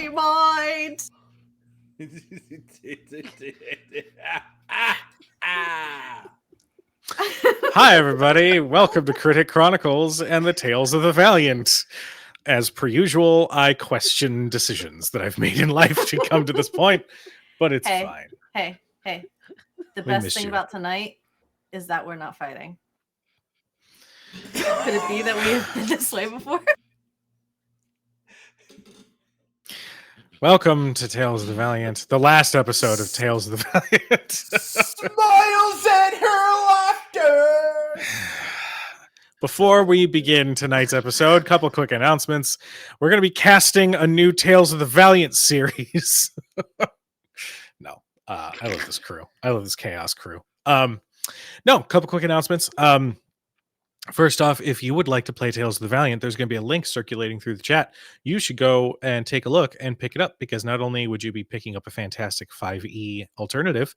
you mind? Hi, everybody. Welcome to Chronicles and the Tales of the Valiant. As per usual, I question decisions that I've made in life to come to this point, but it's fine. Hey. The best thing about tonight is that we're not fighting. Could it be that we have been this way before? Welcome to Tales of the Valiant, the last episode of Tales of the Valiant. Smiles at her laughter. Before we begin tonight's episode, couple quick announcements. We're going to be casting a new Tales of the Valiant series. No, I love this crew. I love this chaos crew. No, couple quick announcements. First off, if you would like to play Tales of the Valiant, there's going to be a link circulating through the chat. You should go and take a look and pick it up, because not only would you be picking up a fantastic 5e alternative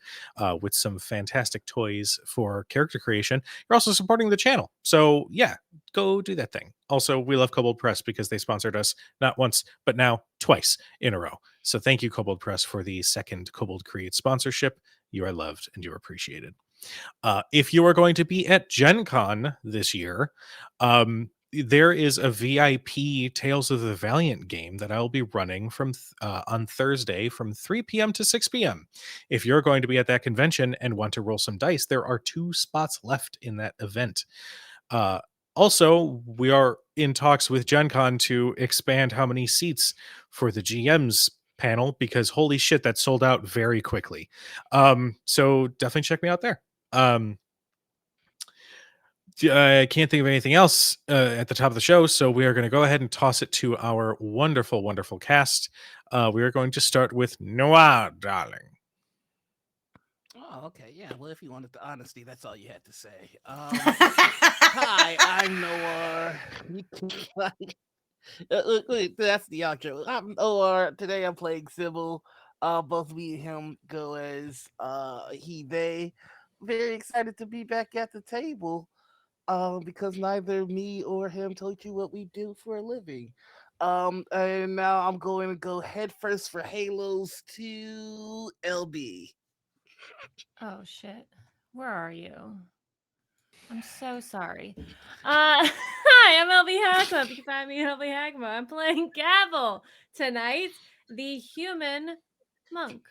with some fantastic toys for character creation, you're also supporting the channel. So yeah, go do that thing. Also, we love Kobold Press because they sponsored us not once, but now twice in a row. So thank you, Kobold Press, for the second Kobold Create sponsorship. You are loved and you are appreciated. If you are going to be at Gen Con this year, there is a VIP Tales of the Valiant game that I will be running from on Thursday from 3 p.m. to 6 p.m. If you're going to be at that convention and want to roll some dice, there are 2 spots left in that event. Also, we are in talks with Gen Con to expand how many seats for the GM's panel, because holy shit, that sold out very quickly. So definitely check me out there. I can't think of anything else at the top of the show, so we are going to go ahead and toss it to our wonderful, wonderful cast. We are going to start with Noir, darling. Oh, okay. Yeah, well, if you wanted the honesty, that's all you had to say. Hi, I'm Noir. Look, that's the outro. I'm Noir. Today I'm playing Cybal. Both me and him go as he, they. Very excited to be back at the table, because neither me or him told you what we do for a living. And now I'm going to go head first for Halos to LB. Oh shit. Where are you? I'm so sorry. Hi, I'm LB Hackma. You can find me at LB Hackma. I'm playing Gavel tonight, the human monk.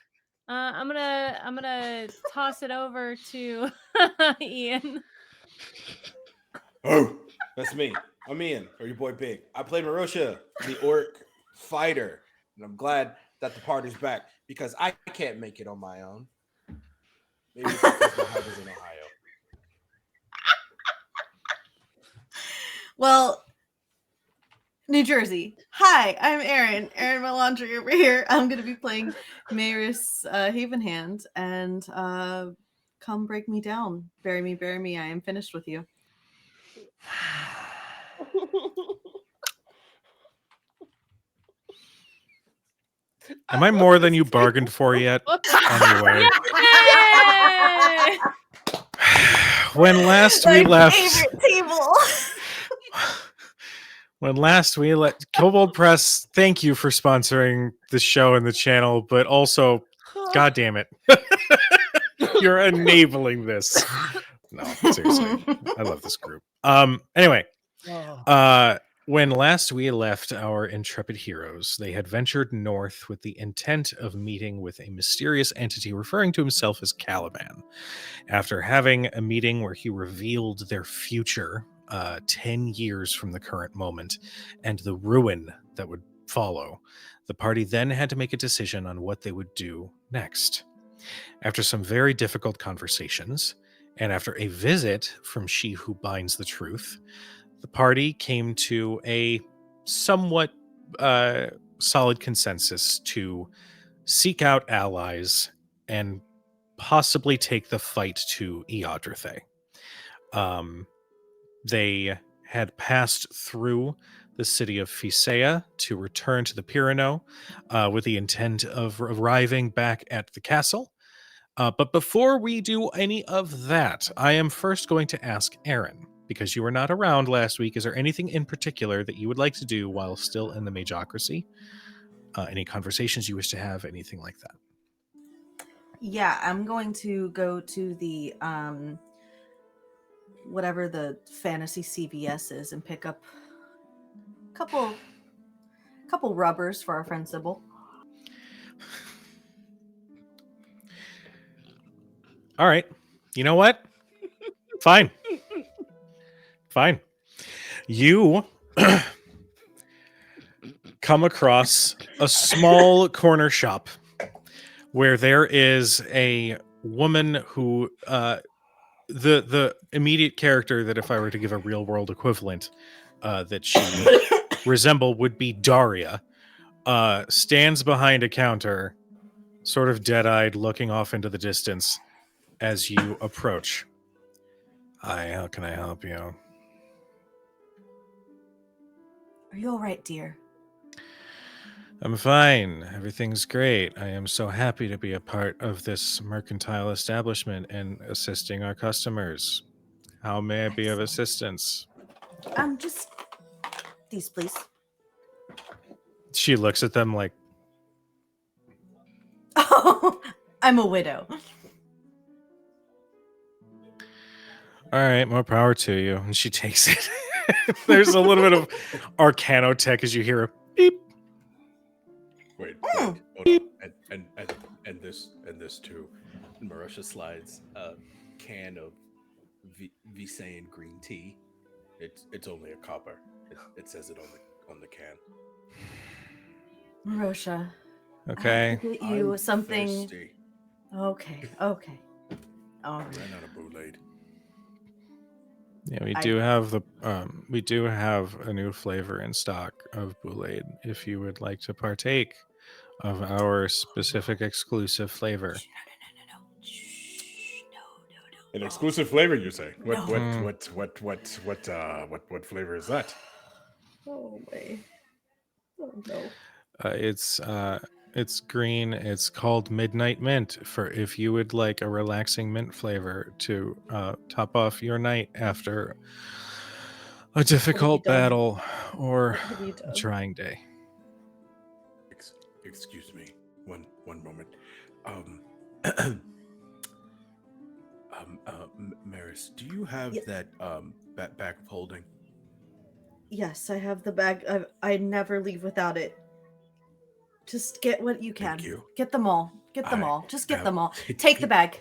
I'm gonna toss it over to Ian. Oh, that's me. I'm Ian, or your boy Big. I play Merosha, the orc fighter, and I'm glad that the party's back because I can't make it on my own. Maybe it's because my heart is in Ohio. Well, New Jersey. Hi, I'm Erin. Erin Melandry over here. I'm going to be playing Maris Havenhand, and come break me down. Bury me. I am finished with you. Am I more than you bargained for yet? Anyway. Yay! When last we left... favorite table. When last we let Kobold Press, thank you for sponsoring the show and the channel, but also, god damn it, you're enabling this. No, seriously, I love this group. Anyway, when last we left our intrepid heroes, they had ventured north with the intent of meeting with a mysterious entity referring to himself as Caliban. After having a meeting where he revealed their future 10 years from the current moment and the ruin that would follow, the party then had to make a decision on what they would do next. After some very difficult conversations, and after a visit from She Who Binds the Truth, the party came to a somewhat solid consensus to seek out allies and possibly take the fight to Iodrathae. They had passed through the city of Phisea to return to the Pyrenees with the intent of arriving back at the castle. But before we do any of that, I am first going to ask Erin, because you were not around last week. Is there anything in particular that you would like to do while still in the Magocracy? any conversations you wish to have, anything like that. Yeah, I'm going to go to the whatever the fantasy CVS is and pick up a couple rubbers for our friend Cybal. All right. You know what? Fine. Fine. You come across a small corner shop where there is a woman who the immediate character that, if I were to give a real world equivalent that she resemble, would be Daria, stands behind a counter, sort of dead-eyed, looking off into the distance as you approach. Hi, how can I help you? Are you all right, dear? I'm fine. Everything's great. I am so happy to be a part of this mercantile establishment and assisting our customers. How may I be of Excellent. assistance? Just these, please. She looks at them like, Oh, I'm a widow. all right, more power to you. And she takes it. There's a little bit of arcanotech as you hear a beep. Wait, Mm. hold on. And this too. And Merosha slides a can of Visane green tea. It's only a copper. It says it on the can. Merosha. Okay. I have to get you I'm something. thirsty. Okay. All I right. ran out of Boulade. Yeah, we do have a new flavor in stock of Boulade if you would like to partake of our specific exclusive flavor. No. Shh. No. An exclusive flavor, you say? No. What flavor is that? Oh my. Oh no. It's green. It's called Midnight Mint. For if you would like a relaxing mint flavor to top off your night after a difficult done? battle or What have you a done? trying day. Excuse me. One moment. Maris, do you have Yeah. that bag of holding? Yes, I have the bag. I never leave without it. Just get what you can. Thank you. Get them all. Get them I all. Just get am- them all. Take the bag.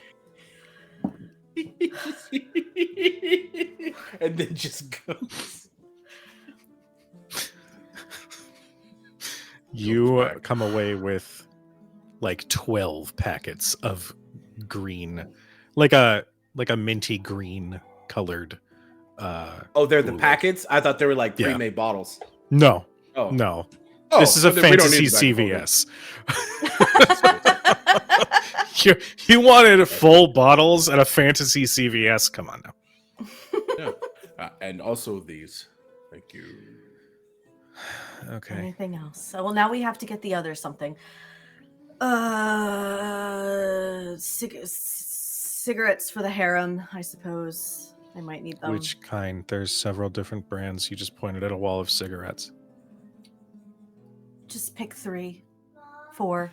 And then just goes. You back. come away with like 12 packets of green, like a minty green colored. Oh, they're the Boulade. packets? I thought they were like Yeah. pre-made bottles. No, Oh. no. Oh, This is a then we don't need fantasy the bag of CVS. holding. you wanted full bottles at a fantasy CVS? Come on now. Yeah. And also these. Thank you. Okay. Anything else? So, well, now we have to get the other something. Cigarettes for the harem, I suppose. I might need them. Which kind? There's several different brands. You just pointed at a wall of cigarettes. Just pick 3, 4,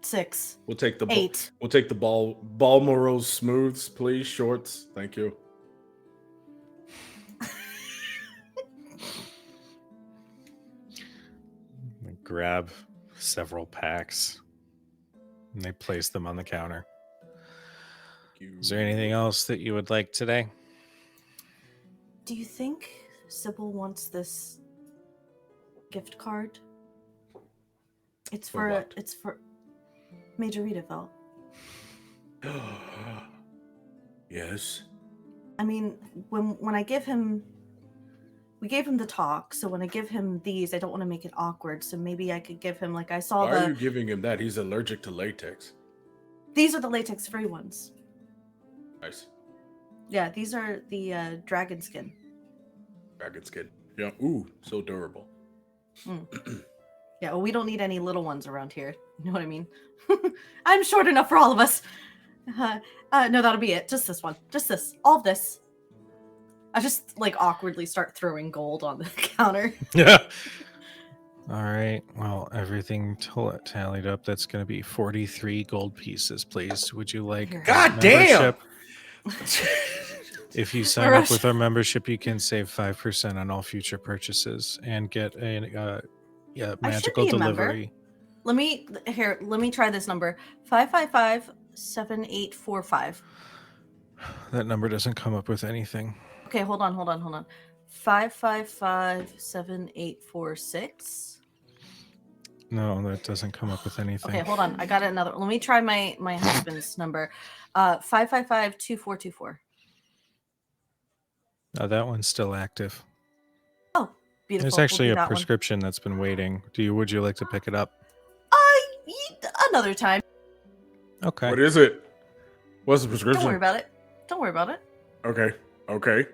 6, We'll take the 8. We'll take the Balmoral Smooths, please. Shorts. Thank you. They grab several packs and they place them on the counter. Is there anything else that you would like today? Do you think Cybal wants this gift card? It's For what? it's for Majorita felt. Yes. I mean, when I give him, we gave him the talk, so when I give him these, I don't want to make it awkward. So maybe I could give him, like, I saw Why are you giving him that? He's allergic to latex. These are the latex-free ones. Nice. Yeah, these are the dragon skin. Dragon skin. Yeah. Ooh, so durable. Yeah, well, we don't need any little ones around here. You know what I mean? I'm short enough for all of us. No, that'll be it. Just this one. Just this. All of this. I just, like, awkwardly start throwing gold on the counter. Yeah. All right. Well, everything tallied up. That's going to be 43 gold pieces, please. Would you like Here. God damn! membership? If you sign up with Merosha. our membership, you can save 5% on all future purchases and get a I should magical be a member. delivery. Let me try this number. 555-7845. That number doesn't come up with anything. Okay, hold on. 555-7846. No, that doesn't come up with anything. Okay, hold on. I got another. Let me try my husband's number. 555-2424. That one's still active. Oh, beautiful. There's We'll actually do a that one. prescription that's been waiting. Would you like to pick it up? Another time. Okay. What is it? What's the Don't prescription? worry about it. Don't worry about it. Okay. Okay.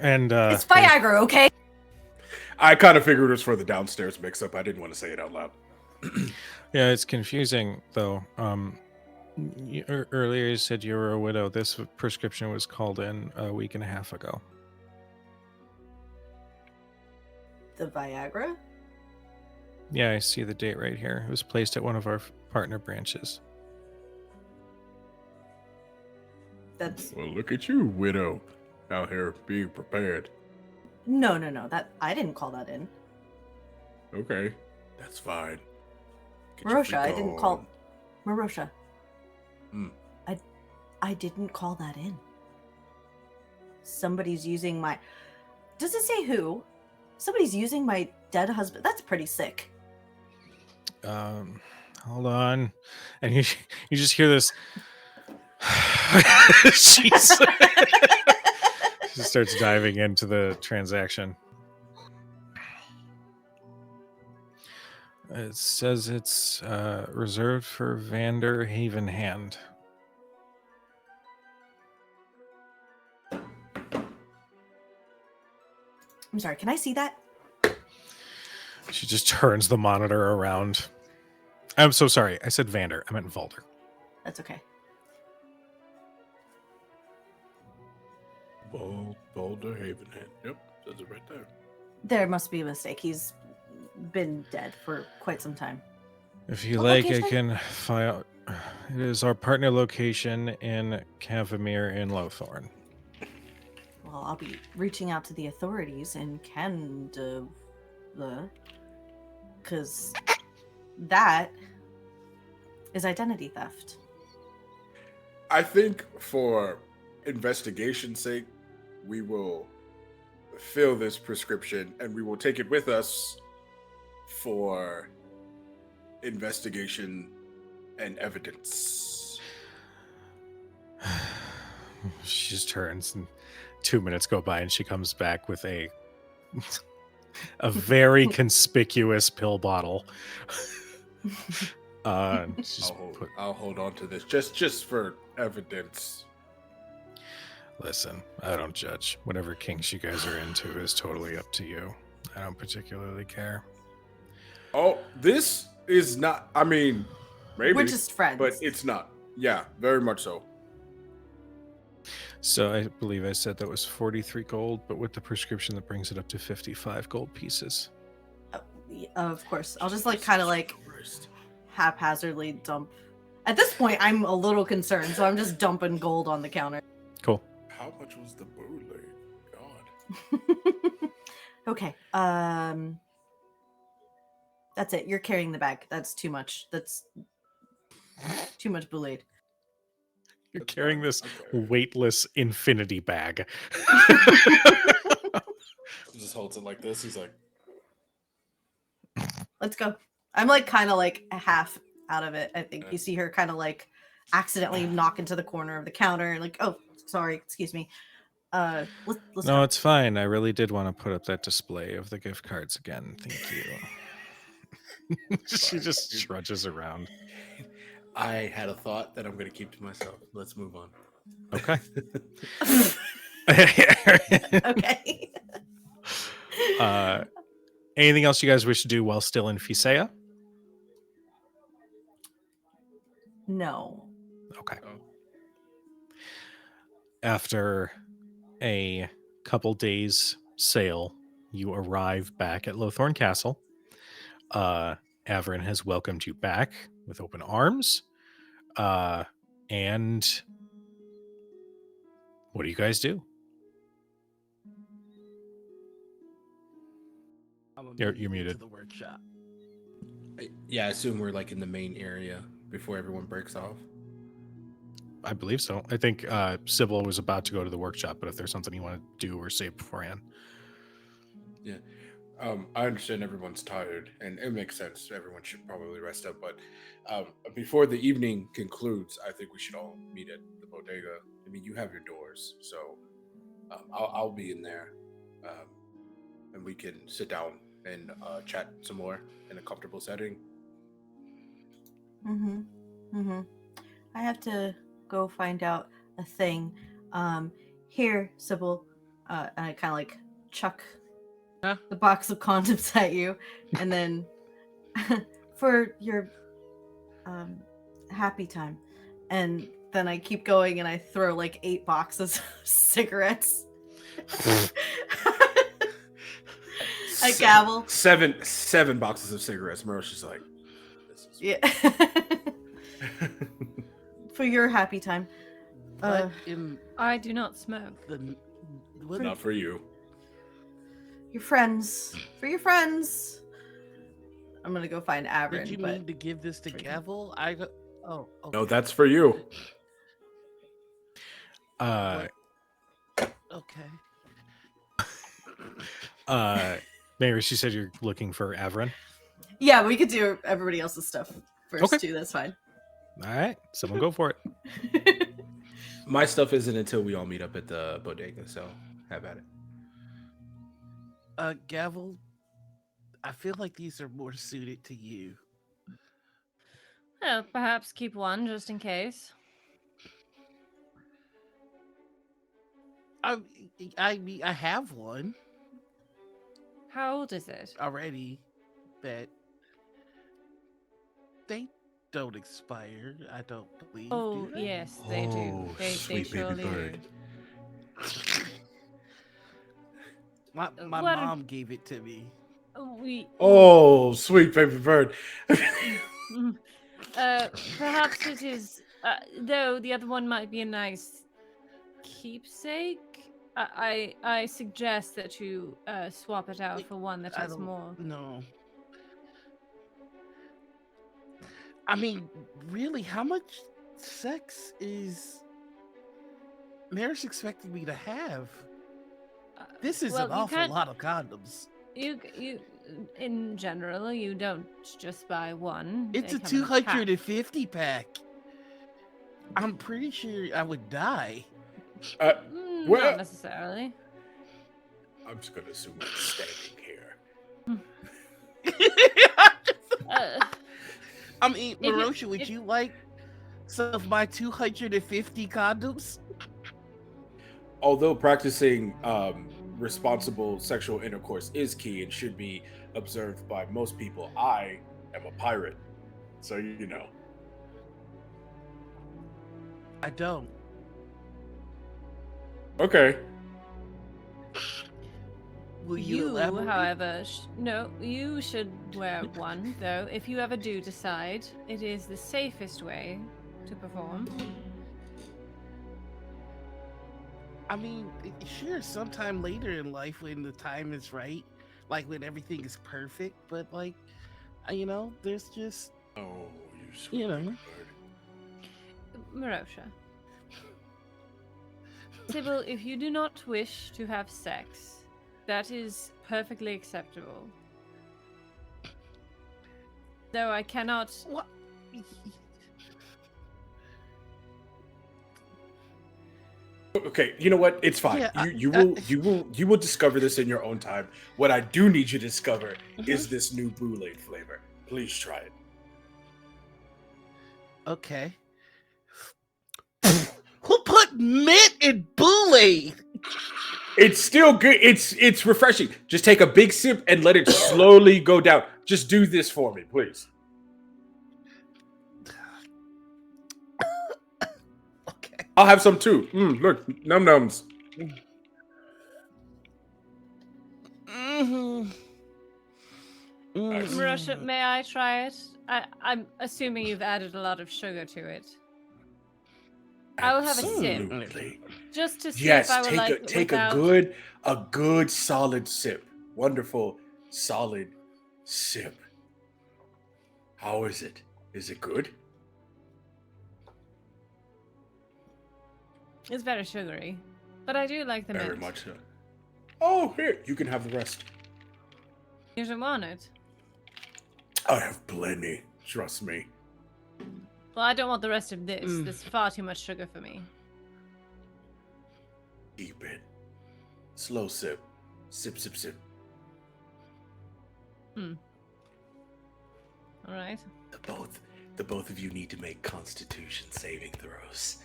And It's Viagra, okay? I kind of figured it was for the downstairs mix-up. I didn't want to say it out loud. yeah, it's confusing though. Earlier you said you were a widow. This prescription was called in a week and a half ago. The Viagra? Yeah, I see the date right here. It was placed at one of our partner branches. That's Well, look at you, widow, out here being prepared. no. That I didn't call that in. Okay, that's fine. Get your Merosha, I freak didn't on. call Merosha. Hmm. I didn't call that in. Somebody's using my. Does it say who? Somebody's using my dead husband. That's pretty sick. Hold on, and you just hear this. She starts diving into the transaction. It says it's reserved for Vander Havenhand. I'm sorry. Can I see that? She just turns the monitor around. I'm so sorry. I said Vander. I meant Valder. That's okay. Boulder Havenhead. Yep, says it right there. There must be a mistake. He's been dead for quite some time. If you What like, I location? can file. It is our partner location in Cavamere in Lowthorn. Well, I'll be reaching out to the authorities in Canada, because that is identity theft. I think for investigation's sake, we will fill this prescription and we will take it with us for investigation and evidence. She just turns, and 2 minutes go by, and she comes back with a very conspicuous pill bottle. She's I'll hold on to this just for evidence. Listen, I don't judge. Whatever kinks you guys are into is totally up to you. I don't particularly care. Oh, this is not. I mean, maybe We're just friends. but it's not. Yeah, very much so. So I believe I said that was 43 gold, but with the prescription that brings it up to 55 gold pieces. Of course. I'll just kind of Christ. haphazardly dump. At this point, I'm a little concerned, so I'm just dumping gold on the counter. Cool. How much was the bootleg? God. Okay. That's it. You're carrying the bag. That's too much. That's too much Boulade. You're That's carrying fine. this Okay. weightless infinity bag. He just holds it like this. He's like, Let's go. I'm kind of half out of it. I think you see her kind of accidentally knock into the corner of the counter. Oh, sorry. Excuse me. Let's No, go. it's fine. I really did want to put up that display of the gift cards again. Thank you. She just trudges around. I had a thought that I'm going to keep to myself. Let's move on. Okay. Okay. Anything else you guys wish to do while still in Fisea? No. Okay. Oh. After a couple days sail, you arrive back at Lothorn Castle. Averin has welcomed you back with open arms. And what do you guys do? I'm You're immediately muted. to the workshop. Yeah, I assume we're like in the main area before everyone breaks off. I believe so. I think Cybal was about to go to the workshop, but if there's something you want to do or say beforehand. Yeah. I understand everyone's tired, and it makes sense. Everyone should probably rest up. But before the evening concludes, I think we should all meet at the bodega. I mean, you have your doors, so I'll be in there, and we can sit down and chat some more in a comfortable setting. I have to go find out a thing. Here, Cybal, and I kind of like chuck Huh? the box of condoms at you, and then for your happy time, and then I keep going and I throw like 8 boxes of cigarettes. I gavel. Seven boxes of cigarettes. Merosha's like, this is Yeah. For your happy time. But in I do not smoke. the what, not for you. Your friends. For your friends. I'm gonna go find Averin. did you but mean to give this to for you. Gavel? I got. Oh, okay. No, that's for you. Okay. Mary, she said you're looking for Averin. Yeah, we could do everybody else's stuff first Okay. too. That's fine. All right, someone go for it. My stuff isn't until we all meet up at the bodega, so have at it. Gavel, I feel like these are more suited to you. Well, perhaps keep one just in case. I mean, I have one How old is it? already, but they don't expire. I don't believe. Oh, do they? yes, they do. They surely do. My What- mom gave it to me. We Oh, sweet baby bird. perhaps it is. Though the other one might be a nice keepsake. I suggest that you swap it out for one that I has don't more. know. I mean, really, how much sex is Maris expecting me to have? This is well, an you awful can't- lot of condoms. You in general, you don't just buy one. It's They a come in a pack. 250 pack. I'm pretty sure I would die. Well- Not necessarily. I'm just gonna assume I'm standing here. Uh, I mean, If you- Merosha, would if- you like some of my 250 condoms? Although practicing responsible sexual intercourse is key and should be observed by most people, I am a pirate, so you know. I don't. Okay. Will you, you, elaborate? however, no, you should wear one, though. If you ever do decide, it is the safest way to perform. I mean, sure, sometime later in life when the time is right, like when everything is perfect, but like, you know, there's just, Oh, you sweet You know. baby bird. Merosha. Cybal, if you do not wish to have sex, that is perfectly acceptable. Though I cannot. what? Okay, you know what? It's fine. Yeah, you will discover this in your own time. What I do need you to discover Mhm. is this new boulade flavor. Please try it. Okay. Who put mint in Boulay? It's still good. It's refreshing. Just take a big sip and let it slowly go down. Just do this for me, please. Okay. I'll have some too. Look, num nums. Mm-hmm. Merosha, may I try it? I'm assuming you've added a lot of sugar to it. I will have a sip. Absolutely. Just to see Yes, if I would like it take without... a good solid sip. Wonderful solid sip. How is it? Is it good? It's very sugary. But I do like the mint. Very much so. Oh, here, you can have the rest. You don't want it. I have plenty. Trust me. Well, I don't want the rest of this. There's far too much sugar for me. Keep it. Slow sip. Sip, sip, sip. All right. The both of you need to make Constitution saving throws.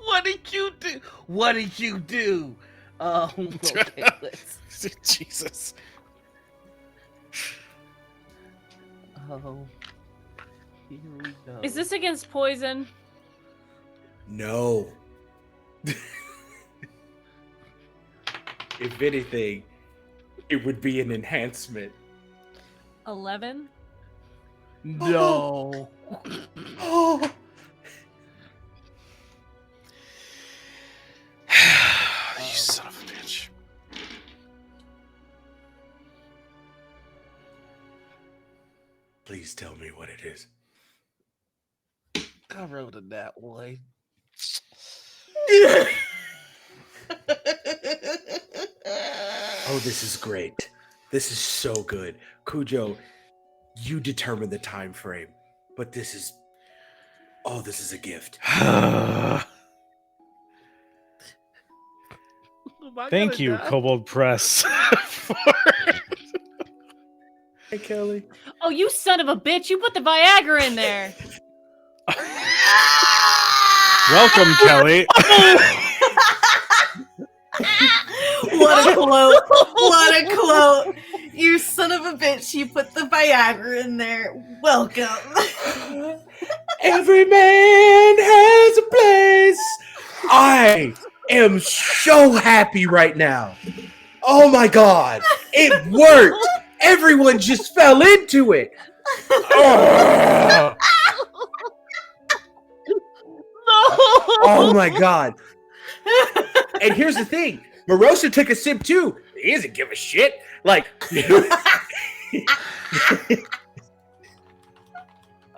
What did you do? What did you do? Okay, let's. Jesus. Oh, here we go. Is this against poison? No. If anything, it would be an enhancement. 11? No. Oh, You son of a bitch. please tell me what it is. I wrote it that way. Oh, this is great. This is so good. Kujo, you determine the time frame, but this is a gift. Thank you, Kobold Press. for- Hey, Kelly. Oh, you son of a bitch! You put the Viagra in there! Welcome, Kelly. What a quote! What a quote! You son of a bitch! You put the Viagra in there. Welcome. Every man has a place. I am so happy right now. Oh my god, it worked. Everyone just fell into it. Oh, oh my god. And here's the thing. Merosha took a sip too. He doesn't give a shit. Like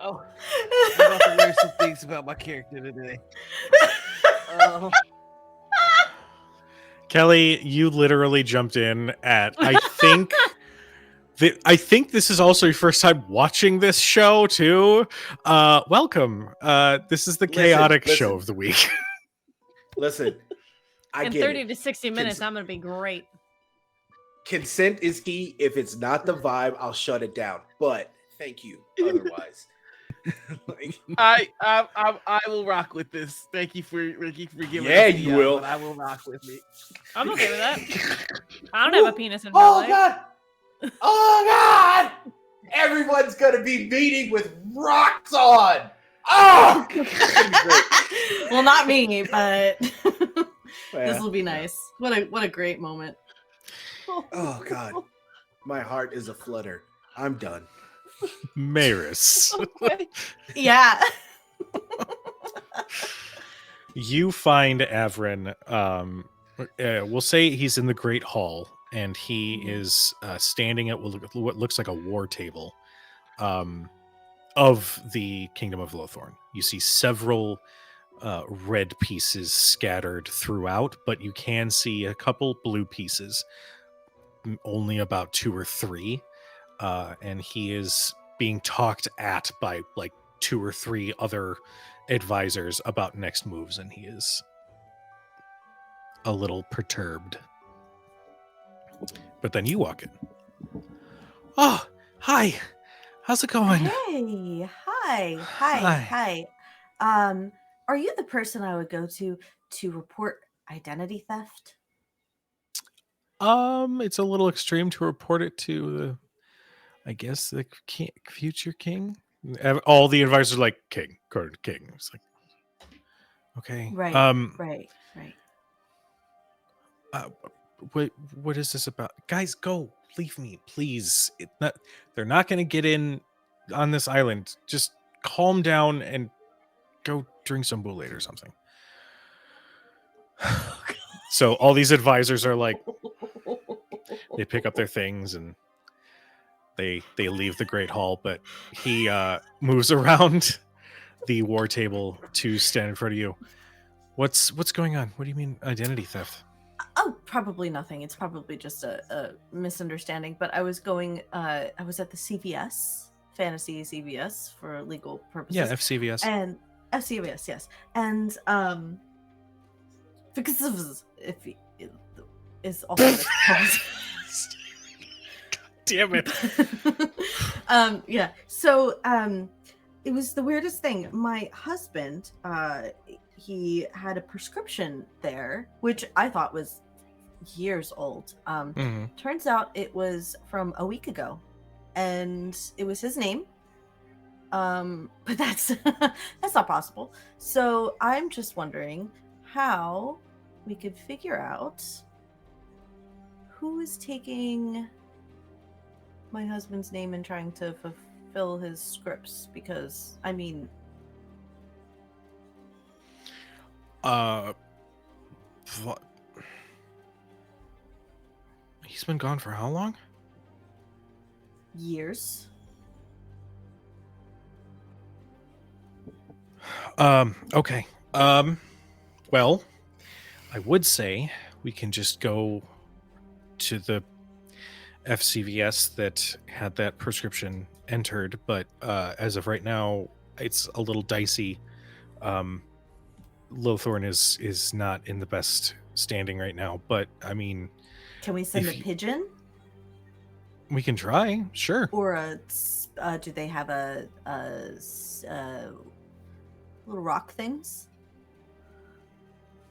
Oh, I'm about to learn some things about my character today. Kelly, you literally jumped in at I think this is also your first time watching this show too. Welcome. This is the chaotic show of the week. Listen, I In get 30 it. to 60 minutes, I'm gonna be great. Consent is key. If it's not the vibe, I'll shut it down. But thank you. Otherwise, like, I will rock with this. Thank you for giving. Yeah, us the, you will. but I will rock with it. I'm okay with that. I don't have a penis in my oh life. god, oh god! Everyone's gonna be meeting with rocks on. Oh, it's gonna be great. Well, not me, but Yeah. this will be nice. What a great moment. Oh god, my heart is a flutter. I'm done. Maris. Yeah. You find Averin. We'll say he's in the Great Hall, and he is standing at what looks like a war table of the Kingdom of Lothorn. You see several red pieces scattered throughout, but you can see a couple blue pieces, only about 2 or 3. And he is being talked at by like 2 or 3 other advisors about next moves, and he is a little perturbed. But then you walk in. Oh, hi. How's it going? Hey, hi. Are you the person I would go to report identity theft? It's a little extreme to report it to the, I guess, the future king. All the advisors are like king, current king. It's like, okay, Right. Right. what is this about? Guys, go. Leave me, please. They're not going to get in on this island. Just calm down and go drink some Kool-Aid or something. So all these advisors are like, they pick up their things and they leave the Great Hall, but he moves around the war table to stand in front of you. What's going on? What do you mean identity theft? Oh, probably nothing. It's probably just a misunderstanding. But I was I was at the CVS, fantasy CVS for legal purposes. Yeah, FCVS. And FCVS, yes. And because if it is also what it's called. Damn it. Yeah. So it was the weirdest thing. My husband, he had a prescription there, which I thought was years old. Turns out it was from a week ago, and it was his name. But that's that's not possible. So I'm just wondering how we could figure out who is taking my husband's name and trying to fulfill his scripts, because I mean, What? He's been gone for how long? years. Okay. Well, I would say we can just go to the FCVS that had that prescription entered, but as of right now, it's a little dicey. Lowthorn is not in the best standing right now, but I mean, Can we send If a you- pigeon we can try. Sure. or do they have little rock things?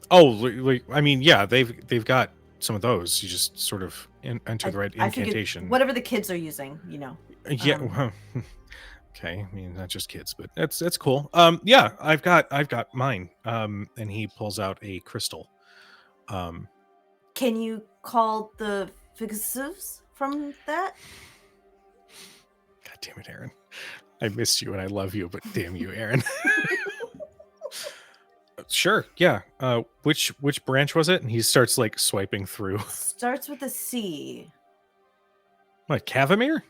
Oh, I mean, yeah, they've got some of those. You just sort of enter the right I figured incantation. whatever the kids are using, you know. Yeah. Well, okay. I mean, not just kids, but that's cool. Yeah, I've got mine. And he pulls out a crystal. Can you call the fixatives from that? God damn it, Erin. I missed you and I love you, but damn you, Erin. Sure. Yeah. Which branch was it? And he starts like swiping through. Starts with a C. What, Kavamir?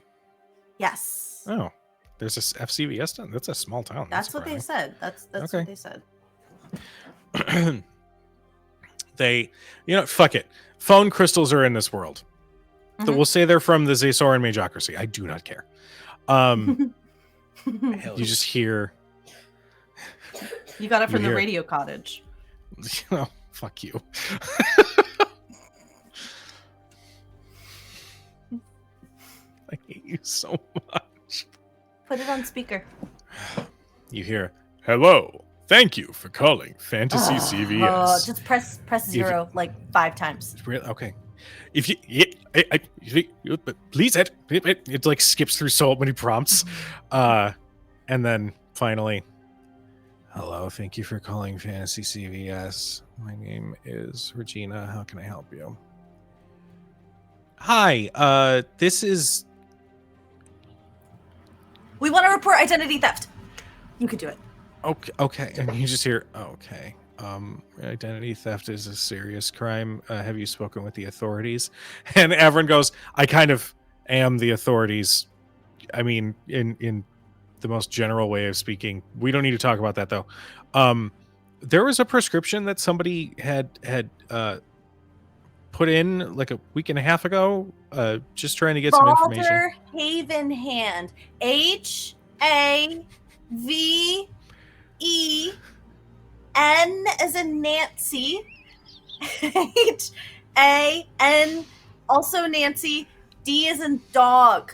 Yes. Oh, there's this FCVS town. That's a small town. That's what they said. That's Okay. what they said. They, fuck it. Phone crystals are in this world. So Mhm. we'll say they're from the Zazoran Majocracy. I do not care. Hell You just hear, You got it from You the hear it. radio cottage. oh, fuck you. I hate you so much. Put it on speaker. You hear, hello. Thank you for calling Fantasy CVS. Just press If- zero like 5 times. Really? Okay. If you, please, it like skips through so many prompts, and then finally, hello. Thank you for calling Fantasy CVS. My name is Regina. How can I help you? Hi. This is. We want to report identity theft. You could do it. Okay. And you just hear, okay. Identity theft is a serious crime. Have you spoken with the authorities? And Averin goes, I kind of am the authorities. I mean, in the most general way of speaking. We don't need to talk about that though. There was a prescription that somebody had put in like a week and a half ago, just trying to get some information. Balder Haven Hand. HAVEN as in Nancy. HAN also Nancy. D as in dog.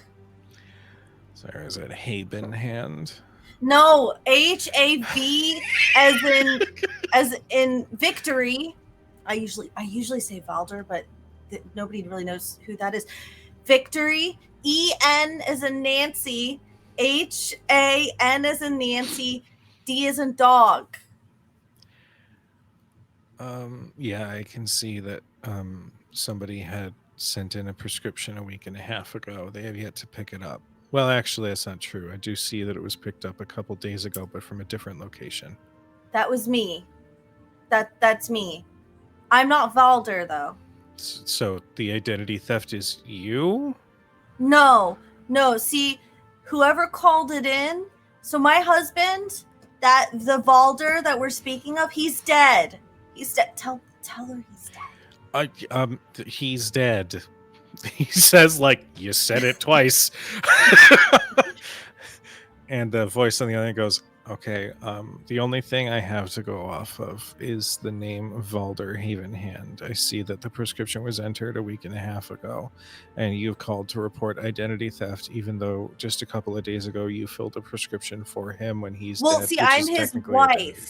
Sorry, is it Haben Hand? No, HAV as in victory. I usually say Valder, but nobody really knows who that is. Victory. EN as in Nancy. HAN as in Nancy. D as in dog. Yeah, I can see that somebody had sent in a prescription a week and a half ago. They have yet to pick it up. Well, actually, that's not true. I do see that it was picked up a couple days ago, but from a different location. That was me. That's me. I'm not Valder, though. So the identity theft is you? No. See, whoever called it in. So my husband, the Valder that we're speaking of, he's dead. He's dead. Tell her he's dead. He's dead. He says, like, you said it twice. And the voice on the other end goes, okay, the only thing I have to go off of is the name Valder Havenhand. I see that the prescription was entered a week and a half ago, and you've called to report identity theft, even though just a couple of days ago you filled a prescription for him when he's dead. See, which I'm is his technically identity wife.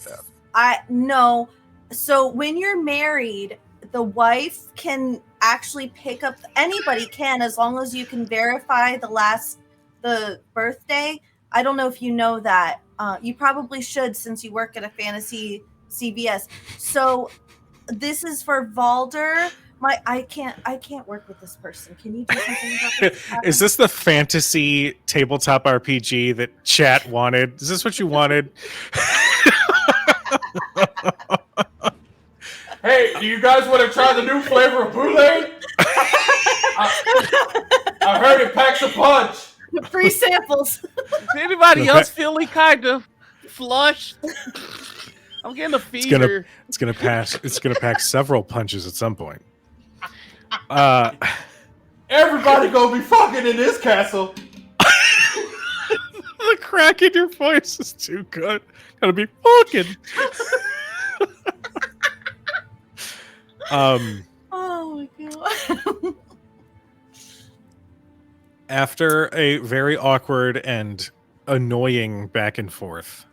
theft. No. So when you're married, the wife can actually pick up. Anybody can, as long as you can verify the birthday. I don't know if you know that. You probably should, since you work at a fantasy CVS. So this is for Valder. I can't work with this person. Can you do something about this? Is this the fantasy tabletop RPG that chat wanted? Is this what you wanted? Hey, do you guys want to try the new flavor of Boulay? I heard it packs a punch. Free samples. Is anybody else feeling kind of flushed? I'm getting a fever. It's gonna pack several punches at some point. Everybody gonna be fucking in this castle. The crack in your voice is too good. Gotta be fucking. Oh my god. After a very awkward and annoying back and forth,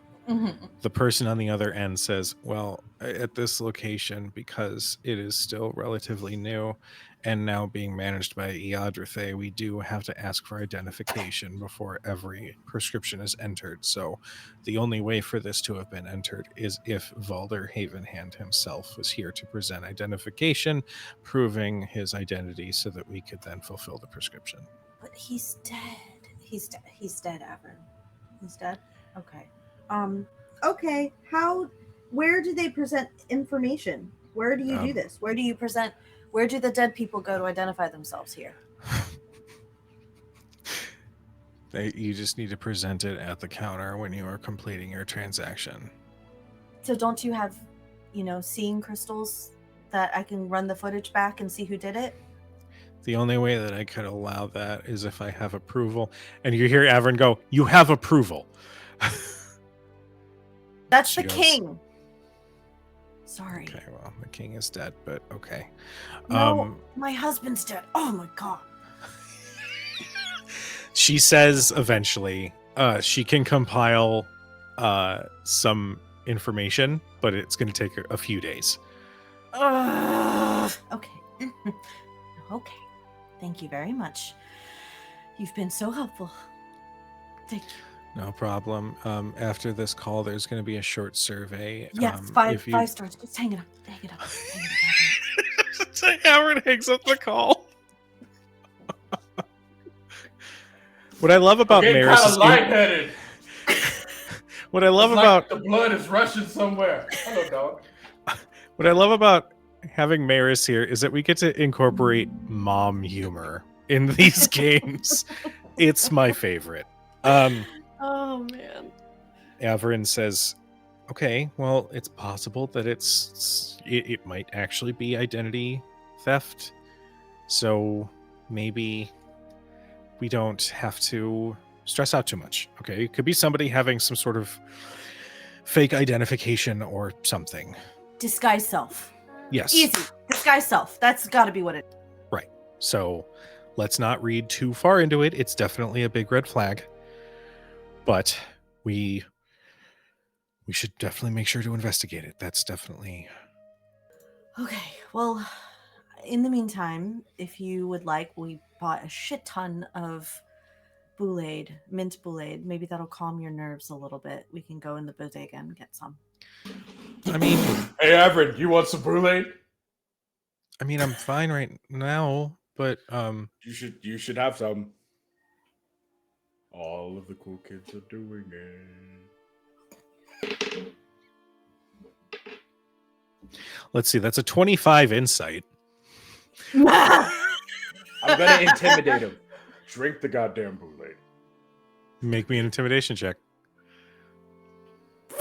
the person on the other end says, well, at this location, because it is still relatively new and now being managed by Iodrathae, we do have to ask for identification before every prescription is entered. So the only way for this to have been entered is if Valder Havenhand himself was here to present identification, proving his identity so that we could then fulfill the prescription. But he's dead. He's dead, Averin. He's dead? Okay. Okay. Where do they present information? Where do you do this? Where do the dead people go to identify themselves here? You just need to present it at the counter when you are completing your transaction. So don't you have, seeing crystals that I can run the footage back and see who did it? The only way that I could allow that is if I have approval. And you hear Averin go, you have approval. That's the king. Sorry. Okay, well, the king is dead, but okay. No, my husband's dead. Oh my god. She says eventually she can compile some information, but it's going to take a few days. Okay. Okay. Thank you very much. You've been so helpful. Thank you. No problem. After this call, there's going to be a short survey. Yes, five stars. Just hang it up. Hang it up. Averin hangs up the call. What I love about Maris is lightheaded. What I love It's about like the blood is rushing somewhere. Hello, dog. What I love about having Maris here is that we get to incorporate mom humor in these games. It's my favorite. Oh man. Averin says, okay, well, it's possible that it might actually be identity theft. So maybe we don't have to stress out too much. Okay, it could be somebody having some sort of fake identification or something. Disguise self. Yes. Easy. Disguise self. That's got to be what it is. Right. So let's not read too far into it. It's definitely a big red flag. But we should definitely make sure to investigate it. That's definitely... Okay. Well, in the meantime, if you would like, we bought a shit ton of Boulade, mint Boulade. Maybe that'll calm your nerves a little bit. We can go in the bodega and get some. I mean... Hey, Averin, you want some Boulade? I mean, I'm fine right now, but You should have some. All of the cool kids are doing it. let's see. That's a 25 insight. I'm gonna intimidate him. Drink the goddamn Kool-Aid. Make me an intimidation check.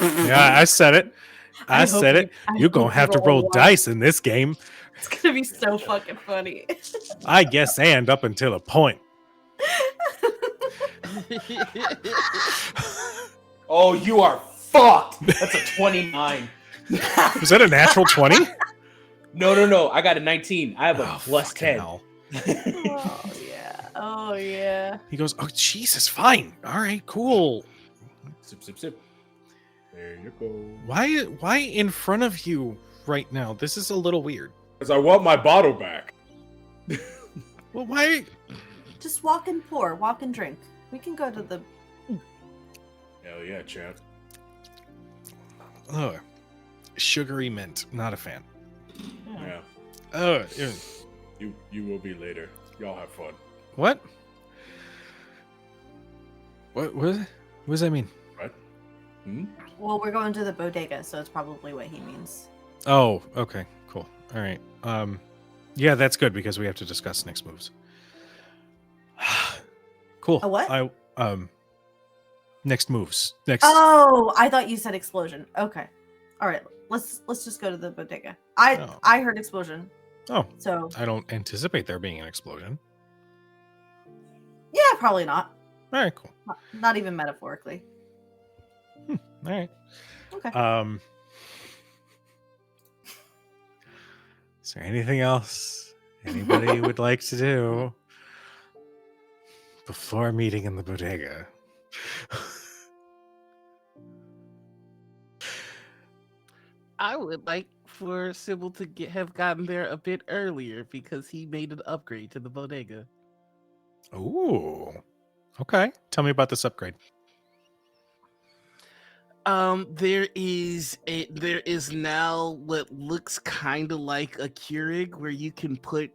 Yeah, I said it. I hope said it. I You're gonna hope you have to roll a roll one. dice in this game. It's gonna be so fucking funny. I guess, and up until a point. Oh, you are fucked. That's a 29. Was that a natural 20? No. I got a 19. I have a Oh, plus fucking 10. hell. Oh yeah. Oh yeah. He goes, oh, Jesus, fine. All right, cool. Sip, sip, sip. There you go. Why in front of you right now? This is a little weird. Because I want my bottle back. Well, why? Just walk and pour, walk and drink. We can go to the. Hell yeah, champ. Oh, sugary mint. Not a fan. Yeah. Oh, You will be later. Y'all have fun. what? What does that mean? Right? Hmm? Well, we're going to the bodega, so it's probably what he means. Oh, okay, cool. All right. Yeah, that's good because we have to discuss next moves. Cool. A what? Next moves. Next. Oh, I thought you said explosion. Okay. All right. Let's just go to the bodega. Oh. I heard explosion. Oh, So I don't anticipate there being an explosion. yeah, probably not. All right, cool. Not even metaphorically. All right. Okay. Is there anything else anybody would like to do before meeting in the bodega? I would like for Cybal to have gotten there a bit earlier because he made an upgrade to the bodega. Ooh. Okay. Tell me about this upgrade. There is now what looks kind of like a Keurig where you can put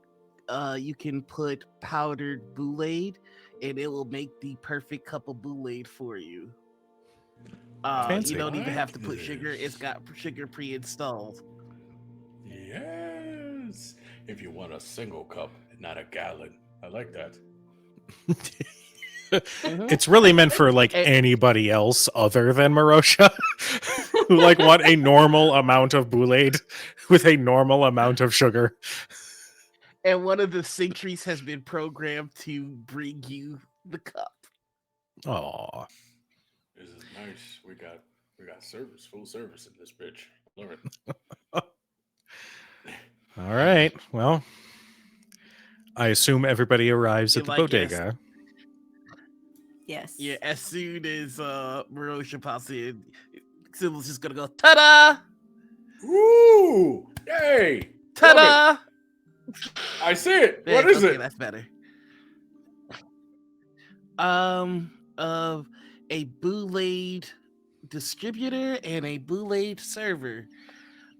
powdered Boulade and it will make the perfect cup of Boulade for you. Fancy. You don't even have to Like put sugar; this. it's got sugar pre-installed. Yes. If you want a single cup, not a gallon. I like that. It's really meant for like anybody else other than Merosha who like want a normal amount of Boulade with a normal amount of sugar. And one of the sentries has been programmed to bring you the cup. Aw. This is nice. We got service, full service in this bitch. Love it. All right. Well, I assume everybody arrives at the Like, yes. bodega. Yes. Yeah, as soon as Merosha pops in, Cybal's just gonna go ta-da! Woo! Yay! Love Ta-da! it. I see it. There- What is okay, it? That's better. Of a Boulade distributor and a Boulade server.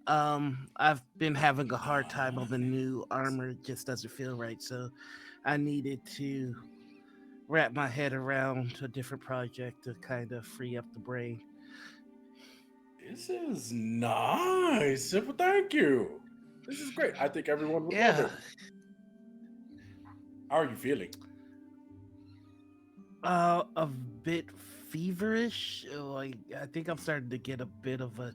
I've been having a hard time on the new armor. It just doesn't feel right, so I needed to wrap my head around a different project to kind of free up the brain. This is nice. Well, thank you. This is great. I think everyone would love Yeah. it. How are you feeling? A bit feverish. Like I think I'm starting to get a bit of a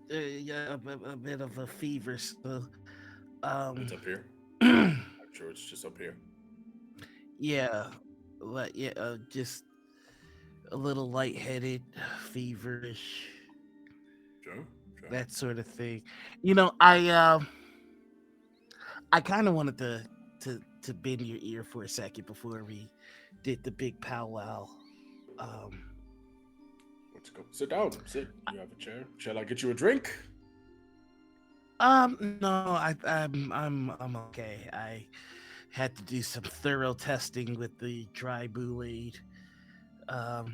yeah, a bit of a fever. So, It's up here. I'm sure it's just up here. yeah, but yeah, just a little lightheaded, feverish, Sure. that sort of thing. You know, I kind of wanted to bend your ear for a second before we did the big powwow. Let's go. Sit down. Sit. You have a chair. Shall I get you a drink? No, I'm okay. I had to do some thorough testing with the dry Boulade, to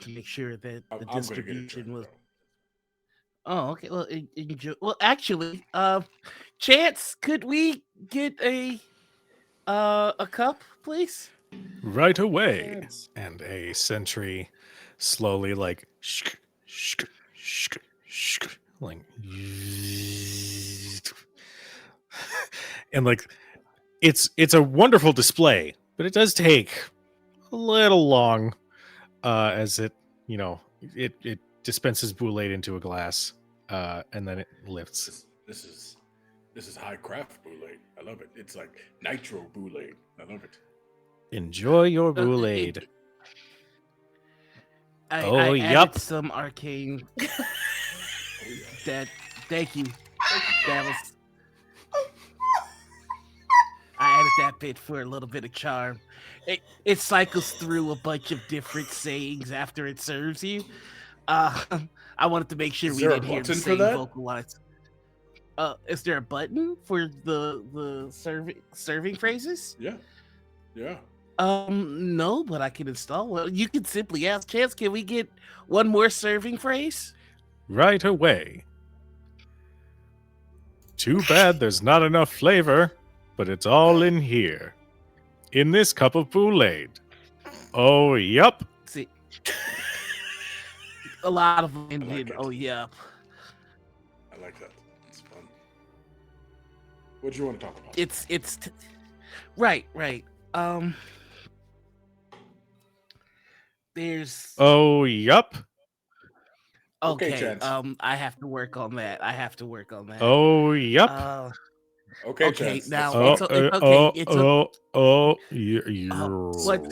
make sure that I'm the gonna get a distribution drink, was. bro. Oh, okay. Well, enjoy. Well, actually, Chance, could we get a cup, please? Right away. Chance. And a sentry slowly like like and like it's a wonderful display, but it does take a little long as it, it dispenses Boulade into a glass and then it lifts. This is high craft boulade. I love it. It's like nitro boulade. I love it. Enjoy your Uh, Boulade. it- I Oh, added yup. some arcane. Oh yeah. That thank you. That was. I added that bit for a little bit of charm. It cycles through a bunch of different sayings after it serves you. Uh, I wanted to make sure Is we there a didn't hear the button for same that? vocal lines. Is there a button for the serving phrases? Yeah. Yeah. No, but I can install one. You can simply ask Chance, can we get one more serving phrase? Right away. Too bad there's not enough flavor, but it's all in here. In this cup of Boulade. Oh, yup. See, a lot of them like ended. it. Oh yeah. I like that. It's fun. What do you want to talk about? It's right. There's Oh, yup. Okay, okay. Chance. I have to work on that. Oh, yup. Okay, Okay, Chance. now That's Oh, fine. it's okay. It's okay. What?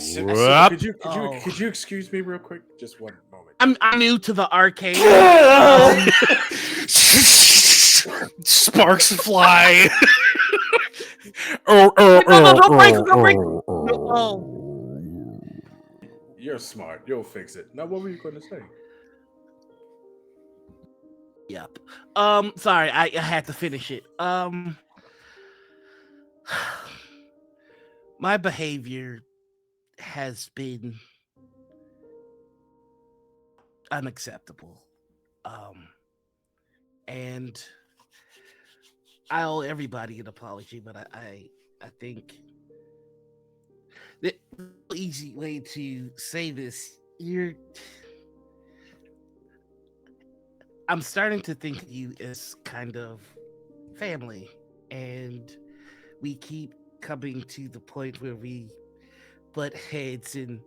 Yup. Could you excuse me real quick? Just one moment. I'm new to the arcade. Sparks fly. No, don't break it, don't break it. No. You're smart. You'll fix it. Now, what were you going to say? Yep. Sorry, I had to finish it. My behavior has been unacceptable. And I owe everybody an apology, but I think the easy way to say this, I'm starting to think of you as kind of family, and we keep coming to the point where we butt heads in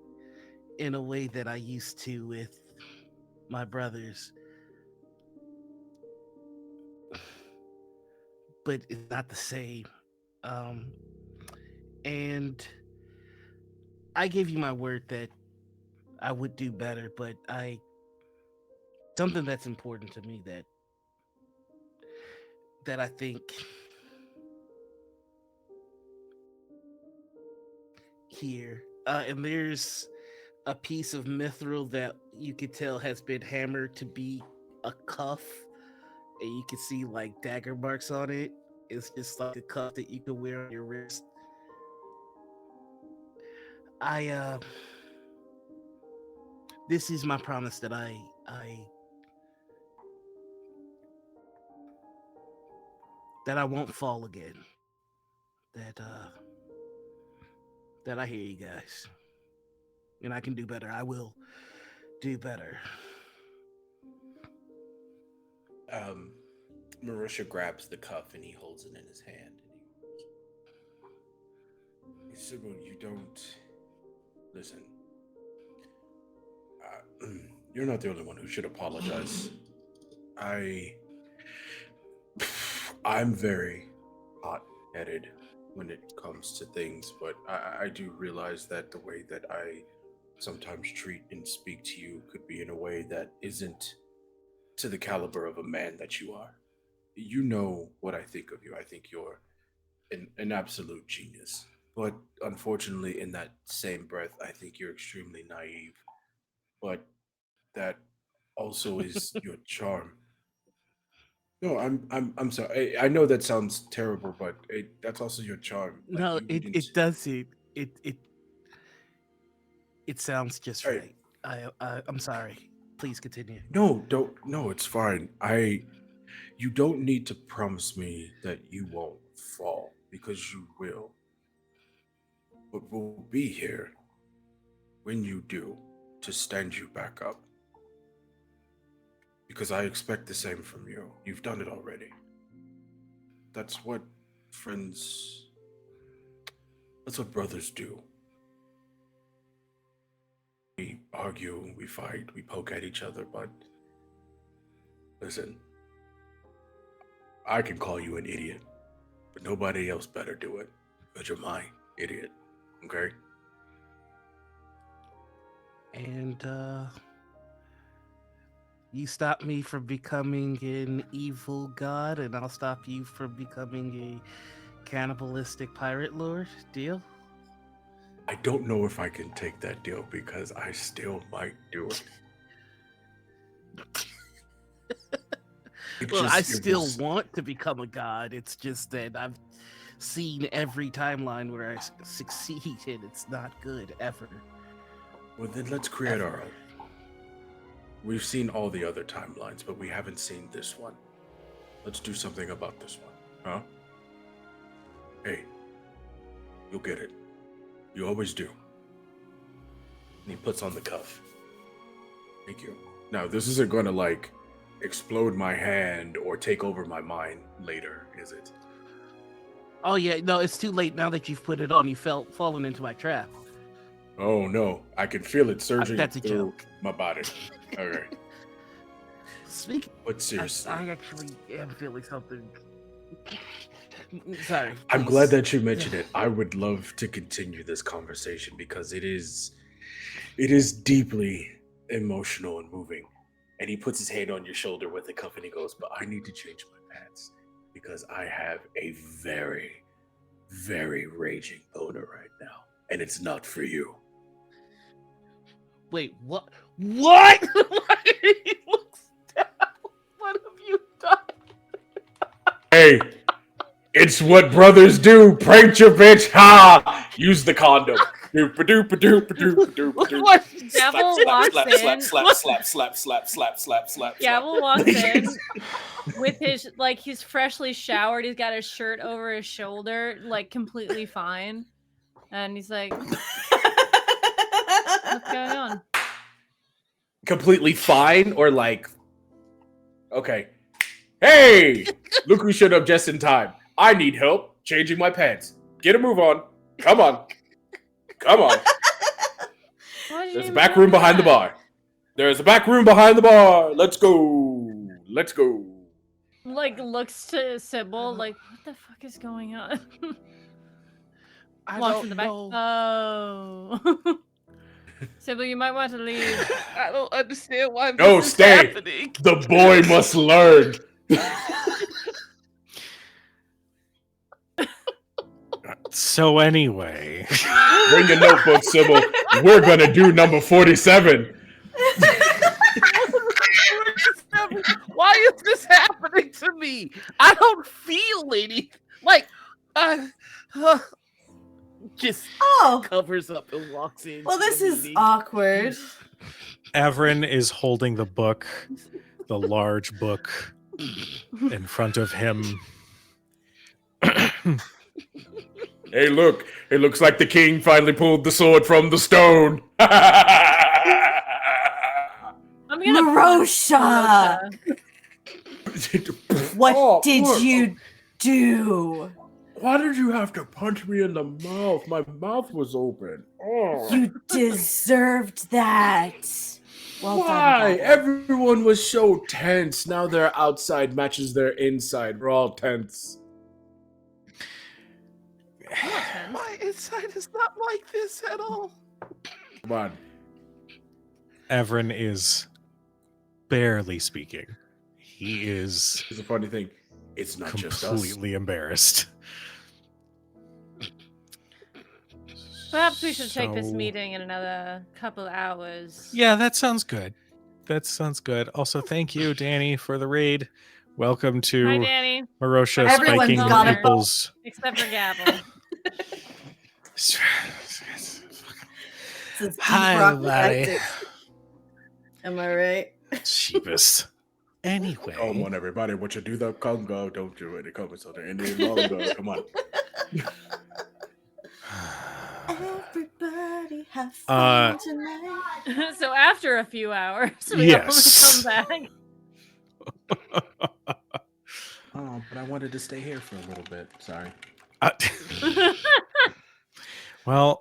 a way that I used to with my brothers. But it's not the same. And I gave you my word that I would do better, but something that's important to me that I think here, and there's a piece of mithril that you could tell has been hammered to be a cuff, and you can see like dagger marks on it. It's just like a cuff that you can wear on your wrist. This is my promise that I won't fall again. That I hear you guys. And I can do better. I will do better. Merosha grabs the cuff and he holds it in his hand. He said, "Well, you don't listen. You're not the only one who should apologize. I'm very hot-headed when it comes to things, but I do realize that the way that I sometimes treat and speak to you could be in a way that isn't to the caliber of a man that you are. You know what I think of you. I think you're an absolute genius. But unfortunately, in that same breath, I think you're extremely naive. But that also is your charm. No, I'm sorry. I know that sounds terrible, but that's also your charm. Like, No, you didn't. it does seem it sounds just Hey. right. I'm sorry. Please continue. No, don't. No, it's fine. You don't need to promise me that you won't fall, because you will. But we'll be here when you do to stand you back up. Because I expect the same from you. You've done it already. That's what friends. That's what brothers do. We argue, we fight, we poke at each other, but listen, I can call you an idiot, but nobody else better do it, because you're my idiot, okay? And you stop me from becoming an evil god, and I'll stop you from becoming a cannibalistic pirate lord. Deal? I don't know if I can take that deal, because I still might do it. Well, I still want to become a god. It's just that I've seen every timeline where I succeed, and it's not good ever. Well, then let's create our own. We've seen all the other timelines, but we haven't seen this one. Let's do something about this one, huh? Hey, you'll get it. You always do. And he puts on the cuff. Thank you. Now, this isn't going to, like, explode my hand or take over my mind later, is it? Oh yeah, no, it's too late now that you've put it on. You fallen into my trap. Oh, no. I can feel it surging That's a through joke. my body. Okay. Speaking, But seriously, I actually am feeling something. Sorry. I'm please. glad that you mentioned it. I would love to continue this conversation because it is deeply emotional and moving. And he puts his hand on your shoulder with the cuff and he goes, but I need to change my pants because I have a very, very raging boner right now. And it's not for you. Wait, what? What? He looks down. What have you done? Hey, it's what brothers do. Prank your bitch. Ha! Use the condom. Doop-a-doop-a-doop-a-doop-a-doop-a-doop. What? Gavel walks in. Slap. Gavel walks in with his he's freshly showered. He's got his shirt over his shoulder, like completely fine, and he's like, "What's going on?" Completely fine or like, okay. Hey, look who showed up just in time. I need help changing my pants. Get a move on. Come on. There's a back room behind the bar. Let's go. Like looks to Sybil, like, what the fuck is going on? I Walks don't in the back. know. Oh. Sybil, you might want to leave. I don't understand why No, this is stay. happening. The boy must learn. So anyway, Bring your notebook, Sybil. We're gonna do number 47. Why is this happening to me? I don't feel anything. Like, just Oh, covers up and walks in. well, this to the is meeting. awkward. Averin is holding the book, the large book, in front of him. Hey, look. It looks like the king finally pulled the sword from the stone. I'm gonna Merosha! What did look. you do? Why did you have to punch me in the mouth? My mouth was open. Oh. You deserved that. Well Why? done, Gavel. Everyone was so tense. Now their outside matches their inside. We're all tense. My inside is not like this at all. Come on. Averin is barely speaking. He is Here's the funny thing. It's not just us. completely embarrassed. Perhaps we should take this So- meeting in another couple hours. Yeah, that sounds good. Also, thank you, Danny, for the raid. Welcome Hi, to Danny. Marosha Everyone's spiking got a people's. Except for Gavel. This is deep Hi, rock everybody. tactics. Am I right? Cheapest. Anyway. Come on, everybody. What you do the Congo, don't do it. Come so there any longer. Come on. Everybody have fun tonight. So after a few hours, we Yes. come back. Oh, but I wanted to stay here for a little bit. Sorry. Well,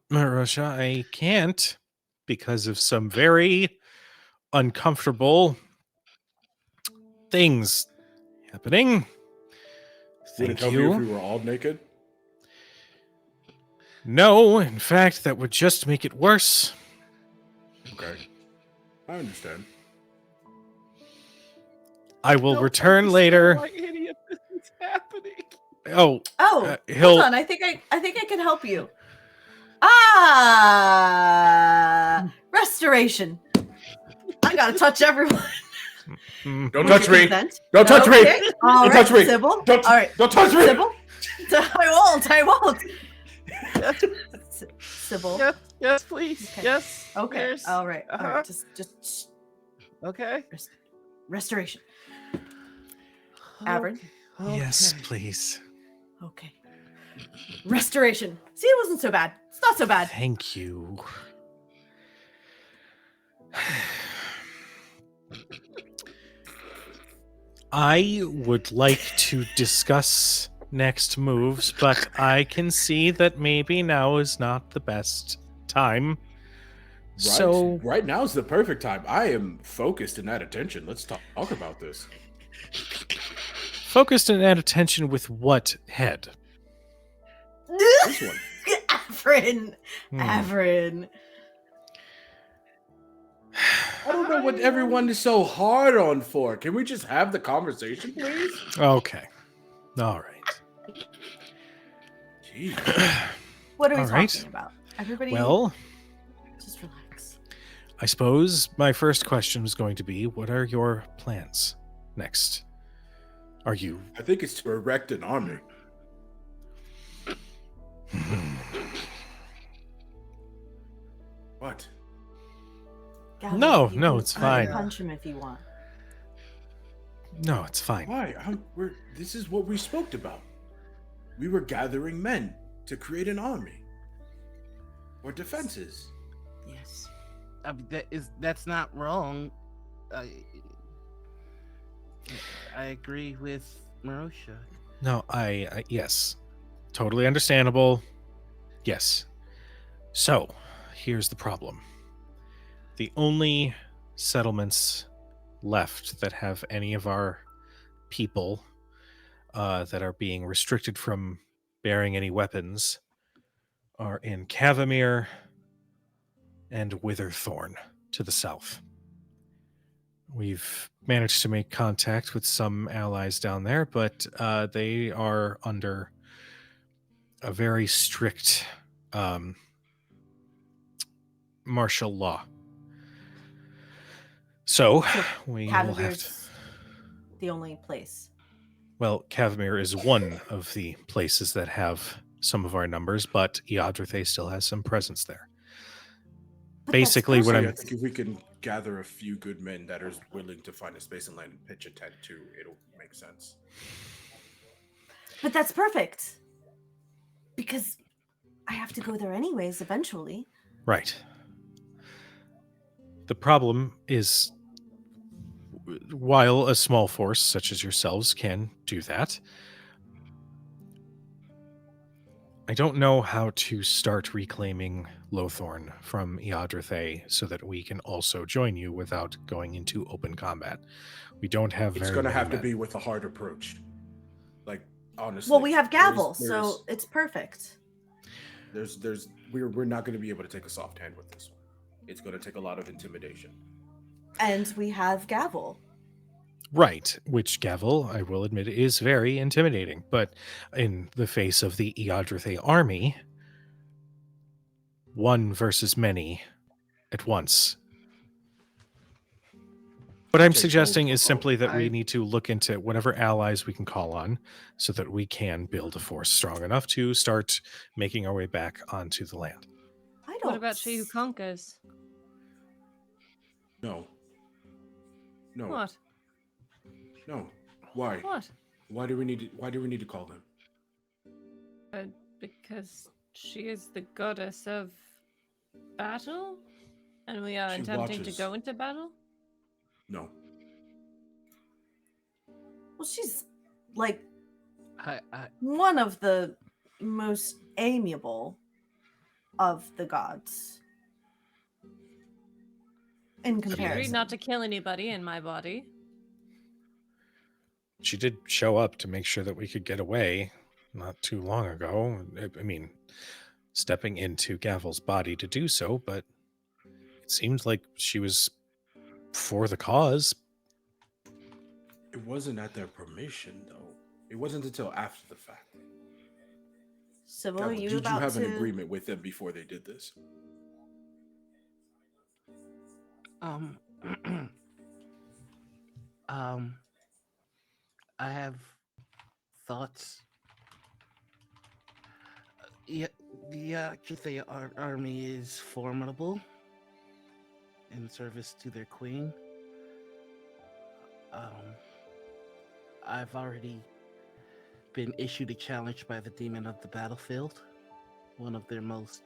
Merosha, I can't because of some very uncomfortable things happening. Would it Thank help you if you. we were all naked? No, in fact, that would just make it worse. Okay. I understand. I will Don't return understand later. why any of this is happening. Oh, Oh, he'll. hold on. I think I can help you. Ah, restoration. I gotta touch everyone. Mm, Don't With touch your me. consent. Don't touch me. Okay. All Don't right, touch me. Cybal. Don't, All right, don't touch me. Cybal. I won't. Cybal. Yes, please. Okay. Yes. Okay. Yes. All right. All Uh-huh. right. Just Okay. restoration. Averin. Okay. Yes, please. Okay. Restoration. See, it wasn't so bad. It's not so bad. Thank you. I would like to discuss next moves, but I can see that maybe now is not the best time. So, Right now is the perfect time. I am focused and at attention. Let's talk about this. focused and at attention with what head? This one. Averin. Hmm. Averin. I don't know what everyone is so hard on for. Can we just have the conversation, please? Okay. All right. Jeez. What are we All right. talking about? Everybody, Well, just relax. I suppose my first question is going to be, what are your plans next? Are you... I think it's to erect an army. What? Gavin, No, you no, can- it's you can fine. Punch him if you want. No, it's fine. Why? This is what we spoke about. We were gathering men to create an army or defenses. Yes. I mean, that's not wrong. I agree with Merosha. No, I yes. Totally understandable. Yes. So, here's the problem. The only settlements left that have any of our people that are being restricted from bearing any weapons are in Cavamere and Witherthorn to the south. We've managed to make contact with some allies down there, but they are under a very strict martial law. So we will have to... Cavavir's the only place. Well, Cavamere is one of the places that have some of our numbers, but Iodrathae still has some presence there. But Basically, that's what I I'm... perfect. think if we can gather a few good men that are willing to find a space and land and pitch a tent too, it'll make sense. But that's perfect. Because I have to go there anyways eventually. Right. The problem is, while a small force such as yourselves can do that, I don't know how to start reclaiming Lothorn from Iodrathae so that we can also join you without going into open combat. We don't have It's very going to many have to men. be with a hard approach. Like, honestly. Well, we have gavel, there's- so it's perfect. we're not going to be able to take a soft hand with this one. It's going to take a lot of intimidation. And we have gavel. Right, which Gavel, I will admit, is very intimidating. But in the face of the Iodrathae army, one versus many at once. What I'm Take suggesting both. is simply that we I- need to look into whatever allies we can call on so that we can build a force strong enough to start making our way back onto the land. I don't. What about She Who Conquers? No. What? No. Why? What? Why do we need to call them? Because she is the goddess of battle, and we are She attempting to watches. go into battle. No. Well, she's like I one of the most amiable of the gods in She agreed comparison. not to kill anybody in my body. She did show up to make sure that we could get away not too long ago. I mean, stepping into Gavel's body to do so, but it seems like she was for the cause. It wasn't at their permission, though. It wasn't until after the fact. Sybil, Gavel, are you did about you have to... an agreement with them before they did this? um I have thoughts. Yeah, the Iodrathae army is formidable in service to their queen. I've already been issued a challenge by the demon of the battlefield, one of their most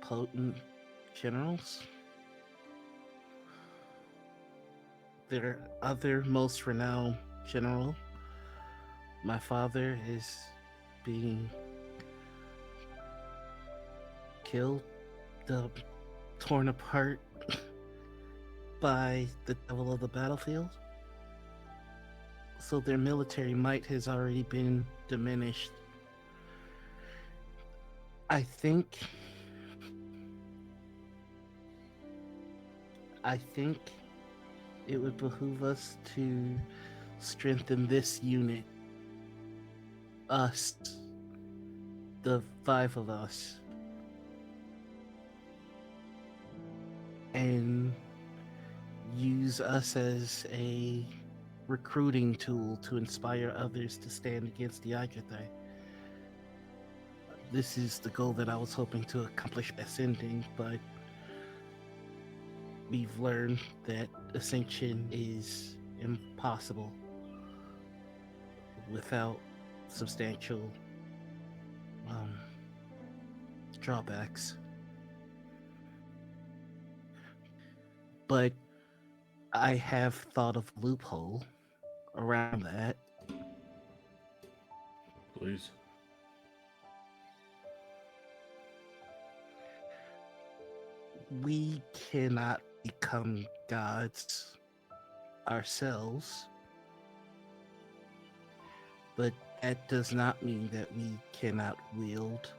potent generals. Their other most renowned general, my father, is being killed, torn apart by the devil of the battlefield. So their military might has already been diminished. I think it would behoove us to strengthen this unit. Us, the 5 of us. And use us as a recruiting tool to inspire others to stand against the Iodrathae. This is the goal that I was hoping to accomplish ascending, but we've learned that ascension is impossible without substantial drawbacks. But I have thought of a loophole around that. Please. We cannot become gods ourselves, but that does not mean that we cannot wield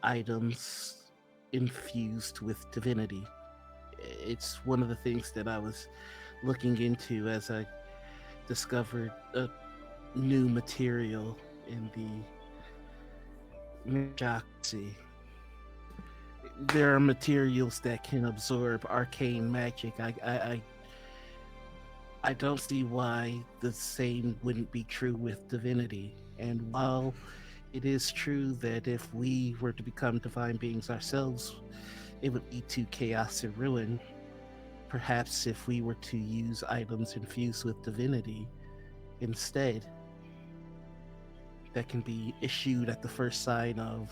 items infused with divinity. It's one of the things that I was looking into as I discovered a new material in the Merosha. There are materials that can absorb arcane magic. I don't see why the same wouldn't be true with divinity. And while it is true that if we were to become divine beings ourselves, it would lead to chaos and ruin, perhaps if we were to use items infused with divinity instead, that can be issued at the first sign of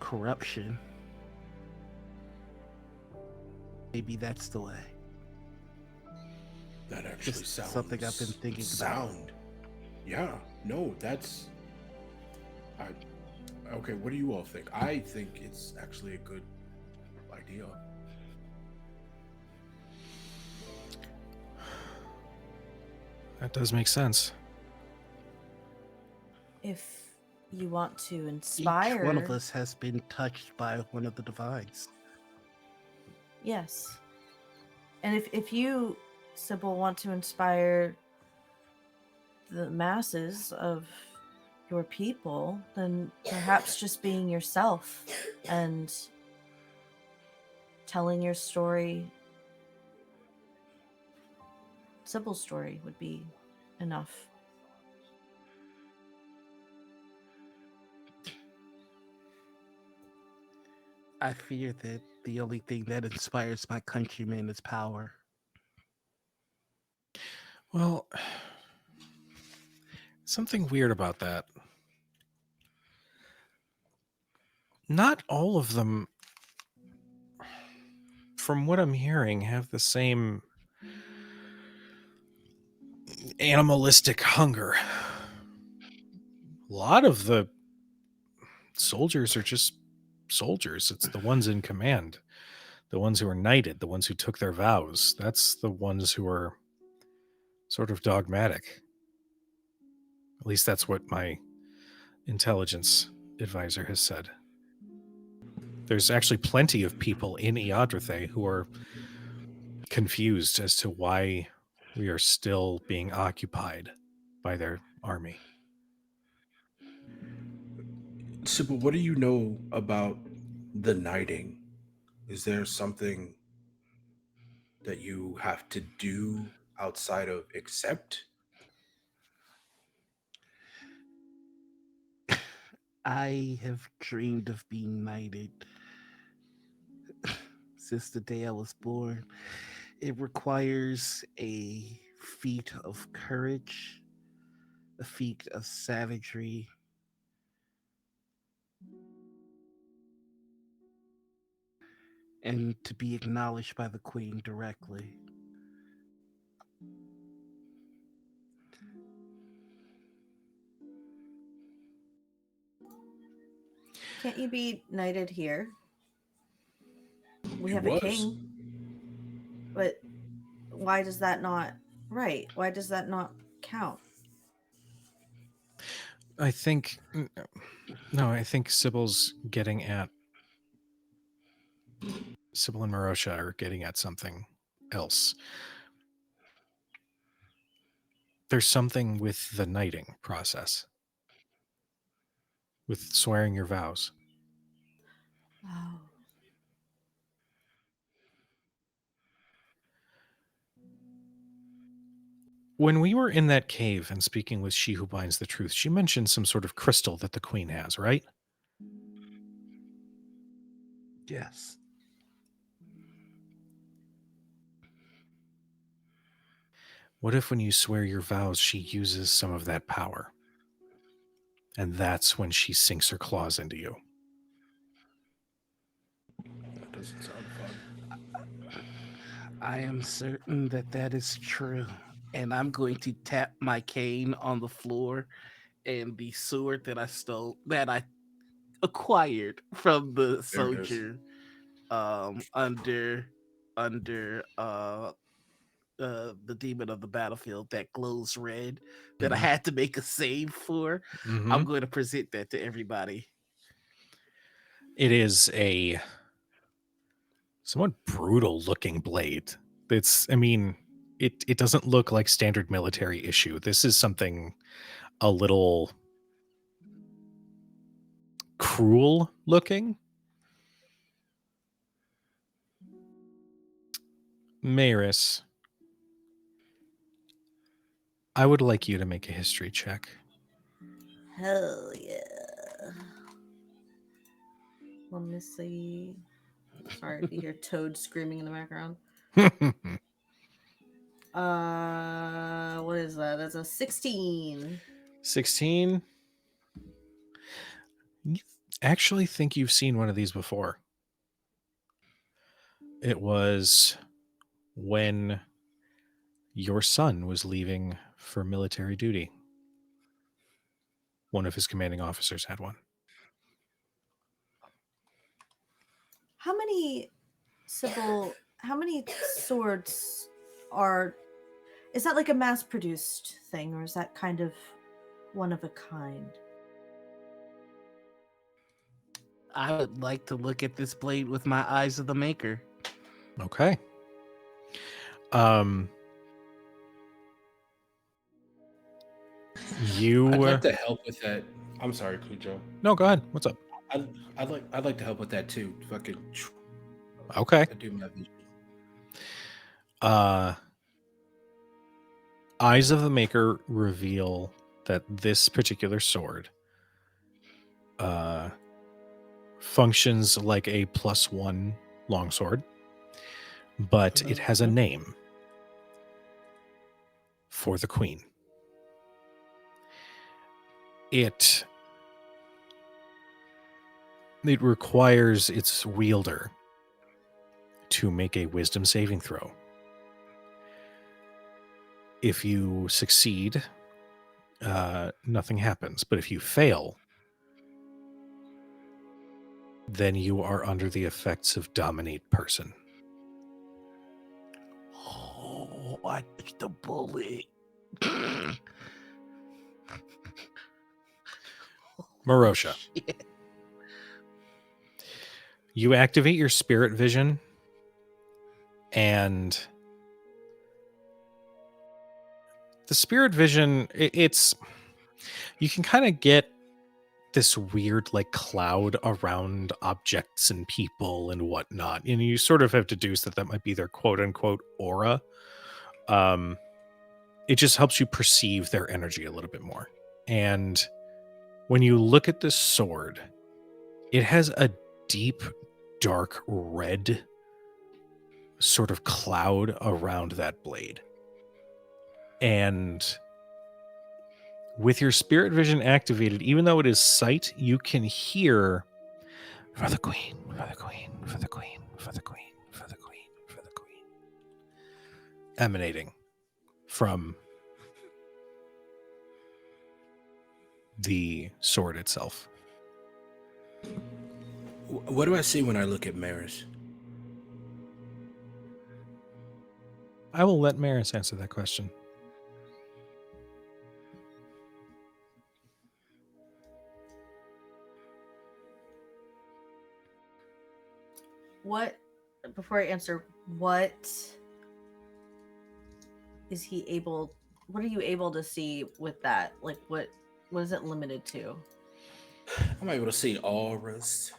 corruption. Maybe that's the way. That actually Just sounds something I've been thinking about. sound. Yeah. No, that's. Okay, what do you all think? I think it's actually a good idea. That does make sense. If you want to inspire... Each one of us has been touched by one of the divines. Yes. And if you, Sybil, want to inspire the masses of your people, then perhaps just being yourself and telling your story, Sybil's story, would be enough. I fear that the only thing that inspires my countrymen is power. Well, something weird about that. Not all of them, from what I'm hearing, have the same animalistic hunger. A lot of the soldiers are just soldiers. It's the ones in command, the ones who are knighted, the ones who took their vows. That's the ones who are sort of dogmatic. At least that's what my intelligence advisor has said. There's actually plenty of people in Iodrathae who are confused as to why we are still being occupied by their army. Cybal, what do you know about the knighting? Is there something that you have to do outside of accept? I have dreamed of being knighted since the day I was born. It requires a feat of courage, a feat of savagery, and to be acknowledged by the queen directly. Can't you be knighted here? We He have a was. king. But why does that not right? Why does that not count? I think I think Sybil's getting at Cybal and Merosha are getting at something else. There's something with the knighting process, with swearing your vows. Oh. When we were in that cave and speaking with She Who Binds the Truth, she mentioned some sort of crystal that the queen has, right? Yes. What if when you swear your vows, she uses some of that power? And that's when she sinks her claws into you. That doesn't sound fun. I am certain that that is true. And I'm going to tap my cane on the floor, and the sword that I acquired from the There it is. soldier under the demon of the battlefield that glows red that I Mhm. had to make a save for. Mhm. I'm going to present that to everybody. It is a somewhat brutal looking blade. It doesn't look like standard military issue. This is something a little cruel looking. Maris, I would like you to make a history check. Hell yeah. Let me see. Sorry if you hear Toad screaming in the background. What is that? That's a 16. 16. You actually think you've seen one of these before. It was when your son was leaving for military duty. One of his commanding officers had one. How many how many swords are is that like a mass produced thing, or is that kind of one of a kind? I would like to look at this blade with my eyes of the maker. Okay. You I'd like to help with that. I'm sorry, Kujo. No, go ahead. What's up? I'd like to help with that too. Fucking. Okay. I do my vision. Eyes of the Maker reveal that this particular sword functions like a +1 longsword, but it has a name. for the queen. It requires its wielder to make a wisdom saving throw. If you succeed, nothing happens. But if you fail, then you are under the effects of dominate person. Oh, I touched the bullet. Merosha, Shit. you activate your spirit vision, and the spirit vision, it's you can kind of get this weird like cloud around objects and people and whatnot, and you sort of have deduced that might be their quote unquote aura. It just helps you perceive their energy a little bit more. And when you look at this sword, it has a deep dark red sort of cloud around that blade. And with your spirit vision activated, even though it is sight, you can hear for the queen, for the queen, for the queen, for the queen, for the queen, for the queen, emanating from the sword itself. What do I see when I look at Maris? I will let Maris answer that question. What, before I answer, what is he able, what are you able to see with that? Like, what is it limited to? I'm able to see auras,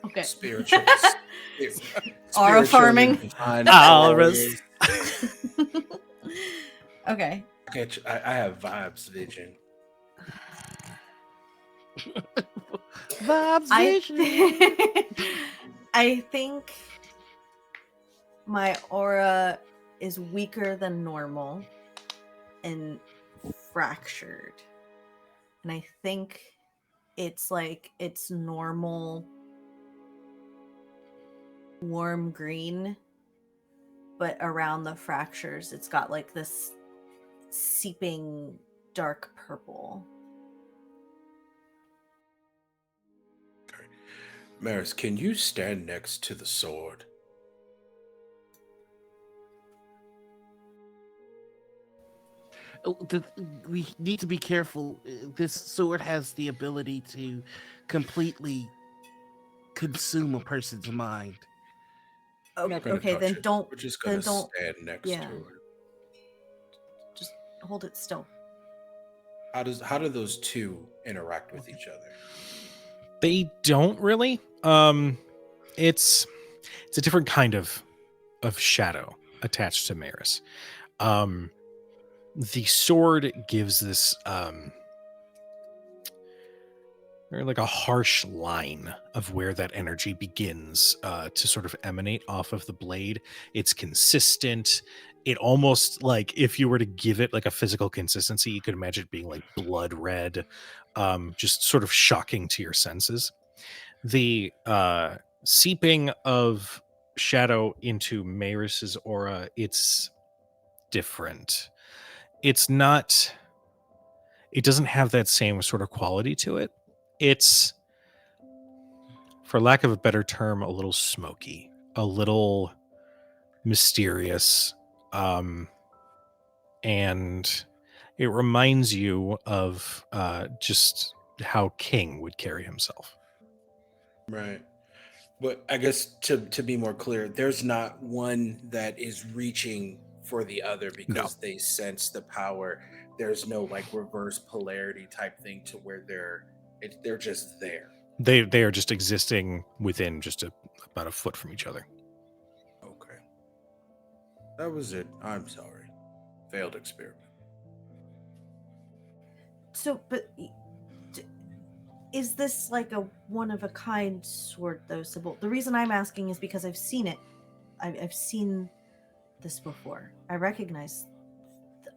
Okay. spiritual, Aura farming. defined Auras. Okay. I have vibes vision. Vibes I vision. I think my aura is weaker than normal and fractured. And I think it's like it's normal warm green, but around the fractures it's got like this seeping dark purple. Maris, can you stand next to the sword? We need to be careful. This sword has the ability to completely consume a person's mind. I'm not gonna Okay, touch then it. don't. We're just Then gonna don't. stand next Yeah. to it. Just hold it still. How do those two interact with each other? They don't really. It's a different kind of shadow attached to Maris. The sword gives this like a harsh line of where that energy begins to sort of emanate off of the blade. It's consistent. It almost like if you were to give it like a physical consistency, you could imagine it being like blood red, just sort of shocking to your senses. The seeping of shadow into Maris's aura, it's different. It's not, it doesn't have that same sort of quality to it. It's, for lack of a better term, a little smoky, a little mysterious, and it reminds you of just how King would carry himself. Right. But I guess to be more clear, there's not one that is reaching for the other because they sense the power. There's no like reverse polarity type thing to where they're just there. They are just existing within just about a foot from each other. Okay. That was it. I'm sorry. Failed experiment. So, but is this like a one of a kind sword, though, Cybal? The reason I'm asking is because I've seen it. I've seen this before. I recognize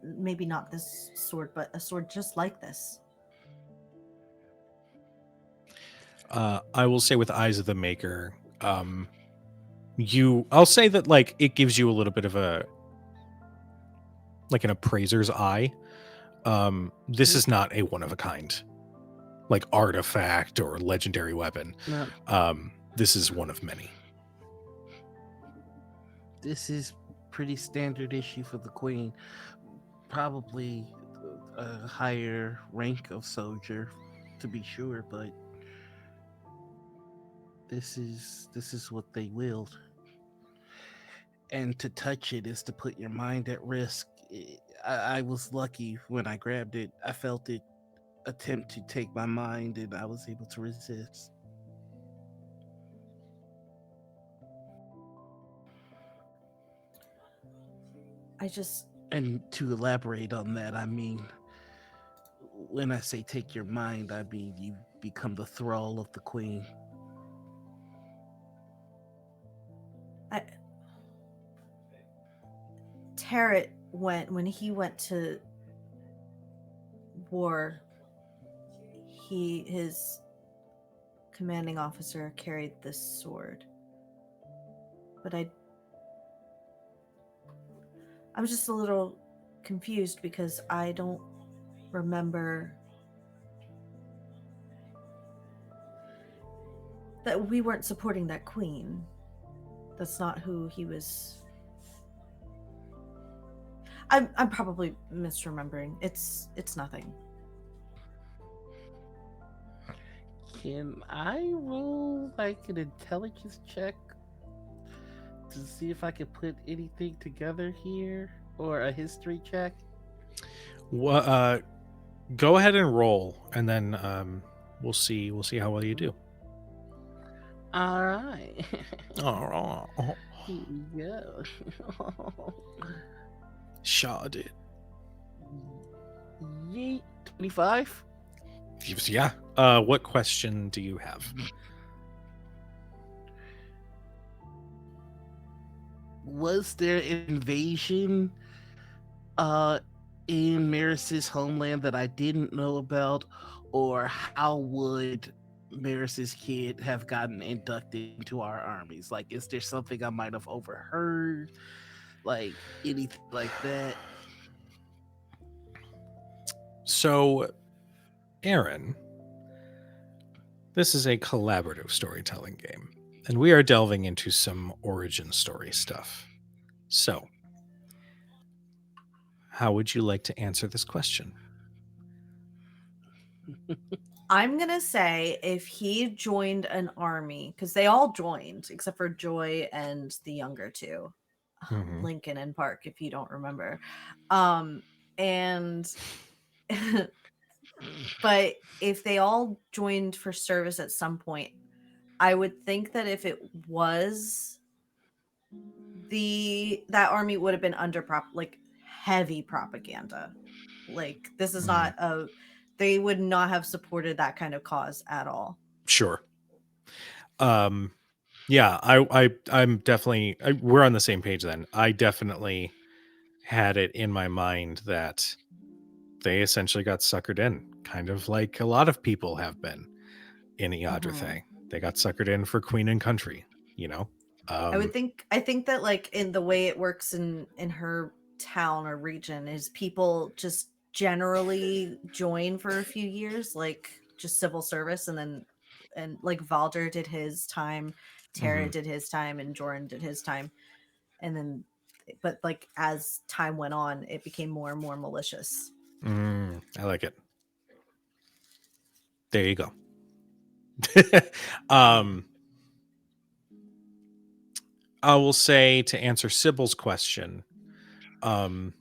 maybe not this sword, but a sword just like this. I will say with Eyes of the Maker, I'll say that like it gives you a little bit of a like an appraiser's eye. This is not a one of a kind like artifact or legendary weapon. No, This is one of many. this is pretty standard issue for the queen. Probably a higher rank of soldier, to be sure, but this is what they wield. And to touch it is to put your mind at risk. I was lucky when I grabbed it. I felt it attempt to take my mind, and I was able to resist. I just And to elaborate on that, I mean, when I say take your mind, I mean you become the thrall of the queen. Tarrant when he went to war, his commanding officer carried this sword. But I'm just a little confused because I don't remember that we weren't supporting that queen. That's not who he was. I'm probably misremembering. It's nothing. Can I roll like an intelligence check to see if I can put anything together here, or a history check? Go ahead and roll, and then we'll see how well you do. All right. Oh, Here we go. sure did. Yeet. 25. Yeah. What question do you have? Was there an invasion in Maris's homeland that I didn't know about, or how would Maris's kid have gotten inducted into our armies? Like, is there something I might have overheard? Like, anything like that? So, Erin, this is a collaborative storytelling game, and we are delving into some origin story stuff. So, how would you like to answer this question? I'm gonna say if he joined an army, because they all joined except for Joy and the younger two, Mhm. Lincoln and Park, if you don't remember. And but if they all joined for service at some point, I would think that if it was that army would have been under like heavy propaganda. Like this is not they would not have supported that kind of cause at all. Sure. Yeah, I'm definitely we're on the same page then. I definitely had it in my mind that they essentially got suckered in, kind of like a lot of people have been in Iodrathae. They got suckered in for queen and country, you know. I think that like in the way it works in her town or region is people just generally join for a few years, like just civil service, and like Valder did his time, Tara did his time, and Joran did his time, and then but like as time went on, it became more and more malicious. I like it. There you go. I will say to answer Sybil's question, I'll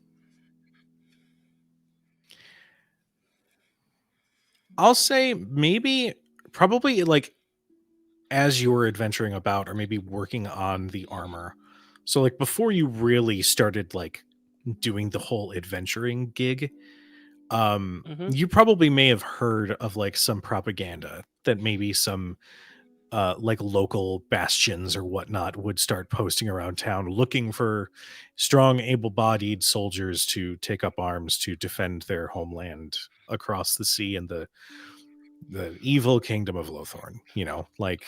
say maybe probably like as you were adventuring about or maybe working on the armor. So like before you really started like doing the whole adventuring gig, you probably may have heard of like some propaganda that maybe some like local bastions or whatnot would start posting around town looking for strong, able-bodied soldiers to take up arms to defend their homeland across the sea and the evil kingdom of Lothorn. You know, like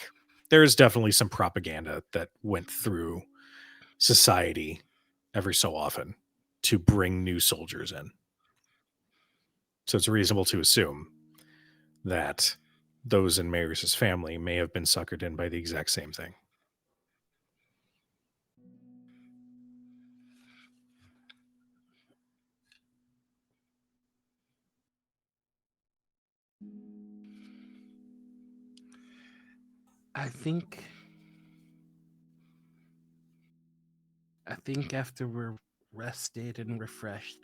there's definitely some propaganda that went through society every so often to bring new soldiers in. So it's reasonable to assume that those in Maris's family may have been suckered in by the exact same thing. I think after we're rested and refreshed,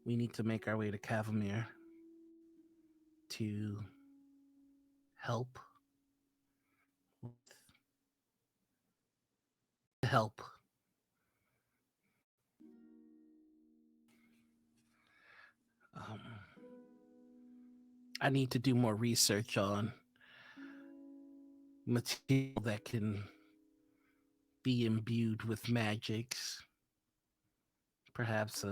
we need to make our way to Cavamere to help. Help. I need to do more research on material that can be imbued with magics. Perhaps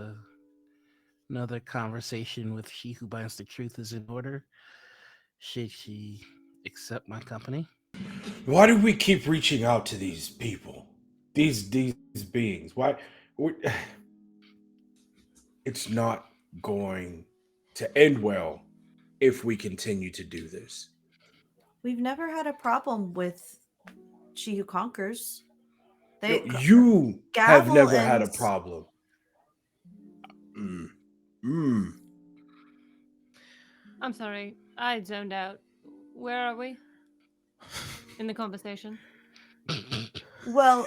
another conversation with she who binds the truth is in order. Should she accept my company? Why do we keep reaching out to these people? These beings? Why? It's not going to end well if we continue to do this. We've never had a problem with She Who Conquers. You have Gavel never had a and- problem. I'm sorry, I zoned out. Where are we in the conversation? Well,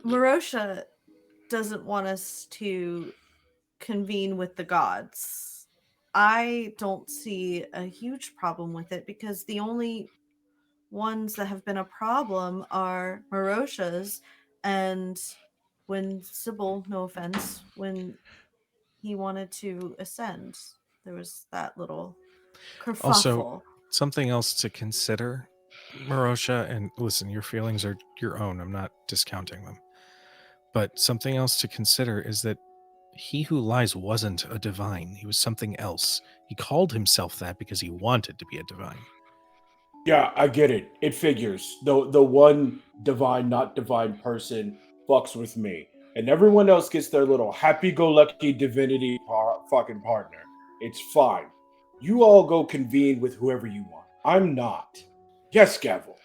Merosha doesn't want us to convene with the gods. I don't see a huge problem with it because the only ones that have been a problem are Merosha's, and when Cybal, no offense, when he wanted to ascend, there was that little kerfuffle. Also, something else to consider, Merosha, and listen, your feelings are your own. I'm not discounting them. But something else to consider is that he who lies wasn't a divine. He was something else. He called himself that because he wanted to be a divine. Yeah, I get it. It figures. The one divine, not divine person fucks with me, and everyone else gets their little happy-go-lucky divinity fucking partner. It's fine. You all go convene with whoever you want. I'm not. Yes, Gavel.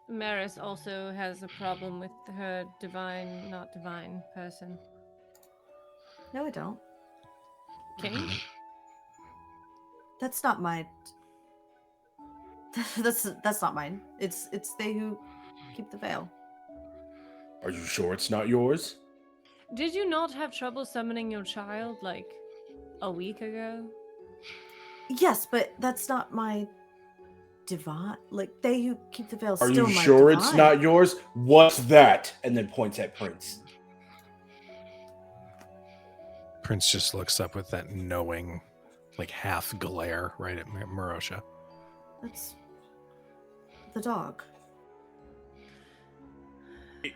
Maris also has a problem with her divine, not divine person. No, I don't. King? That's not mine. That's not mine. It's they who keep the veil. Are you sure it's not yours? Did you not have trouble summoning your child like a week ago? Yes, but that's not my divine. Like they who keep the veil. Are Still you my sure divine. it's not yours? What's that? And then points at Prince. Prince just looks up with that knowing, like half glare right at Merosha. That's the dog.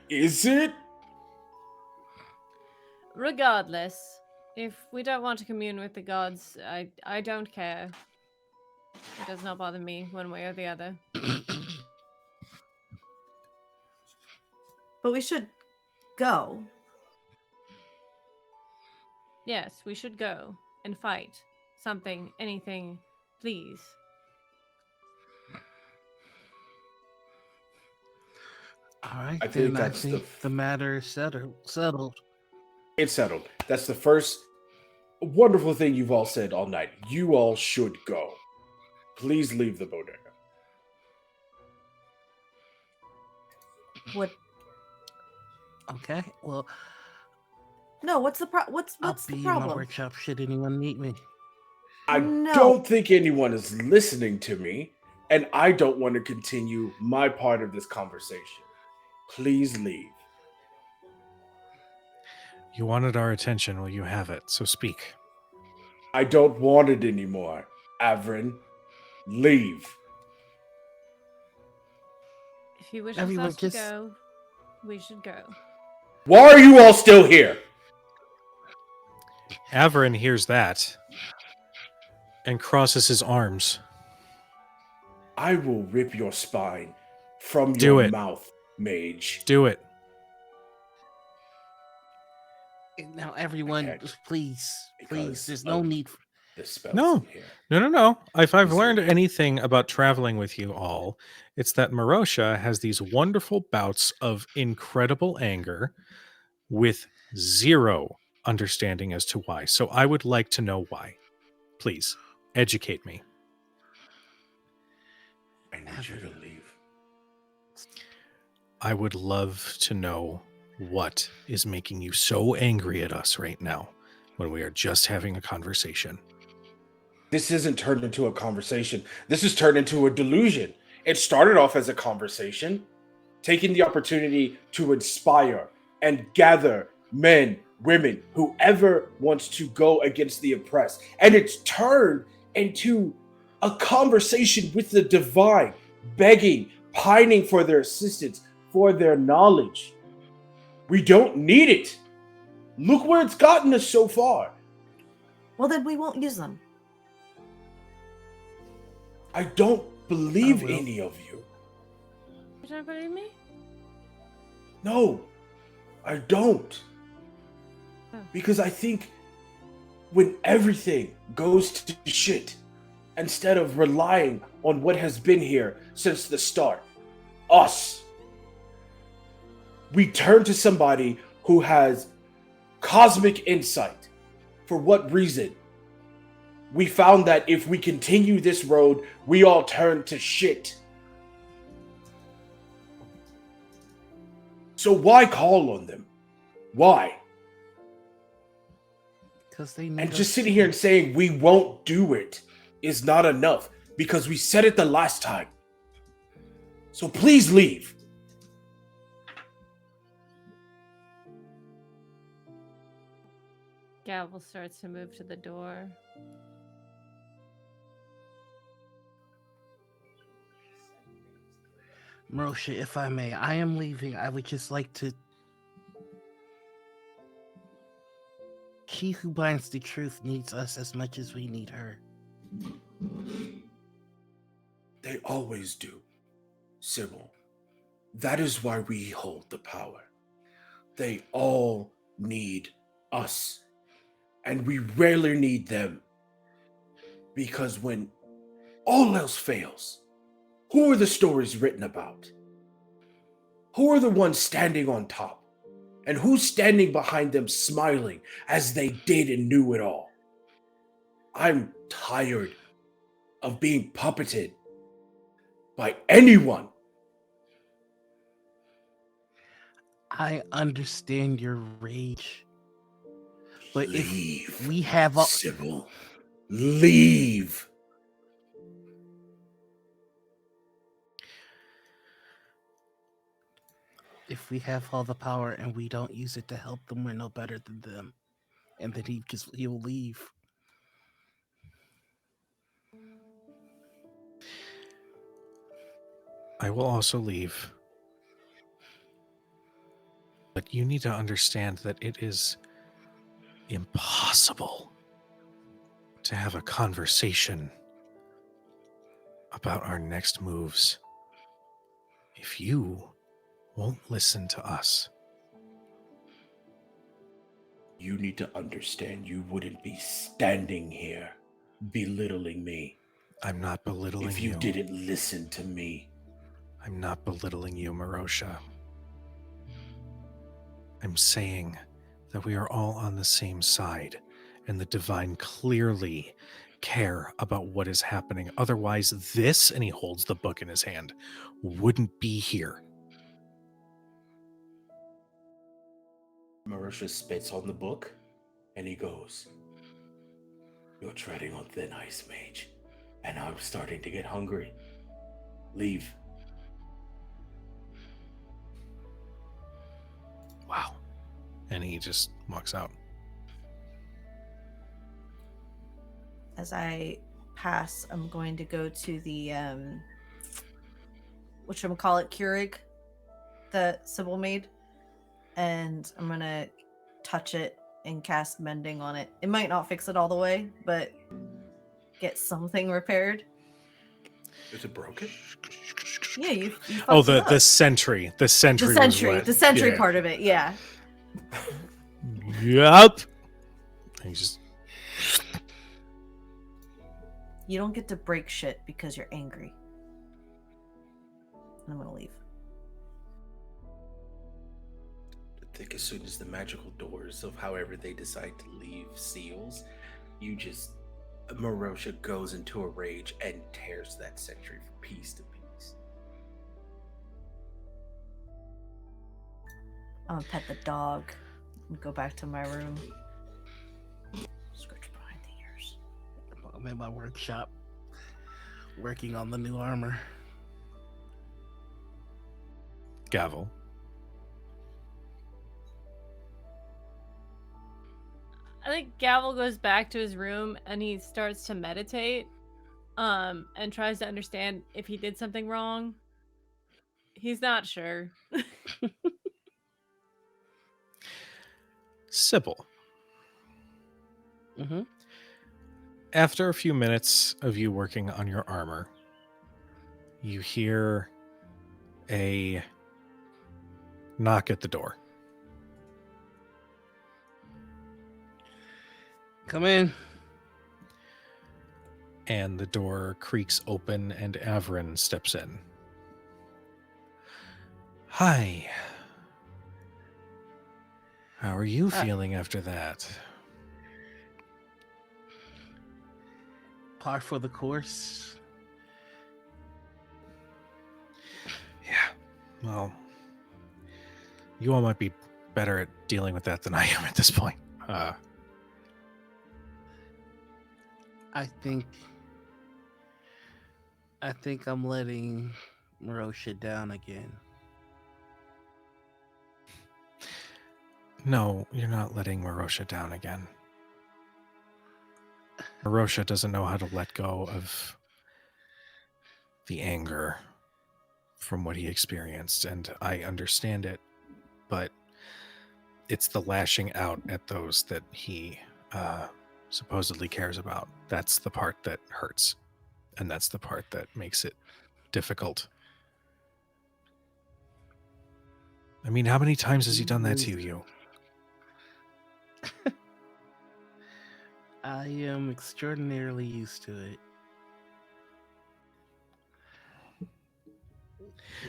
Is it? Regardless, if we don't want to commune with the gods, I don't care. It does not bother me one way or the other. But we should go. Yes, we should go and fight. Something, anything, please. All right, I then think I that's think the matter is settled. It's settled. That's the first wonderful thing you've all said all night. You all should go. Please leave the bodega. What? Okay, well, No. What's the what's I'll the be in my problem? workshop should anyone need me. I No. don't think anyone is listening to me, and I don't want to continue my part of this conversation. Please leave. You wanted our attention, well, you have it, so speak. I don't want it anymore. Averin, leave. If he wishes Everyone us to just- go, we should go. Why are you all still here? Averin hears that and crosses his arms. I will rip your spine from Do your it. mouth, mage. Do it. Now, everyone, can't, please, because there's no of need. The spells No. in here. No. If I've Is learned it- anything about traveling with you all, it's that Merosha has these wonderful bouts of incredible anger with zero understanding as to why. So I would like to know why. Please, educate me. I need you to leave. I would love to know what is making you so angry at us right now when we are just having a conversation. This isn't turned into a conversation. This is turned into a delusion. It started off as a conversation, taking the opportunity to inspire and gather men, women, whoever wants to go against the oppressed. And it's turned into a conversation with the divine, begging, pining for their assistance, for their knowledge. We don't need it. Look where it's gotten us so far. Well, then we won't use them. I don't believe I will. any of you. You're not believe me? No, I don't. Oh. Because I think when everything goes to shit, instead of relying on what has been here since the start, us, we turn to somebody who has cosmic insight. For what reason? We found that if we continue this road, we all turn to shit. So why call on them? Why? Because they need And us just sitting to- here and saying we won't do it is not enough because we said it the last time. So please leave. Gavel starts to move to the door. Merosha, if I may, I am leaving. I would just like to. She who binds the truth needs us as much as we need her. They always do, Cybal. That is why we hold the power. They all need us. And we rarely need them. Because when all else fails, who are the stories written about? Who are the ones standing on top? And who's standing behind them smiling as they did and knew it all? I'm tired of being puppeted by anyone. I understand your rage. But Leave, if we have all, Cybal. Leave. if we have all the power and we don't use it to help them, we're no better than them. And then he'll leave. I will also leave. But you need to understand that it is impossible to have a conversation about our next moves if you won't listen to us. You need to understand you wouldn't be standing here belittling me I'm not belittling if you didn't listen to me. I'm not belittling you, Merosha. I'm saying that we are all on the same side, and the Divine clearly care about what is happening. Otherwise, this, and he holds the book in his hand, wouldn't be here. Merosha spits on the book and he goes, "You're treading on thin ice, mage, and I'm starting to get hungry. Leave." Wow. And he just walks out. as I pass, I'm going to go to the whatchamacallit Keurig that Sybil made, and I'm gonna touch it and cast mending on it. It might not fix it all the way, but get something repaired. Is it broken? Yeah, you fucked Oh, it the up. sentry. The the sentry. sentry, Was the what, sentry yeah. part of it. Yeah. Yep. He just You don't get to break shit because you're angry. I'm gonna leave. I think as soon as the magical doors of however they decide to leave seals, you just Merosha goes into a rage and tears that sentry from piece to piece. I'm gonna pet the dog and go back to my room. Scratch behind the ears. I'm in my workshop working on the new armor. gavel. I think Gavel goes back to his room and he starts to meditate, and tries to understand if he did something wrong. He's not sure. Sybil. Mm-hmm. After a few minutes of you working on your armor, you hear a knock at the door. Come in. And the door creaks open and Averin steps in. Hi. How are you Hi. feeling after that? Par for the course. Yeah. Well, you all might be better at dealing with that than I am at this point. I think I'm letting Merosha down again. No, you're not letting Merosha down again. Merosha doesn't know how to let go of the anger from what he experienced, and I understand it, but it's the lashing out at those that he supposedly cares about. That's the part that hurts, and that's the part that makes it difficult. I mean, how many times has he done that to you? I am extraordinarily used to it.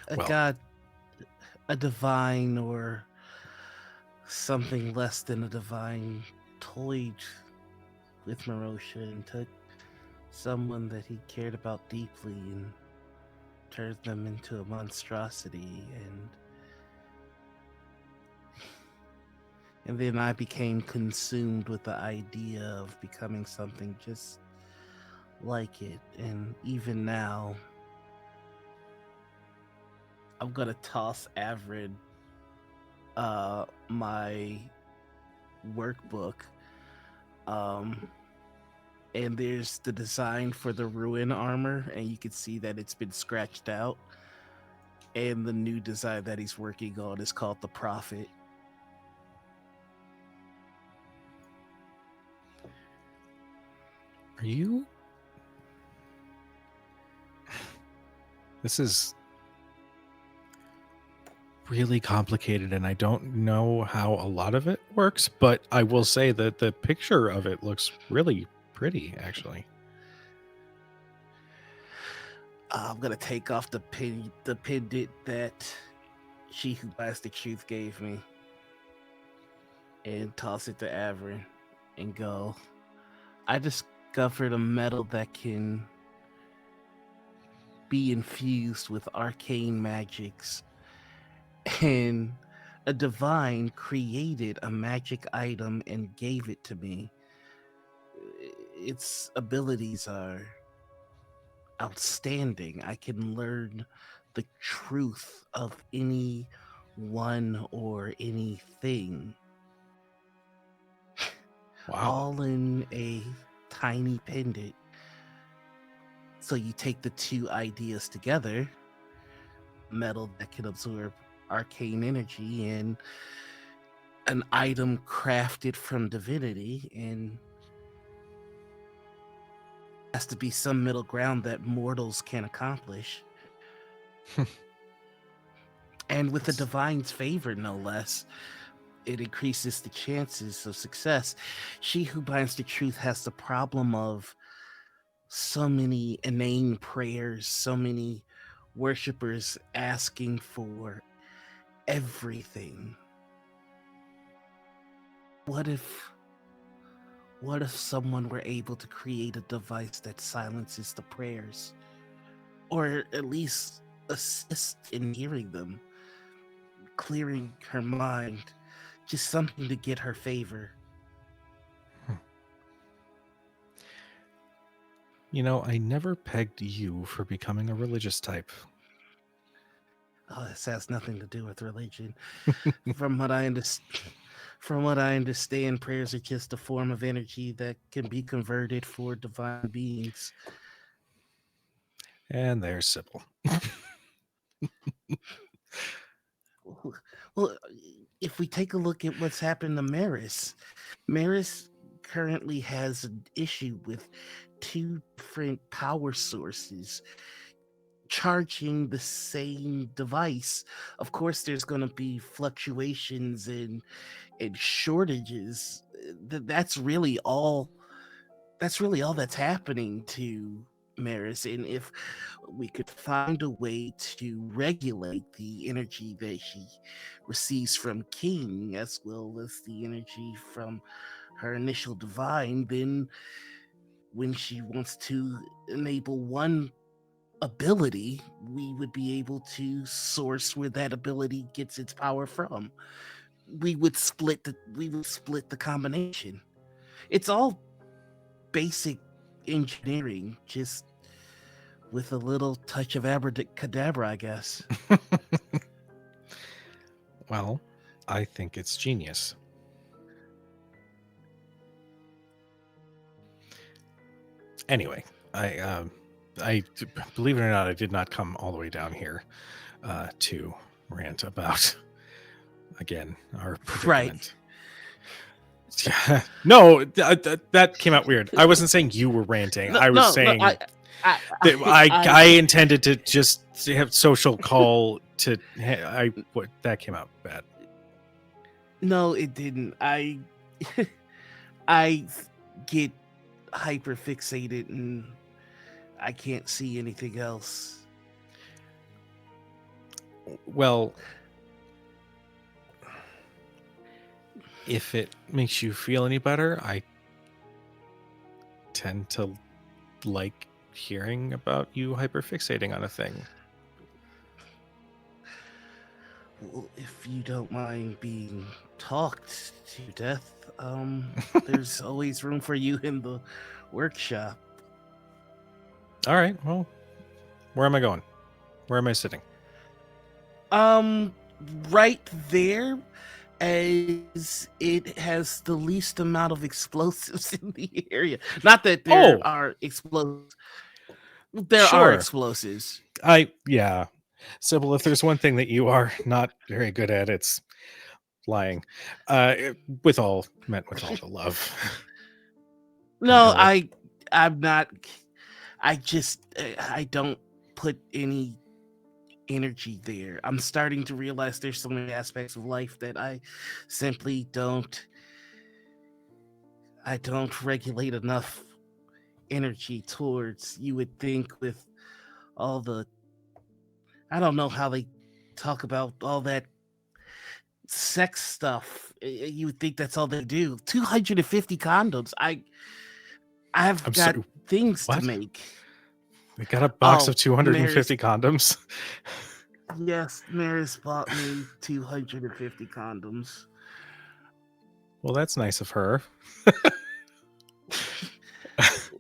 A Well- god, a divine, or something less than a divine toyed with Merosha and took someone that he cared about deeply and turned them into a monstrosity, and then I became consumed with the idea of becoming something just like it. And even now, I'm gonna toss Averin my workbook. And there's the design for the ruin armor, and you can see that it's been scratched out. And the new design that he's working on is called the Prophet. Are you? This is really complicated, and I don't know how a lot of it works, but I will say that the picture of it looks really pretty, actually. I'm gonna take off the pendant that She Who Buys the Truth gave me and toss it to Averin and go, I discovered a metal that can be infused with arcane magics, and a divine created a magic item and gave it to me. Its abilities are outstanding. I can learn the truth of anyone or anything, Wow. all in a tiny pendant. So you take the two ideas together, metal that can absorb arcane energy and an item crafted from divinity, and has to be some middle ground that mortals can accomplish. And with the divine's favor, no less, it increases the chances of success. She who binds the truth has the problem of so many inane prayers, so many worshippers asking for everything. What if someone were able to create a device that silences the prayers, or at least assist in hearing them, clearing her mind, just something to get her favor? You know, I never pegged you for becoming a religious type. Oh, this has nothing to do with religion. From what I understand, prayers are just a form of energy that can be converted for divine beings. And there's Cybal. Well, if we take a look at what's happened to Maris currently has an issue with two different power sources charging the same device. Of course, there's going to be fluctuations and shortages. That's really all. That's really all that's happening to Maris. And if we could find a way to regulate the energy that she receives from King, as well as the energy from her initial divine, then when she wants to enable one ability, we would be able to source where that ability gets its power from. We would split the combination. It's all basic engineering, just with a little touch of abracadabra, I guess. Well, I think it's genius. Anyway, I believe it or not, I did not come all the way down here to rant about again our predicament. Right. No, that came out weird. I wasn't saying you were ranting. I was saying I intended to just have social call to. That came out bad. No, it didn't. I get hyper fixated and I can't see anything else. Well, if it makes you feel any better, I tend to like hearing about you hyperfixating on a thing. Well, if you don't mind being talked to death, there's always room for you in the workshop. All right. Well, where am I going? Where am I sitting? Right there, as it has the least amount of explosives in the area. Not that there are explosives. There are explosives. Yeah. Cybal, if there's one thing that you are not very good at, it's lying. With all the love. No, I'm not. I don't put any energy there. I'm starting to realize there's so many aspects of life that I simply don't regulate enough energy towards. You would think with all the, I don't know how they talk about all that sex stuff. You would think that's all they do. 250 condoms. I've got things to make. They got a box of 250 condoms. Yes, Maris bought me 250 condoms. Well, that's nice of her.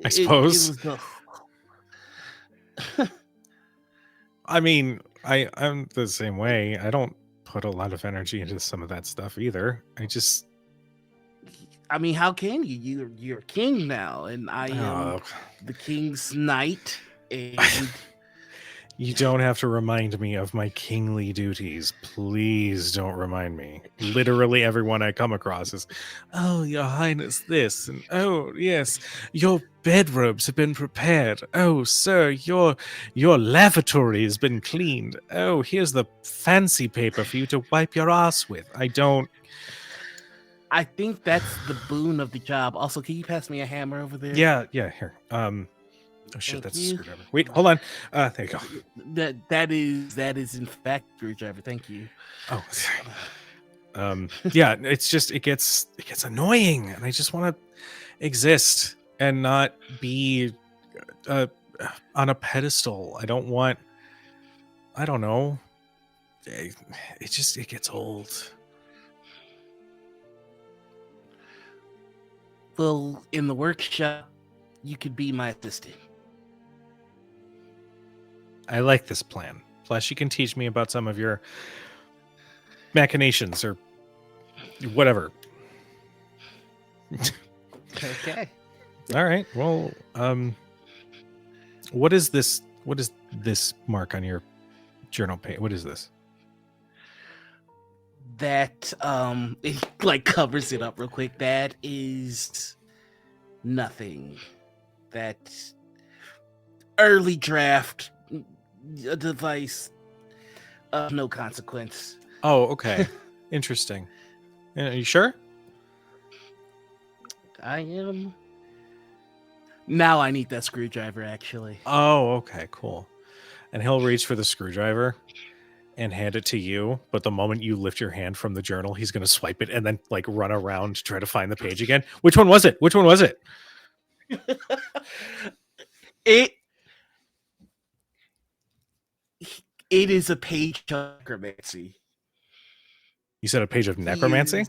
I suppose. I mean, I'm the same way. I don't put a lot of energy into some of that stuff either. I mean, how can you? You're king now, and I am Oh, the king's knight, and you don't have to remind me of my kingly duties. Please don't remind me. Literally everyone I come across is, oh, your highness, this, and oh, yes, your bedrobes have been prepared. Oh, sir, your lavatory has been cleaned. Oh, here's the fancy paper for you to wipe your ass with. I don't. I think that's the boon of the job. Also, can you pass me a hammer over there? Yeah, here. Oh shit, Thank that's a you. screwdriver. Wait, hold on. There you go. That is in fact screwdriver. Thank you. Oh, yeah, it's just it gets annoying, and I just want to exist and not be on a pedestal. I don't want. I don't know. It gets old. Well, in the workshop, you could be my assistant. I like this plan. Plus, you can teach me about some of your machinations or whatever. Okay. All right. Well, what is this? What is this mark on your journal page? What is this? That it like covers it up real quick. That is nothing. That early draft a device of no consequence. Oh, okay. Interesting. Are you sure? I am. Now I need that screwdriver, actually. Oh, okay, cool. And he'll reach for the screwdriver and hand it to you, but the moment you lift your hand from the journal, he's going to swipe it and then like run around to try to find the page again. Which one was it? Which one was it? It is a page of necromancy. You said a page of necromancy?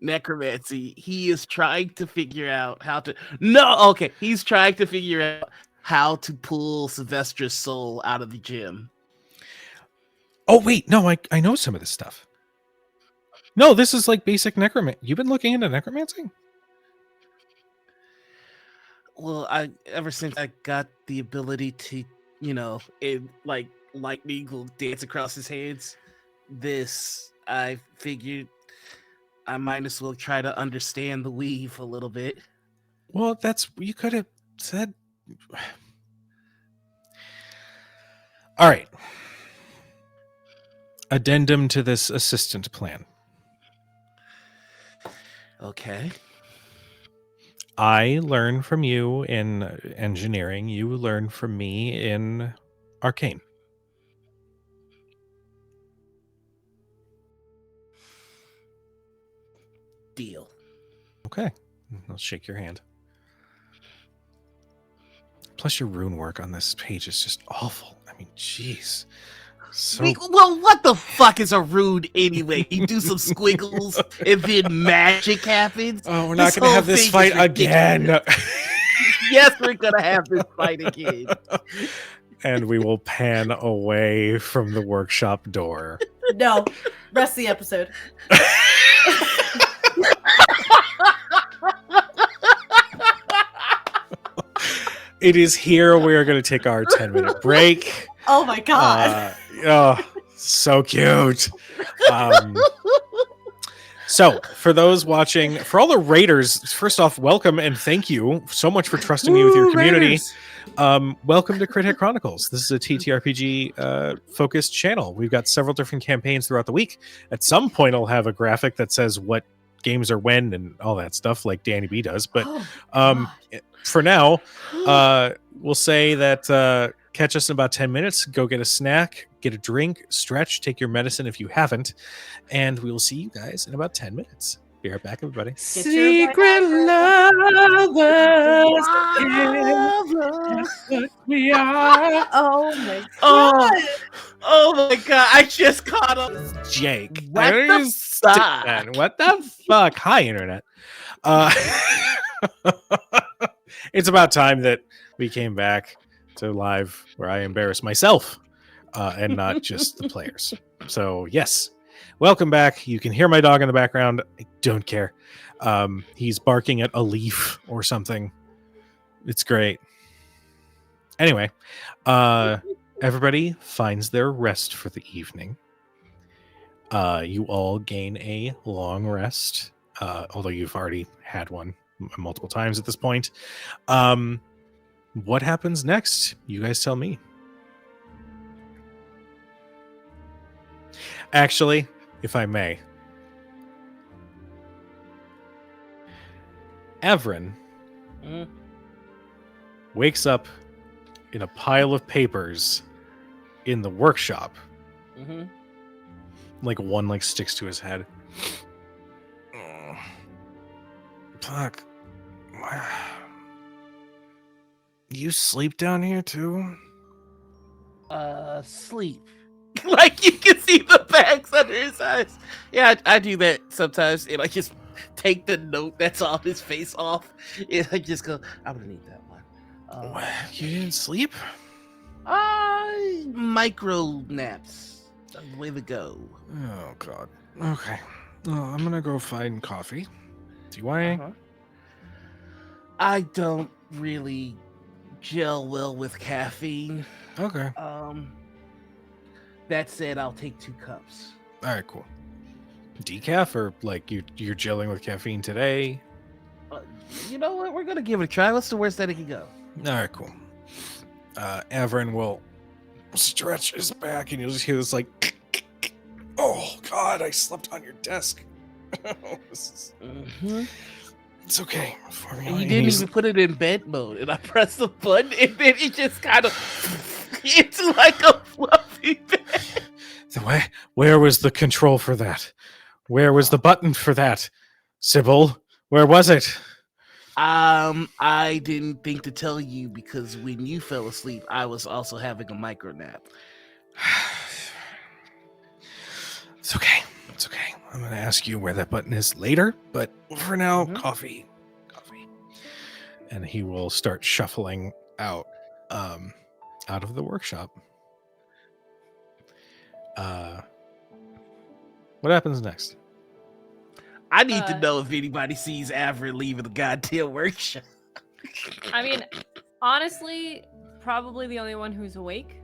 Necromancy. He is trying to figure out how to. No, okay. He's trying to figure out how to pull Sylvester's soul out of the gym. Oh, wait. No, I know some of this stuff. No, this is like basic necromancy. You've been looking into necromancy? Well, ever since I got the ability to, like lightning will dance across his hands, I figured I might as well try to understand the weave a little bit. Well, you could have said. All right. Addendum to this assistant plan. Okay. I learn from you in engineering. You learn from me in arcane. Deal. Okay. I'll shake your hand. Plus, your rune work on this page is just awful. I mean, jeez. So Well, what the fuck is a rune anyway? You do some squiggles and then magic happens. oh, we're not going to have this fight again. Yes, we're gonna have this fight again. And we will pan away from the workshop door. No, rest of the episode. It is here we are going to take our 10-minute break. Oh my god. Oh, so cute. So, for those watching, for all the raiders, first off, welcome and thank you so much for trusting me with your community. Welcome to Crit Hit Chronicles. This is a TTRPG focused channel. We've got several different campaigns throughout the week. At some point, I'll have a graphic that says what games are when and all that stuff, like Danny B does. But for now, we'll say that catch us in about 10 minutes. Go get a snack, get a drink, stretch, take your medicine if you haven't, and we will see you guys in about 10 minutes. Be right back, everybody. Secret lovers, what we are. Oh my god. Oh my god! I just caught up. Jake. What the fuck? Man, what the fuck? Hi, internet. It's about time that we came back to live where I embarrass myself and not just the players. So yes, welcome back. You can hear my dog in the background. I don't care. He's barking at a leaf or something. It's great. Anyway, everybody finds their rest for the evening. You all gain a long rest, although you've already had one multiple times at this point. What happens next? You guys tell me. Actually, if I may, Averin Mhm. wakes up in a pile of papers in the workshop. Mm-hmm. Like one sticks to his head. Fuck. You sleep down here too? Sleep. Like you can see the bags under his eyes. Yeah, I do that sometimes, and I just take the note that's on his face off, and I just go, "I'm gonna need that one." What? You didn't sleep? Micro naps. That's the way to go. Oh god. Okay. Well, I'm gonna go find coffee. Do you want any? Uh-huh. I don't really gel well with caffeine. Okay. That said, I'll take 2 cups. All right. Cool. Decaf or like you're gelling with caffeine today? You know what? We're gonna give it a try. What's the worst that it can go? All right. Cool. Averin will stretch his back, and you'll just hear this like, oh god, I slept on your desk. Mm-hmm. It's okay. For me, And you didn't even put it in bed mode, and I pressed the button, and then it just kind of it's like a fluffy bed. Where was the control for that? Where was the button for that? Cybal, where was it? I didn't think to tell you because when you fell asleep, I was also having a micro nap. It's okay. It's okay. I'm going to ask you where that button is later, but for now, coffee. And he will start shuffling out of the workshop. What happens next? I need to know if anybody sees Averin leaving the goddamn workshop. I mean, honestly, probably the only one who's awake.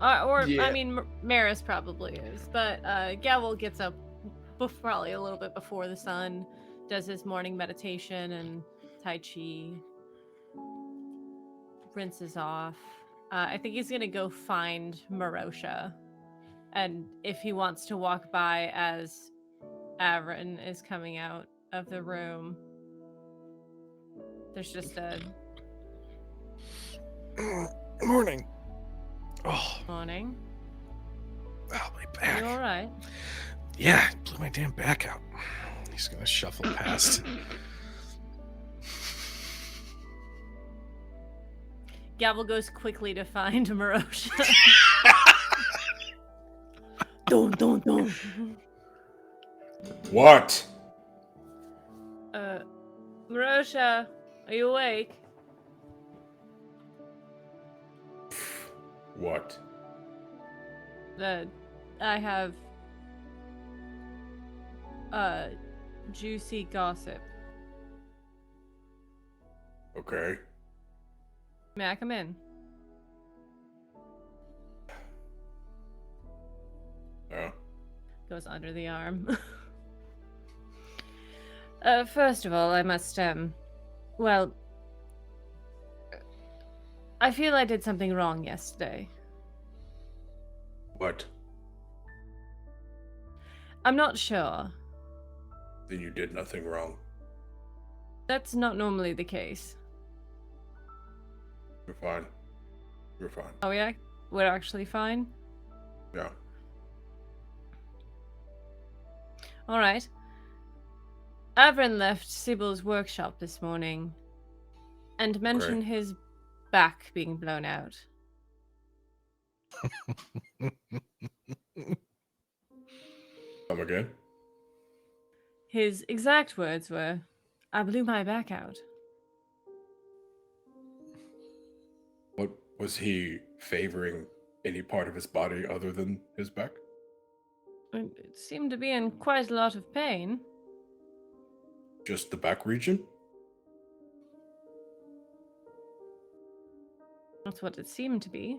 Yeah. I mean, Maris probably is. But Gavel gets up probably a little bit before the sun, does his morning meditation and Tai Chi, rinses off. I think he's going to go find Merosha. And if he wants to walk by as Averin is coming out of the room, there's just a Morning. Oh, morning. I'll be Are back. you all right? Yeah, blew my damn back out. He's gonna shuffle past. Gavel goes quickly to find Merosha. Don't. What? Merosha, are you awake? What? I have juicy gossip. Okay. May I come in? Yeah. Goes under the arm. First of all, I must, well, I feel I did something wrong yesterday. What? I'm not sure. Then you did nothing wrong. That's not normally the case. You're fine. You're fine. Oh, yeah? We're actually fine? Yeah. Alright. Averin left Cybal's workshop this morning and mentioned his back being blown out. Come again? His exact words were, I blew my back out. What was he favoring any part of his body other than his back? It seemed to be in quite a lot of pain. Just the back region? That's what it seemed to be.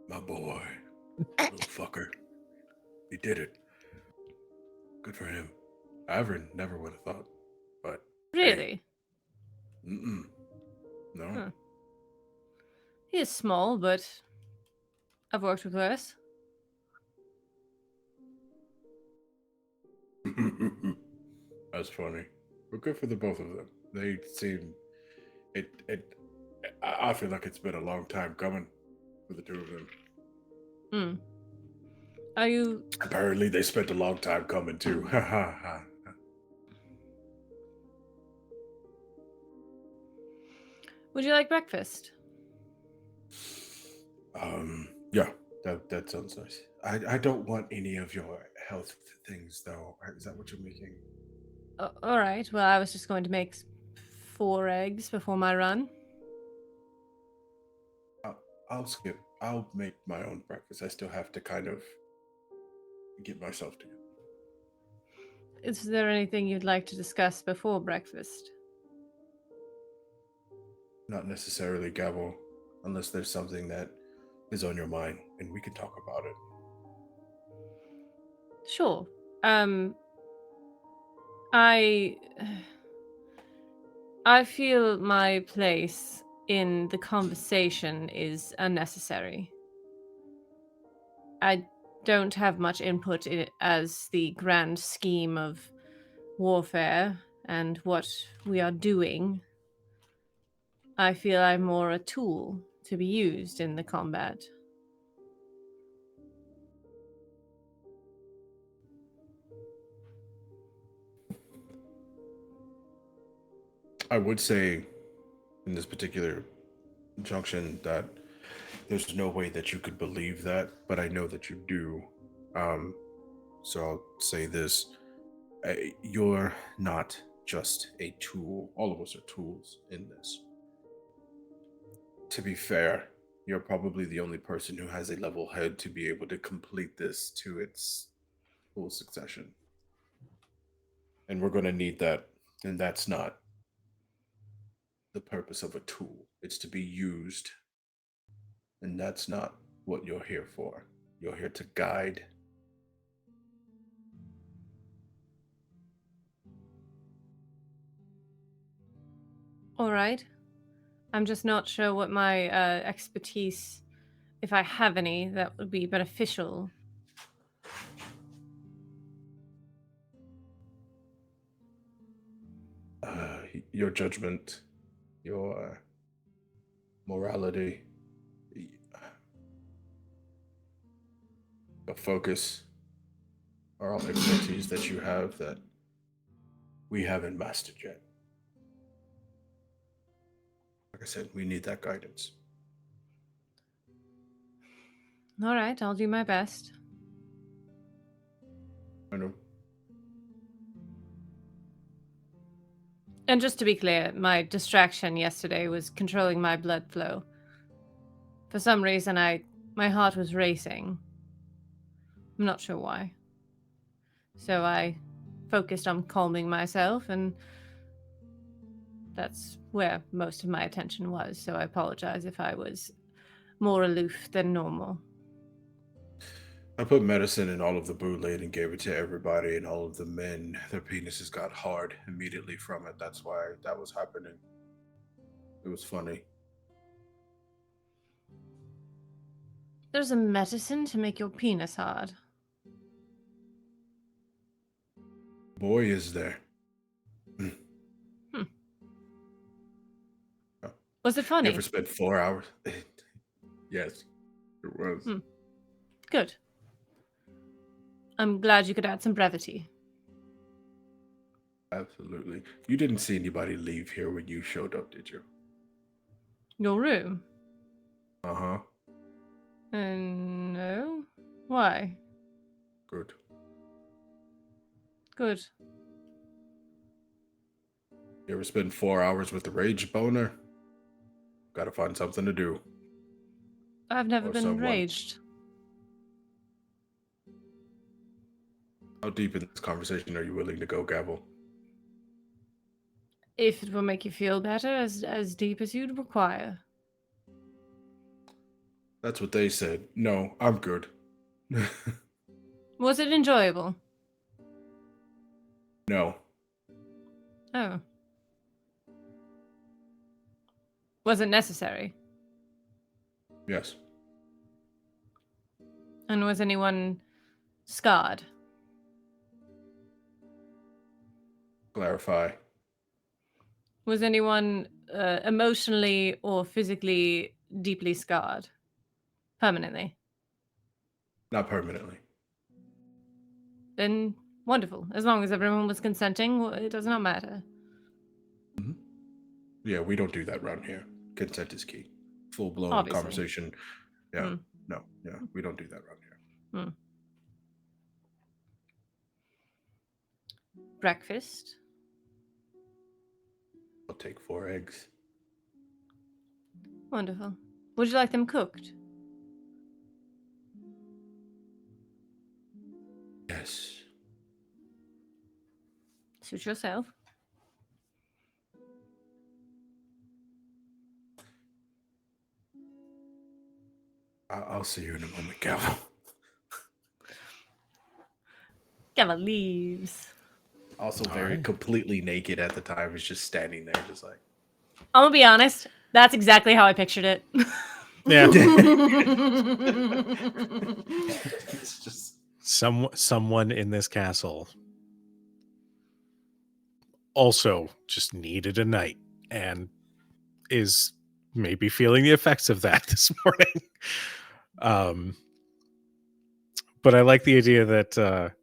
My boy. Little fucker. He did it. Good for him. Averin never would have thought. But Really? no. Huh. He is small, but I've worked with worse. That's funny. But good for the both of them. They seem I feel like it's been a long time coming for the two of them. Hmm. Are you... Apparently they spent a long time coming too. Ha ha ha. Would you like breakfast? Yeah, that sounds nice. I don't want any of your health things though. Is that what you're making? All right. Well, I was just going to make 4 eggs before my run. I'll skip. I'll make my own breakfast. I still have to kind of get myself together. Is there anything you'd like to discuss before breakfast? Not necessarily, Gabble, unless there's something that is on your mind, and we can talk about it. Sure. I feel my place in the conversation is unnecessary. I don't have much input in it as the grand scheme of warfare and what we are doing. I feel I'm more a tool to be used in the combat. I would say in this particular junction that there's no way that you could believe that, but I know that you do. So I'll say this. You're not just a tool. All of us are tools in this. To be fair, you're probably the only person who has a level head to be able to complete this to its full succession. And we're going to need that. And that's not the purpose of a tool. It's to be used. And that's not what you're here for. You're here to guide. All right. I'm just not sure what my expertise, if I have any, that would be beneficial. Your judgment, your morality, your focus are all expertise that you have that we haven't mastered yet. Like I said, we need that guidance. All right, I'll do my best. I know. And just to be clear, my distraction yesterday was controlling my blood flow. For some reason, my heart was racing. I'm not sure why. So I focused on calming myself, and that's where most of my attention was. So I apologize if I was more aloof than normal. I put medicine in all of the bootlaid and gave it to everybody, and all of the men, their penises got hard immediately from it. That's why that was happening. It was funny. There's a medicine to make your penis hard. Boy, is there. Was it funny? Ever spent 4 hours? Yes, it was. Good. I'm glad you could add some brevity. Absolutely. You didn't see anybody leave here when you showed up, did you? Your room? Uh-huh. No. Why? Good. Good. You ever spend 4 hours with the rage boner? Gotta find something to do. I've never Or been someone. enraged. How deep in this conversation are you willing to go, Gavel? If it will make you feel better, as deep as you'd require. That's what they said. No, I'm good. Was it enjoyable? No. Oh. Was it necessary? Yes. And was anyone scarred? Clarify. Was anyone emotionally or physically deeply scarred? Permanently? Not permanently. Then wonderful. As long as everyone was consenting, it does not matter. Yeah, we don't do that around here. Consent is key. Full blown Obviously. conversation. Yeah. Hmm. No. Yeah, we don't do that around here. Breakfast? I'll take 4 eggs. Wonderful. Would you like them cooked? Yes. Suit yourself. I'll see you in a moment, Gavel. Gava leaves. Also All very right. completely naked at the time. Is just standing there, just like. I'm gonna be honest. That's exactly how I pictured it. Yeah. It's just. Someone in this castle also just needed a night and is maybe feeling the effects of that this morning. But I like the idea that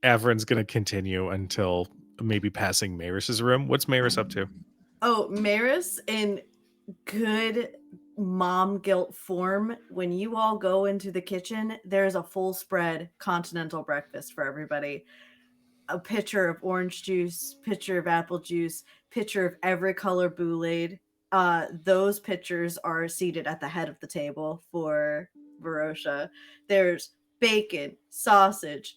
Averin's going to continue until maybe passing Maris's room. What's Maris up to? Oh, Maris, in good mom guilt form, when you all go into the kitchen, there's a full spread continental breakfast for everybody. A pitcher of orange juice, pitcher of apple juice, pitcher of every color Boulade. Those pitchers are seated at the head of the table for Merosha. There's bacon, sausage,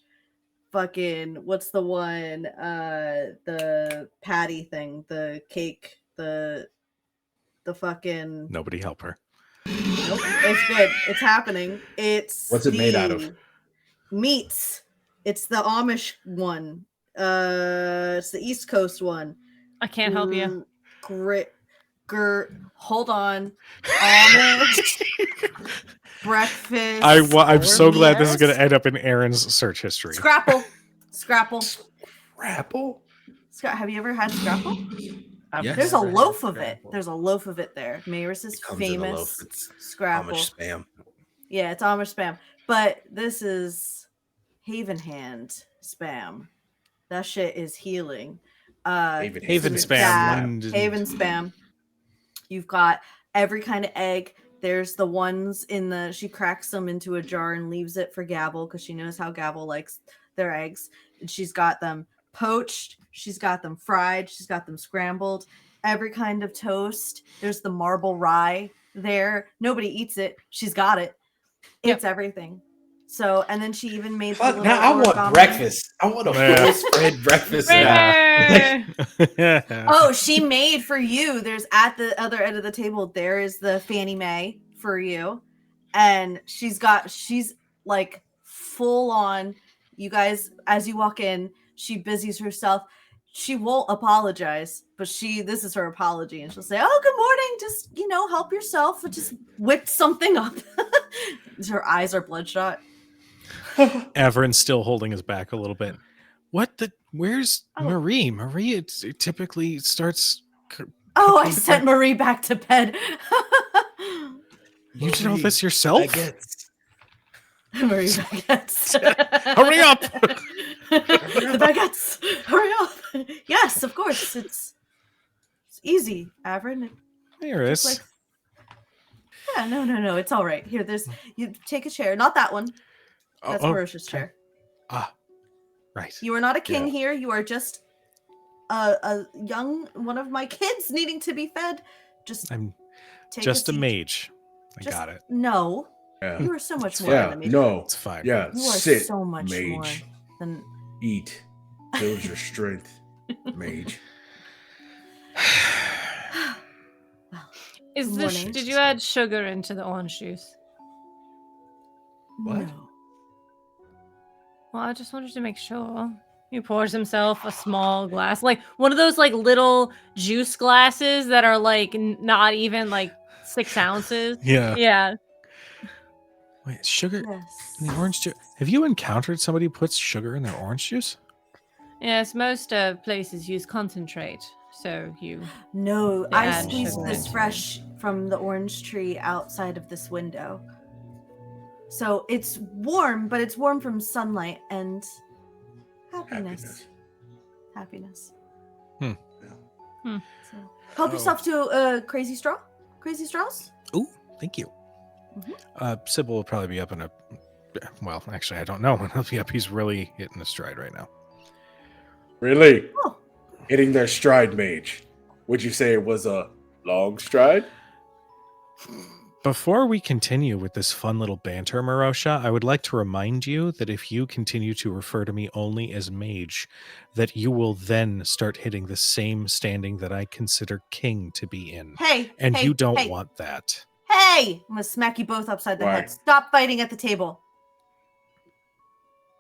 fucking what's the one? The patty thing, the cake, the fucking Nobody help her. nope, it's good. It's happening. It's What's it made out of? Meats. It's the Amish one. It's the East Coast one. I can't help you. Hold on. Amish breakfast. I'm so glad this is going to Yes. end up in Erin's search history. Scrapple. Rapple? Have you ever had scrapple? Yes. There's a never had loaf of it. scramble. There's a loaf of it there. Maris's Comes in a loaf. famous It's scrapple. Amish spam. Yeah, it's Amish spam. But this is Haven Hand spam. That shit is healing. Haven you've spam. got Haven spam. You've got every kind of egg. There's the ones in the, she cracks them into a jar and leaves it for Gavel because she knows how Gavel likes their eggs. And she's got them poached. She's got them fried. She's got them scrambled. Every kind of toast. There's the marble rye there. Nobody eats it. She's got it. It's everything. So, and then she even made the Fuck, little now I want origami. breakfast. I want a Yeah. full spread breakfast. River! Oh, she made for you. There's at the other end of the table, there is the Fannie Mae for you. And she's like full on. You guys, as you walk in, she busies herself. She won't apologize, but this is her apology. And she'll say, "Oh, good morning. Just, help yourself." And just whipped something up. Her eyes are bloodshot. Averin's still holding his back a little bit. Where's Oh. Marie? Marie, it typically starts. Oh, I sent Marie back to bed. You did all this yourself? Marie baguettes. Hurry up! The baguettes. Hurry up. Yes, of course. It's easy, Averin. Maris. Yeah, no. It's all right. Here, you take a chair. Not that one. That's Merosha's chair. Ah, right. You are not a king here. You are just a young one of my kids needing to be fed. I'm take just a seat. mage. I got it. No. Yeah. You are so much more Yeah, than a mage. no. It's fine. Yeah, You are sit, so much mage. more than Eat. Build your strength, mage. Is Good this? morning. Did you add sugar into the orange juice? What? No. Well, I just wanted to make sure. He pours himself a small glass, like one of those like little juice glasses that are like not even like 6 ounces. Yeah. Yeah. Wait, sugar Yes. in the orange juice? Have you encountered somebody who puts sugar in their orange juice? Yes, most places use concentrate, so you. No, They I add squeezed sugar this into it. fresh from the orange tree outside of this window. So it's warm, but it's warm from sunlight and happiness. Happiness. Hmm. Hmm. So help Oh. yourself to a crazy straw. Crazy straws. Ooh, thank you. Mhm. Sybil will probably be up in a. Well, actually, I don't know when he'll be up. He's really hitting the stride right now. Really? Oh, Hitting their stride, mage. Would you say it was a long stride? Before we continue with this fun little banter, Merosha, I would like to remind you that if you continue to refer to me only as mage, that you will then start hitting the same standing that I consider king to be in. hey, And hey, you don't hey, want that. Hey, I'm gonna smack you both upside the Why? head. Stop fighting at the table.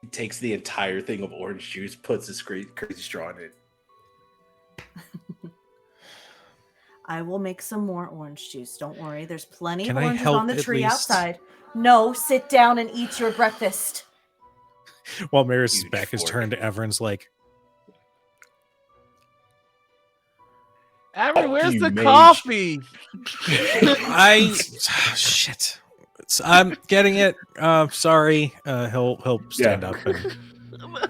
He takes the entire thing of orange juice, puts his crazy straw in it. I will make some more orange juice. Don't worry. There's plenty Can of I oranges help on the at tree least? outside. No, sit down and eat your breakfast. While Maris' Huge back is fork. turned to Everin's like, Averin, where's you, the mage. coffee? shit. I'm getting it. Sorry. He'll stand up and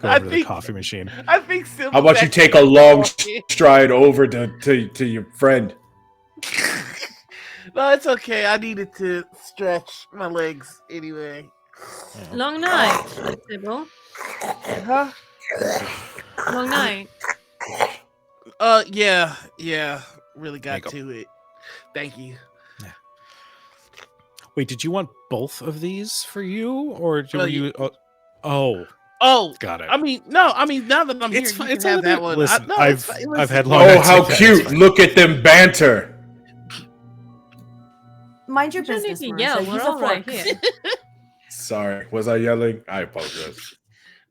go over to the coffee machine. I think Sybil How about you take a long stride over to your friend? No, it's okay. I needed to stretch my legs anyway. Long night, Sybil. Huh? Long night. Yeah. Really got There to it. Thank you. Wait, did you want both of these for you, or Oh, were you? Oh, Oh, got it. I mean, now that I'm It's here, fine. you It's can have not a that big- one. Listen, No, I've it's fine. I've Listen. had long. Oh, nights how like that. It's cute! fine. Look at them banter. Mind your You don't need business, to Marissa. yell. We're Use a all right fork. here. Sorry, was I yelling? I apologize.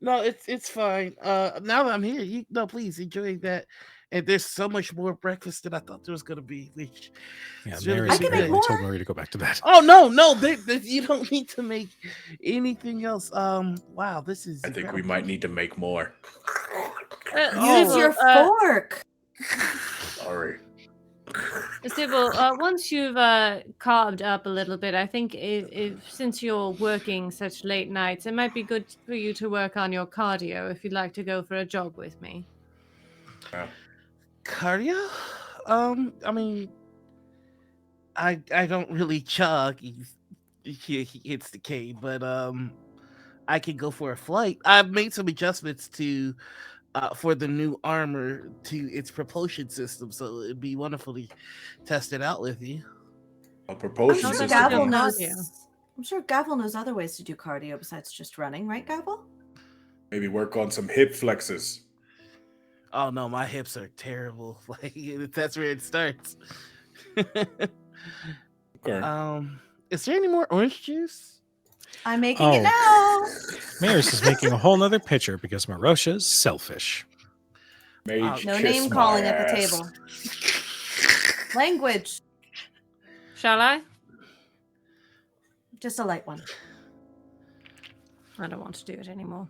No, it's fine. Now that I'm here, please enjoy that. And there's so much more breakfast than I thought there was gonna be. Which Yeah, is really Mary's I can make apparently told more. Marie to go back to bed. Oh no, you don't need to make anything else. Wow, this is. I think we incredible. might need to make more. Use your fork. Sorry. Sybil, once you've carved up a little bit, I think if since you're working such late nights, it might be good for you to work on your cardio if you'd like to go for a jog with me. Cardio? I mean, I don't really jog. He hits the K, but I can go for a flight. I've made some adjustments to for the new armor to its propulsion system, so it'd be wonderful to test it out with you. A I'm propulsion sure How's that system. for Gavel your knows. cardio? I'm sure Gavel knows other ways to do cardio besides just running, right, Gavel? Maybe work on some hip flexes. Oh no, my hips are terrible. Like that's where it starts. Okay. Is there any more orange juice? I'm making it now. Maris is making a whole nother pitcher because Merosha's selfish. Mage, No kiss name my calling at the ass. table. Language. Shall I? Just a light one. I don't want to do it anymore.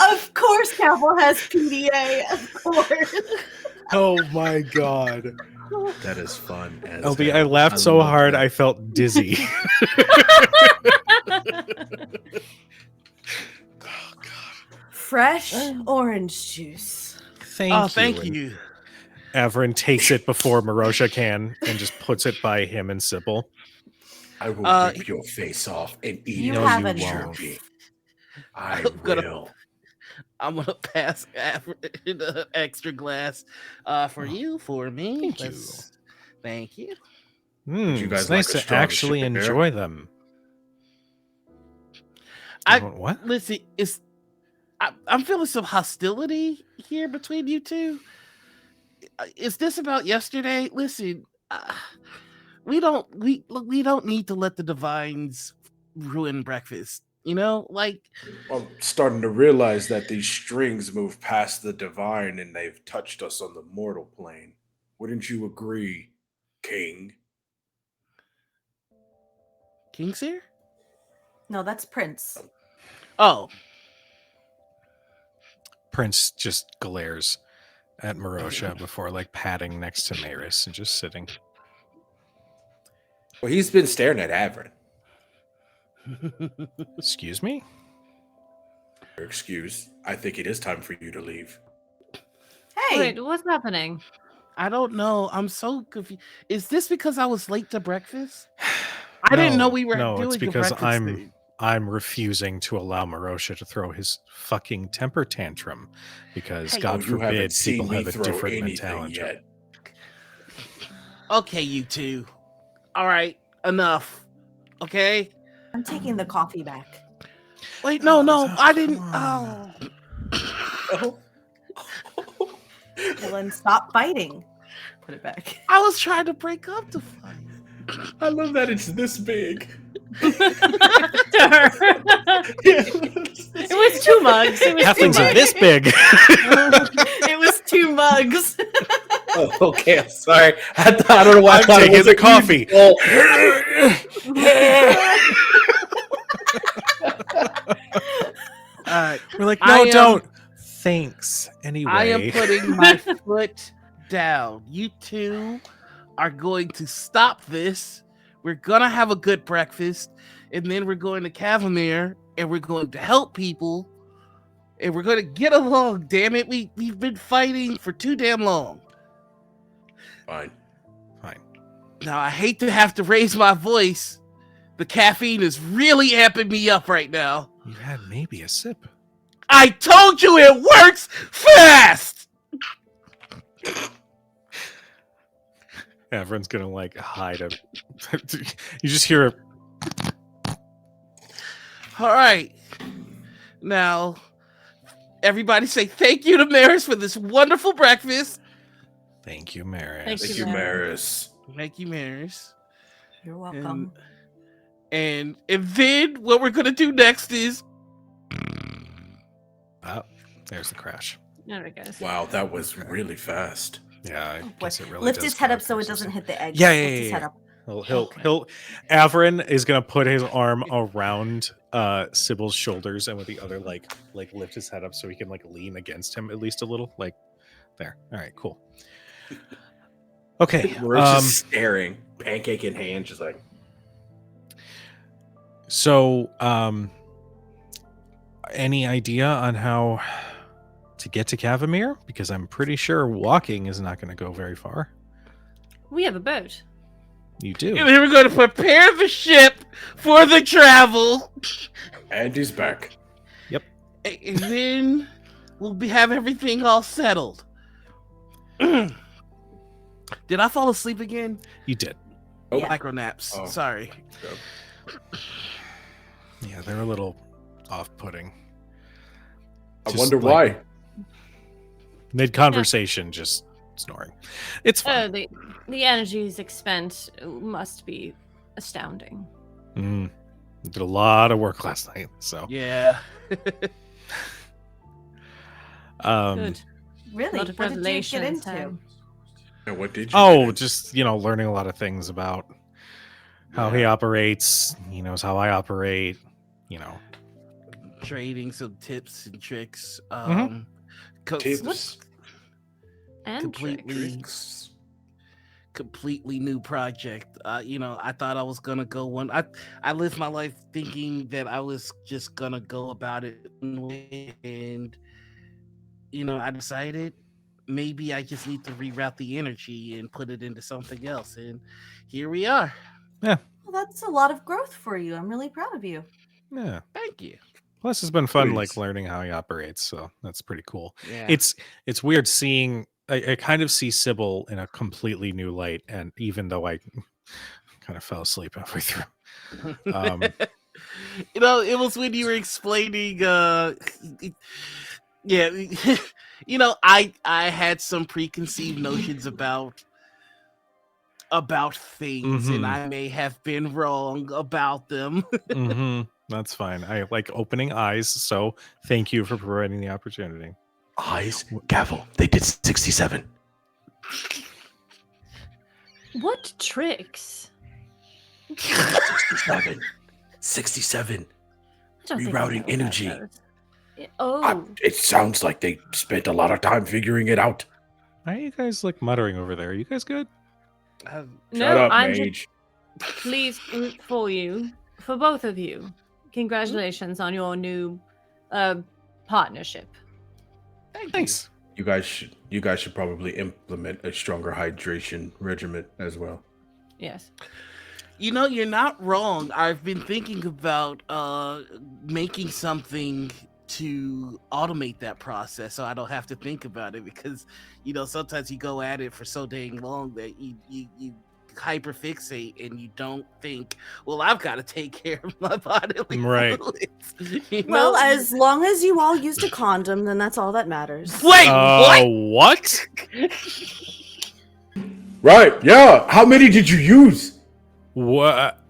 Of course, Gavel has PDA. Of course. Oh my god. That is fun. As LB, hell. I laughed so love hard that. I felt dizzy. Fresh orange juice. Thank you. you. Averin takes it before Merosha can and just puts it by him and Sybil. I will rip your face off and eat You it No, have you enough. won't. jerky. I I'm gonna- will. I'm gonna pass the extra glass for you, for me. Thank you. Thank you. Would you It's guys nice like a to straw to actually share? enjoy them. I What? listen. I'm feeling some hostility here between you two. Is this about yesterday? Listen, we don't need to let the divines ruin breakfast. Like I'm starting to realize that these strings move past the divine and they've touched us on the mortal plane. Wouldn't you agree, King? King's here. No, that's Prince. Oh, Prince just glares at Merosha before like patting next to Maris and just sitting. Well, he's been staring at Averin. Excuse me? Your excuse. I think it is time for you to leave. Hey, Wait, what's happening? I don't know. I'm so confused. Is this because I was late to breakfast? I didn't know we were No, it's doing the because breakfast thing. I'm refusing to allow Merosha to throw his fucking temper tantrum because Hey, God you haven't forbid seen people me have a throw different anything mentality. yet. Okay, you two. All right, enough. Okay. I'm taking the coffee back. Wait, no, I come didn't. on. Oh, Well, then stop fighting. Put it back. I was trying to break up the fight. I love that it's this big. It was 2 mugs. It was 2 Halflings are mugs. this big. It was 2 mugs. Oh, okay, I'm sorry. I don't know why I I'm thought it taking was the a coffee. All right. We're like, I no, am- don't. Thanks. Anyway. I am putting my foot down. You two are going to stop this. We're gonna have a good breakfast, and then we're going to Cavamere, and we're going to help people, and we're going to get along. Damn it, we've been fighting for too damn long. Fine. Now I hate to have to raise my voice. The caffeine is really amping me up right now. You had maybe a sip. I told you it works fast. Everyone's gonna like hide a. You just hear a. All right. Now, everybody say thank you to Maris for this wonderful breakfast. Thank you, Maris. Thank Thank you, you, Maris. Maris. Thank you, Maris. You're welcome. And then what we're gonna do next is Oh, there's the crash. There it goes. Wow, that was really fast. Yeah, I Oh, boy. guess it really Lift does his head feel up so it like doesn't hit the egg. Yeah, Lift his head up. He'll Averin is gonna put his arm around Sybil's shoulders and with the other like lift his head up so he can like lean against him at least a little. Like there. All right, cool. Okay. We're just staring, pancake in hand, just like. So any idea on how to get to Cavamere? Because I'm pretty sure walking is not gonna go very far. We have a boat. You do. and then we're gonna prepare the ship for the travel. And he's back. And then we'll have everything all settled. Did I fall asleep again? You did. Oh, Yeah. Micro naps. Oh. Sorry. Yeah, they're a little off-putting. I Just, wonder like, why. Mid-conversation, just snoring. It's fine. The energies expend must be astounding. Did a lot of work last night, so Yeah. Good. Really? A lot of What did you get revelations. into? And what did you? oh, do? just learning a lot of things about how he Yeah. operates. He knows how I operate. Trading some tips and tricks. Tips. And completely Tricks. completely new project. I thought I was gonna go one. I lived my life thinking that I was just gonna go about it one way, and I decided maybe I just need to reroute the energy and put it into something else. And here we are. Well, that's a lot of growth for you. I'm really proud of you. Yeah. Thank you. Plus, it's been fun, like Please. learning how he operates. So that's pretty cool. Yeah. It's weird seeing. I kind of see Cybal in a completely new light, and even though I kind of fell asleep halfway through. You know, it was when you were explaining. Yeah, you know, I had some preconceived notions about things, and Mhm. I may have been wrong about them. That's fine. I like opening eyes, so thank you for providing the opportunity. Eyes, gavel. They did 67. What tricks? 67. 67. I don't think I Rerouting know about energy. those. Oh, It sounds like they spent a lot of time figuring it out. Why are you guys like muttering over there? Are you guys good? no, up, I'm mage. just pleased for you, for both of you. Congratulations on your new partnership. Thanks. You guys should probably implement a stronger hydration regimen as well. Yes. You know, you're not wrong. I've been thinking about making something to automate that process so I don't have to think about it, because, you know, sometimes you go at it for so dang long that you hyperfixate and you don't think, well, I've got to take care of my bodily Right. fluids. You Well, know? as long as you all used a condom, then that's all that matters. Wait, what? What? Right, yeah. How many did you use? What?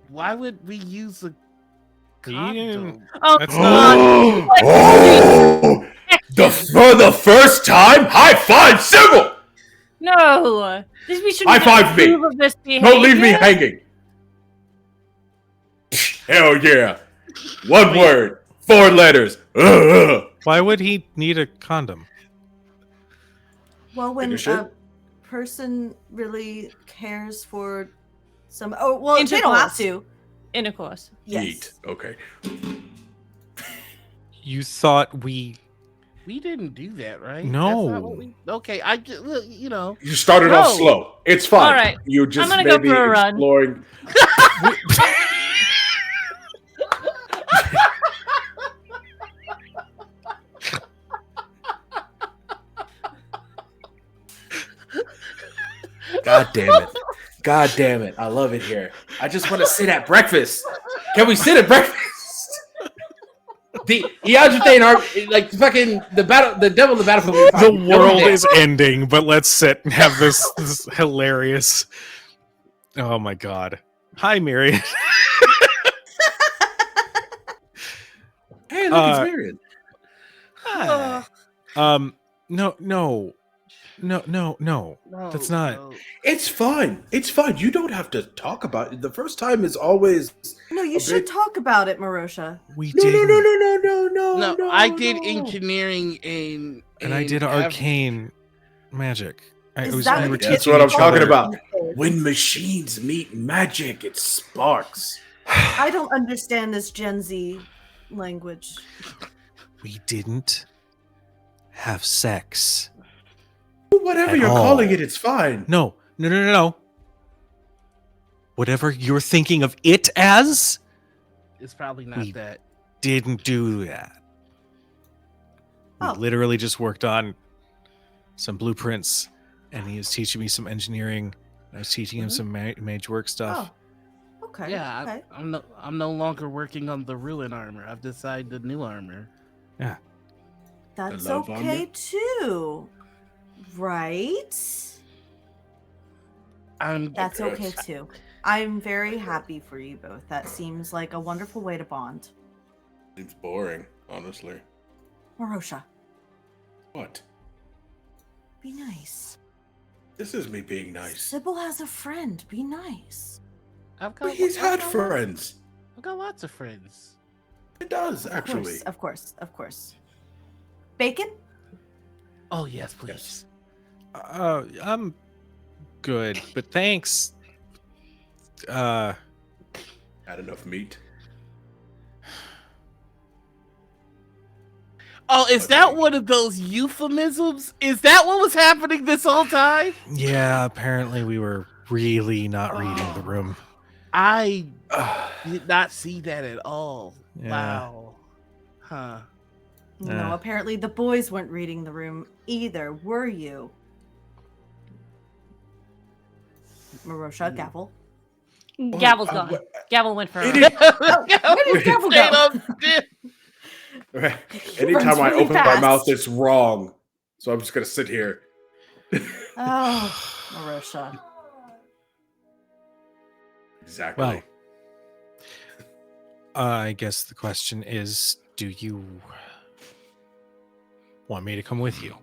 Why would we use a You didn't- condom? Oh, That's not. Oh, for the first time? High five, Cybal! no. We shouldn't High five me. approve of this Don't leave me behavior. hanging. Hell yeah. One word, 4 letters. Why would he need a condom? Well, when Finish a it? person really cares for some, oh well, they don't have Intercourse. to. Intercourse. Yes. Eat. Okay. You thought we? We didn't do that, right? No. That's not what we... Okay, you know. You started off No. slow. It's fine. All right. You just I'm gonna go maybe for a run. exploring. God damn it. God damn it. I love it here. I just want to sit at breakfast. Can we sit at breakfast? The Iodrathae and our like fucking the devil in the battlefield. The world is ending, but let's sit and have this hilarious. Oh my god! Hi, Miriam. Hey, look, it's Marion. Hi. No. That's not. No. It's fine. It's fine. You don't have to talk about it. The first time is always No, you A should big- talk about it, Marosha. We no, did. No, I did engineering and And I did arcane magic. Is that we were what That's teaching what I'm each talking other. about. When machines meet magic, it sparks. I don't understand this Gen Z language. We didn't have sex. Whatever At you're all. calling it, it's fine. No. Whatever you're thinking of it as, it's probably not We- that. didn't do that. We Oh. literally just worked on some blueprints, and he was teaching me some engineering. I was teaching him some mage work stuff. Oh, okay. Yeah, okay. I'm no longer working on the ruin armor. I've decided the new armor. That's love okay armor? too. Right? That's Okay. okay too. I'm very happy for you both. That seems like a wonderful way to bond. Seems boring, honestly. Marosha, What? be nice. This is me being nice. Cybal has a friend. Be nice. I've But he's had friends. I've got lots of friends. It does, actually. Of course. Bacon? Oh yes, please. I'm good, but thanks. Had enough meat. Oh, is that one of those euphemisms? Is that what was happening this whole time? Yeah, apparently we were really not reading the room. I did not see that at all. Yeah. Wow. Huh. No, apparently the boys weren't reading the room either, were you? Merosha, gavel. Gavel's Oh, gone. what- Gavel went for It her. is- Oh, where did gavel Straight go? up dip. Right. He Anytime runs I really open my fast. mouth, it's wrong. So I'm just gonna sit here. Oh, Merosha. Exactly. Well, I guess the question is, do you want me to come with you?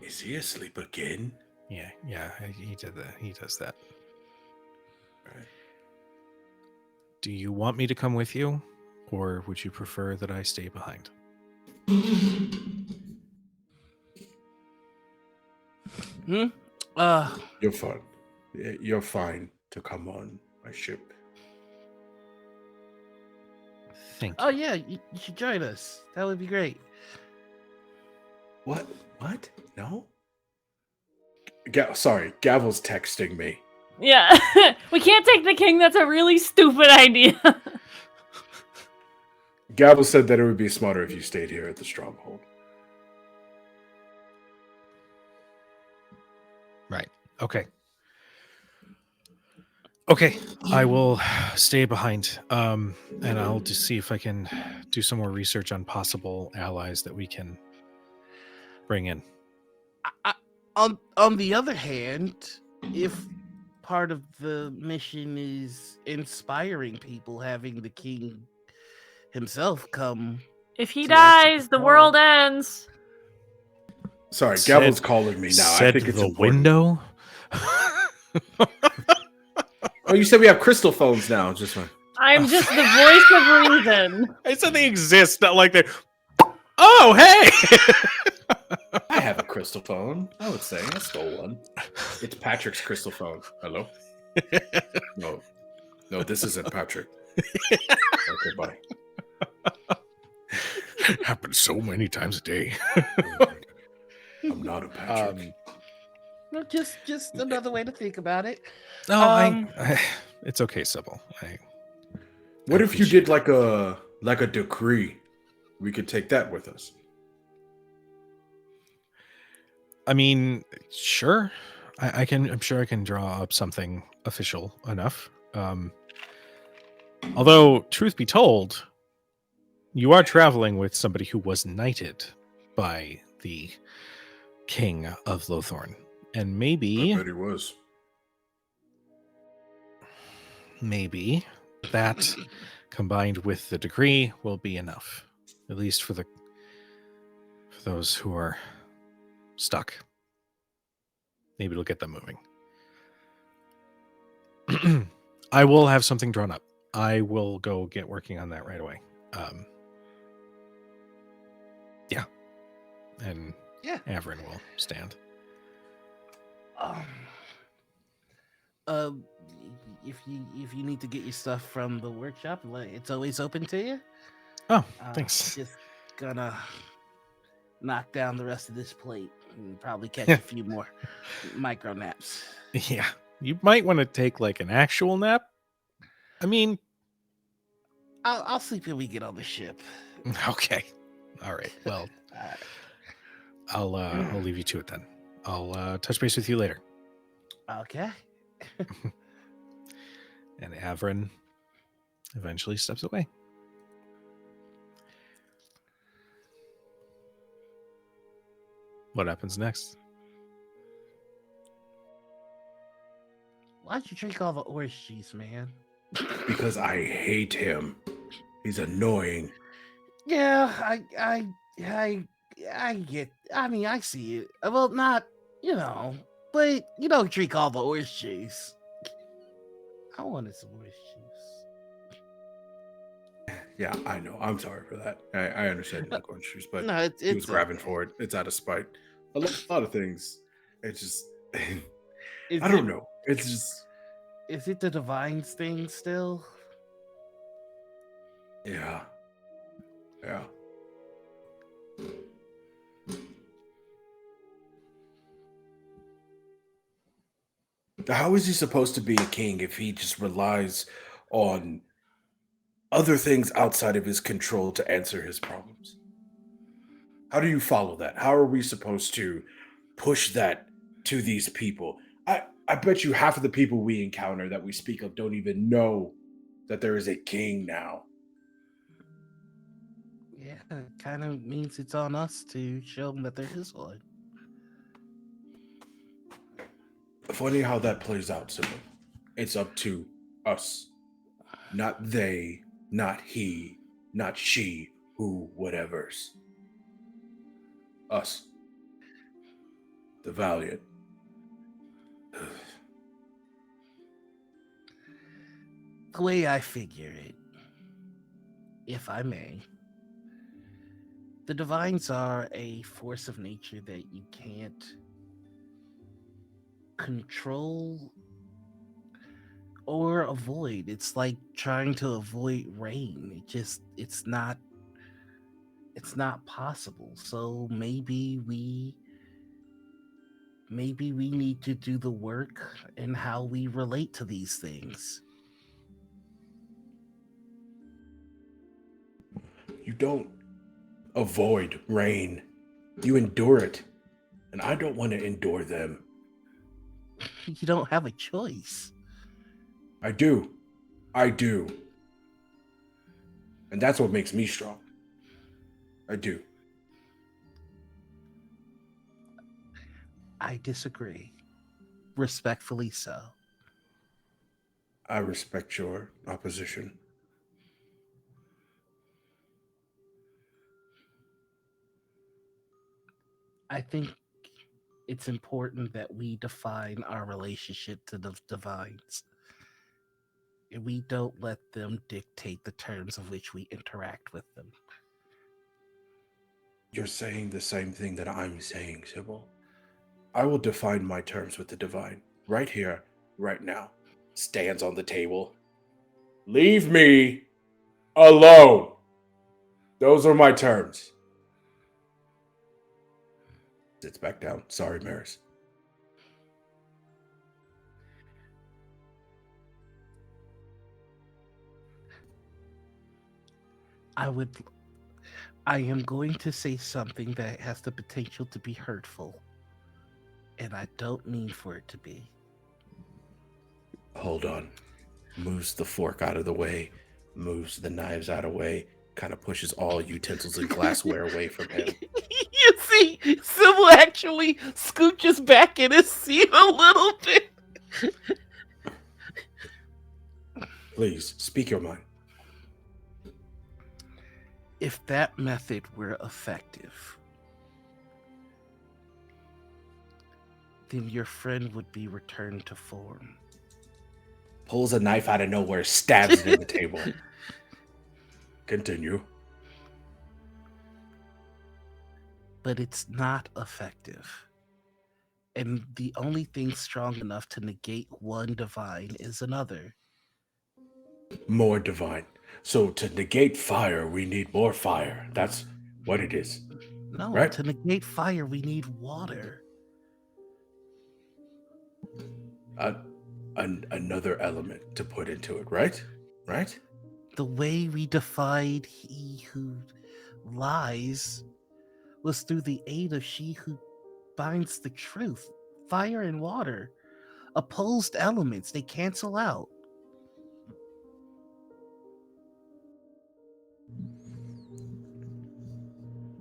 Is he asleep again? Yeah, he did that. He does that. Right. Do you want me to come with you, or would you prefer that I stay behind? You're fine. You're fine to come on my ship. Thank Oh you. yeah, you should join us. That would be great. What? What? No? Sorry, Gavel's texting me. Yeah. We can't take the king. That's a really stupid idea. Gavel said that it would be smarter if you stayed here at the stronghold. Right. Okay. Okay, I will stay behind, and I'll just see if I can do some more research on possible allies that we can bring in. On the other hand, if part of the mission is inspiring people, having the king himself come. If he To answer dies, the the world call. ends. Sorry, Said- Gavel's calling me now. I Said think it's the important. window. Oh, you said we have crystal phones now. Just one. I'm just the voice of reason. I said they exist, not like they're. Oh, hey! I have a crystal phone. I would say I stole one. It's Patrick's crystal phone. Hello? No, this isn't Patrick. Okay, bye. Happens so many times a day. I'm not a Patrick. No, just another way to think about it. No, Um, it's okay, Cybal. What I if you appreciate did like a decree? We could take that with us. I mean, sure. I'm sure I can draw up something official enough. Although, truth be told, you are traveling with somebody who was knighted by the king of Lothorn. And maybe I bet he was. that combined with the degree will be enough, at least for those who are stuck. Maybe it'll get them moving. I will have something drawn up. I will go get working on that right away. Yeah, and Yeah. Averin will stand. If you need to get your stuff from the workshop, it's always open to you. Oh, thanks. Just gonna knock down the rest of this plate and probably catch a few more micro naps. Yeah, you might want to take like an actual nap. I mean, I'll sleep when we get on the ship. okay, all right. Well, I'll leave you to it then. I'll touch base with you later. Okay. And Averin eventually steps away. What happens next? Why'd you drink all the orange juice, man? Because I hate him. He's annoying. Yeah, I get. I mean, I see it. Well, not but you don't drink all the orange juice. I wanted some orange juice. Yeah, I know. I'm sorry for that. I understand you like orange juice, but No, he was it's grabbing okay. for it. It's out of spite. A lot of things. It's just Is I don't it- know. It's just Is it the divines thing still? yeah. How is he supposed to be a king if he just relies on other things outside of his control to answer his problems. How do you follow that? How are we supposed to push that to these people? I bet you half of the people we encounter that we speak of don't even know that there is a king now. Yeah, it kind of means it's on us to show them that there is one. Funny how that plays out, Simon. It's up to us. Not they, not he, not she, who, whatever's. Us. The Valiant. The way I figure it, if I may, the divines are a force of nature that you can't control or avoid. It's like trying to avoid rain. It's not possible. So maybe we need to do the work in how we relate to these things. You don't avoid rain. You endure it. And I don't want to endure them. You don't have a choice. I do. I do. And that's what makes me strong. I do. I disagree. Respectfully so. I respect your opposition. I think it's important that we define our relationship to the divines. And we don't let them dictate the terms of which we interact with them. You're saying the same thing that I'm saying, Sybil. I will define my terms with the divine. Right here, right now. Stands on the table. Leave me alone. Those are my terms. Sits back down. Sorry, Maris. I am going to say something that has the potential to be hurtful. And I don't mean for it to be. Hold on. Moves the fork out of the way. Moves the knives out of the way. Kind of pushes all utensils and glassware away from him. You see, Sybil actually scooches back in his seat a little bit. Please, speak your mind. If that method were effective, then your friend would be returned to form. Pulls a knife out of nowhere, stabs it in the table. Continue. But it's not effective. And the only thing strong enough to negate one divine is another. More divine. So to negate fire, we need more fire. That's what it is. No, Right? to negate fire, we need water. Another element to put into it, right? Right? The way we defied he who lies was through the aid of she who binds the truth. Fire and water. Opposed elements, they cancel out.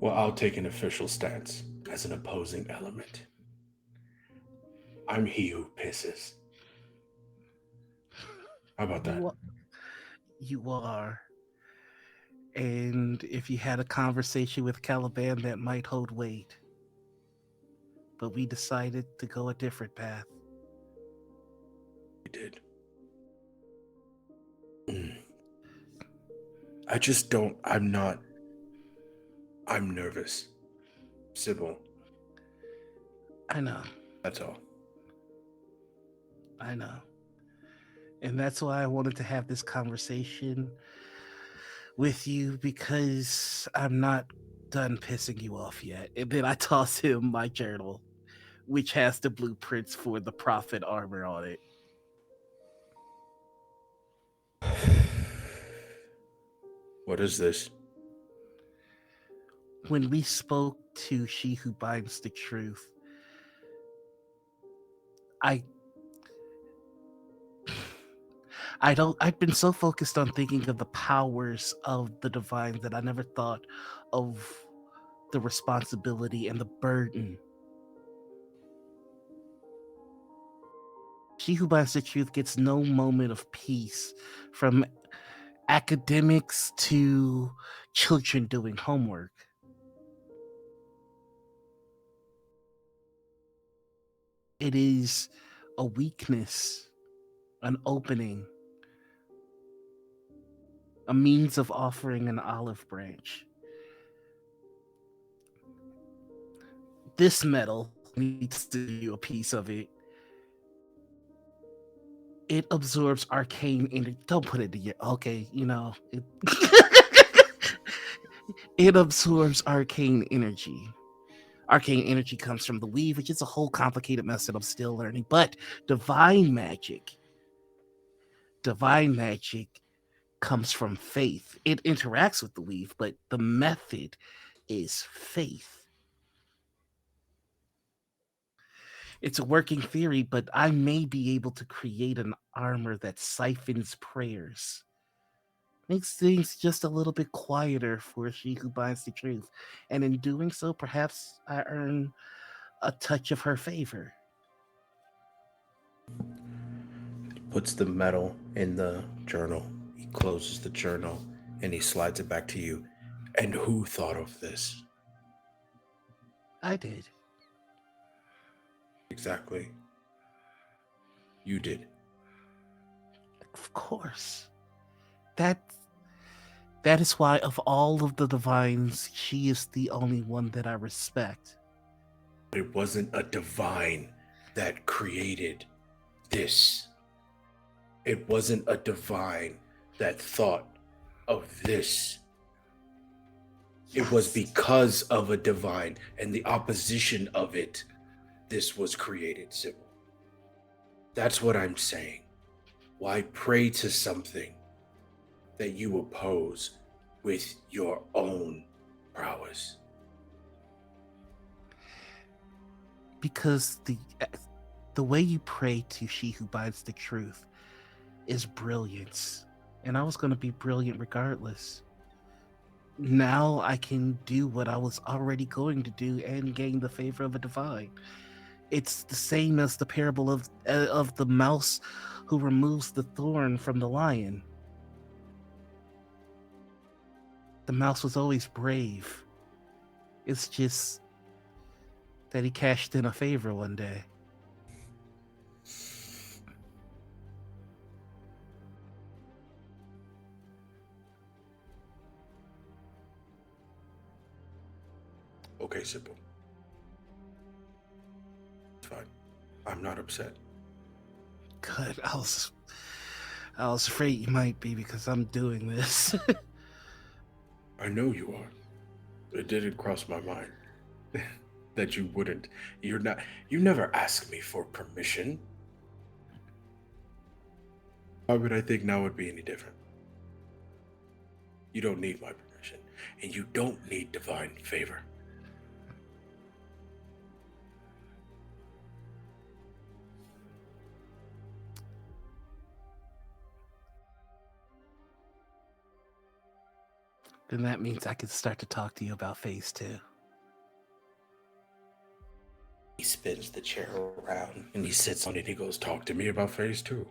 Well, I'll take an official stance as an opposing element. I'm he who pisses. How about that? You are. And if you had a conversation with Caliban, that might hold weight. But we decided to go a different path. We did. I just don't. I'm nervous. Sybil. I know. That's all. I know. And that's why I wanted to have this conversation with you, because I'm not done pissing you off yet. And then I toss him my journal, which has the blueprints for the prophet armor on it. What is this? When we spoke to She Who Binds the Truth, I've been so focused on thinking of the powers of the divine that I never thought of the responsibility and the burden. She Who Binds the Truth gets no moment of peace, from academics to children doing homework. It is a weakness, an opening, a means of offering an olive branch. This metal needs to do a piece of it. It absorbs arcane energy. Don't put it to your okay, it, it absorbs arcane energy. Arcane energy comes from the weave, which is a whole complicated mess that I'm still learning. But divine magic comes from faith. It interacts with the weave, but the method is faith. It's a working theory, but I may be able to create an armor that siphons prayers. Makes things just a little bit quieter for She Who Binds the Truth. And in doing so, perhaps I earn a touch of her favor. He puts the metal in the journal. He closes the journal and he slides it back to you. And who thought of this? I did. Exactly. You did. Of course. That is why of all of the divines, she is the only one that I respect. It wasn't a divine that created this. It wasn't a divine that thought of this. It was because of a divine and the opposition of it, this was created, Cybal. That's what I'm saying. Why pray to something that you oppose with your own prowess? Because the way you pray to She Who Binds the Truth is brilliance. And I was going to be brilliant regardless. Now I can do what I was already going to do and gain the favor of a divine. It's the same as the parable of the mouse who removes the thorn from the lion. The mouse was always brave. It's just that he cashed in a favor one day. Okay, Cybal. It's fine. I'm not upset. Good. I was afraid you might be because I'm doing this. I know you are. It didn't cross my mind that you wouldn't. You never ask me for permission. Why would I think now would be any different? You don't need my permission, and you don't need divine favor. Then that means I can start to talk to you about phase 2. He spins the chair around and he sits on it. He goes, "Talk to me about phase 2."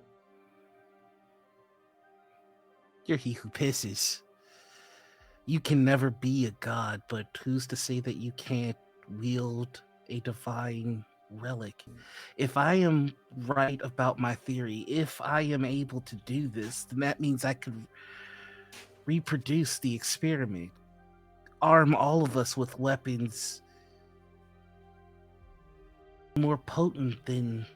You're he who pisses. You can never be a god, but who's to say that you can't wield a divine relic? If I am right about my theory, if I am able to do this, then that means I could reproduce the experiment, arm all of us with weapons more potent than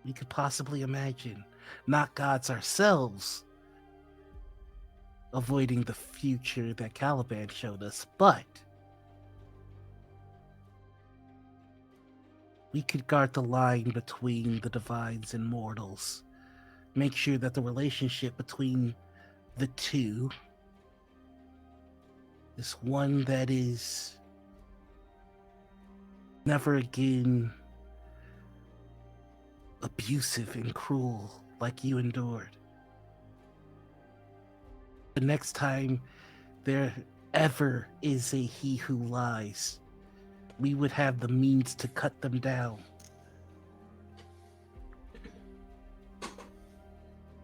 we could possibly imagine. Not gods ourselves, avoiding the future that Caliban showed us, but we could guard the line between the divines and mortals make sure that the relationship between the two is one that is never again abusive and cruel like you endured. The next time there ever is a he who lies, we would have the means to cut them down.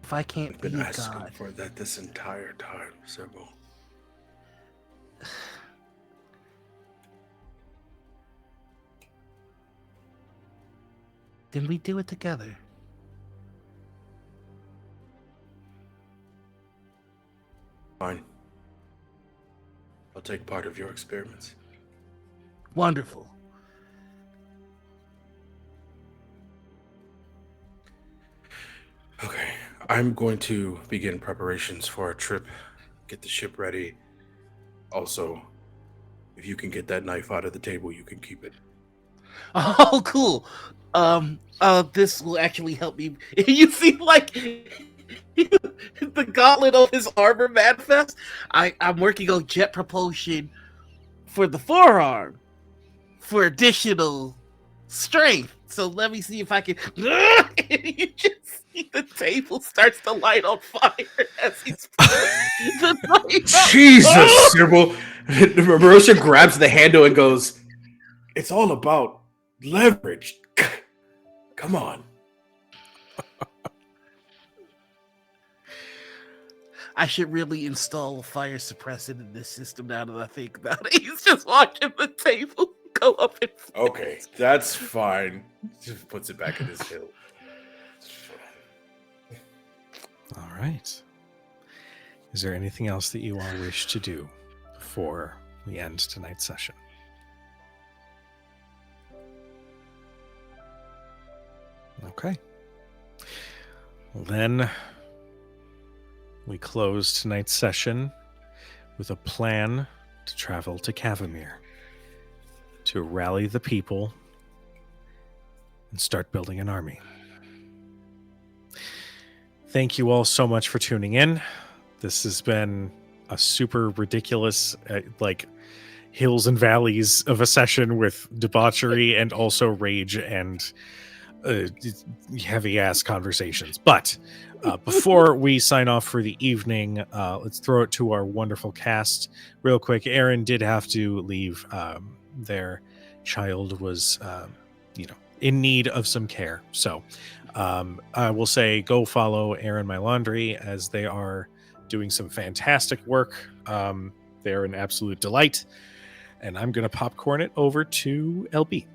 If I can't I've be been a asking god, for that this entire time, Cybal. then we do it together. Fine. I'll take part of your experiments. Wonderful. Okay, I'm going to begin preparations for a trip. Get the ship ready. Also, if you can get that knife out of the table, you can keep it. Oh, cool. This will actually help me. You see, like the gauntlet of his armor manifest. I'm working on jet propulsion for the forearm for additional strength. So let me see if I can. And you just see the table starts to light on fire as he's the knife out. Jesus, Cybal! Merosha grabs the handle and goes, "It's all about leverage. Come on." I should really install a fire suppressant in this system now that I think about it. He's just watching the table go up in flames. Okay, that's fine. Just puts it back in his hilt. All right. Is there anything else that you all wish to do before we end tonight's session? Okay. Well, then we close tonight's session with a plan to travel to Kavamir to rally the people and start building an army. Thank you all so much for tuning in. This has been a super ridiculous, hills and valleys of a session with debauchery and also rage and heavy ass conversations. But before we sign off for the evening, let's throw it to our wonderful cast real quick. Erin did have to leave. Their child was, in need of some care. So I will say go follow Erin My Laundry as they are doing some fantastic work. They're an absolute delight. And I'm going to popcorn it over to LB.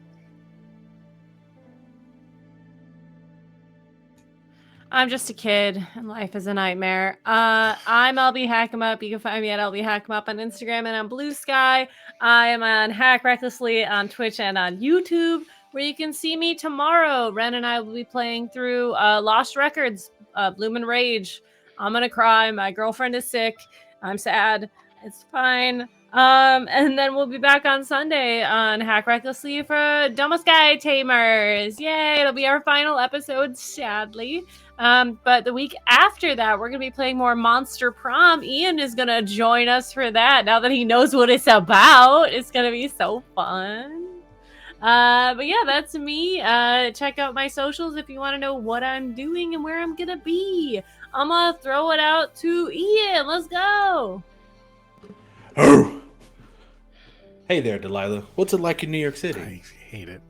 I'm just a kid and life is a nightmare. I'm LB Hack 'em Up. You can find me at LB Hack 'em Up on Instagram and on Blue Sky. I am on Hack Recklessly on Twitch and on YouTube, where you can see me tomorrow. Ren and I will be playing through Lost Records, Bloom and Rage. I'm gonna cry. My girlfriend is sick. I'm sad. It's fine. And then we'll be back on Sunday on Hack Recklessly for Domo Sky Tamers. Yay! It'll be our final episode, sadly. But the week after that, we're gonna be playing more Monster Prom. Ian is gonna join us for that. Now that he knows what it's about, it's gonna be so fun. But yeah, that's me. Check out my socials if you want to know what I'm doing and where I'm gonna be. I'm gonna throw it out to Ian. Let's go. Oh. Hey there, Delilah. What's it like in New York City? I hate it.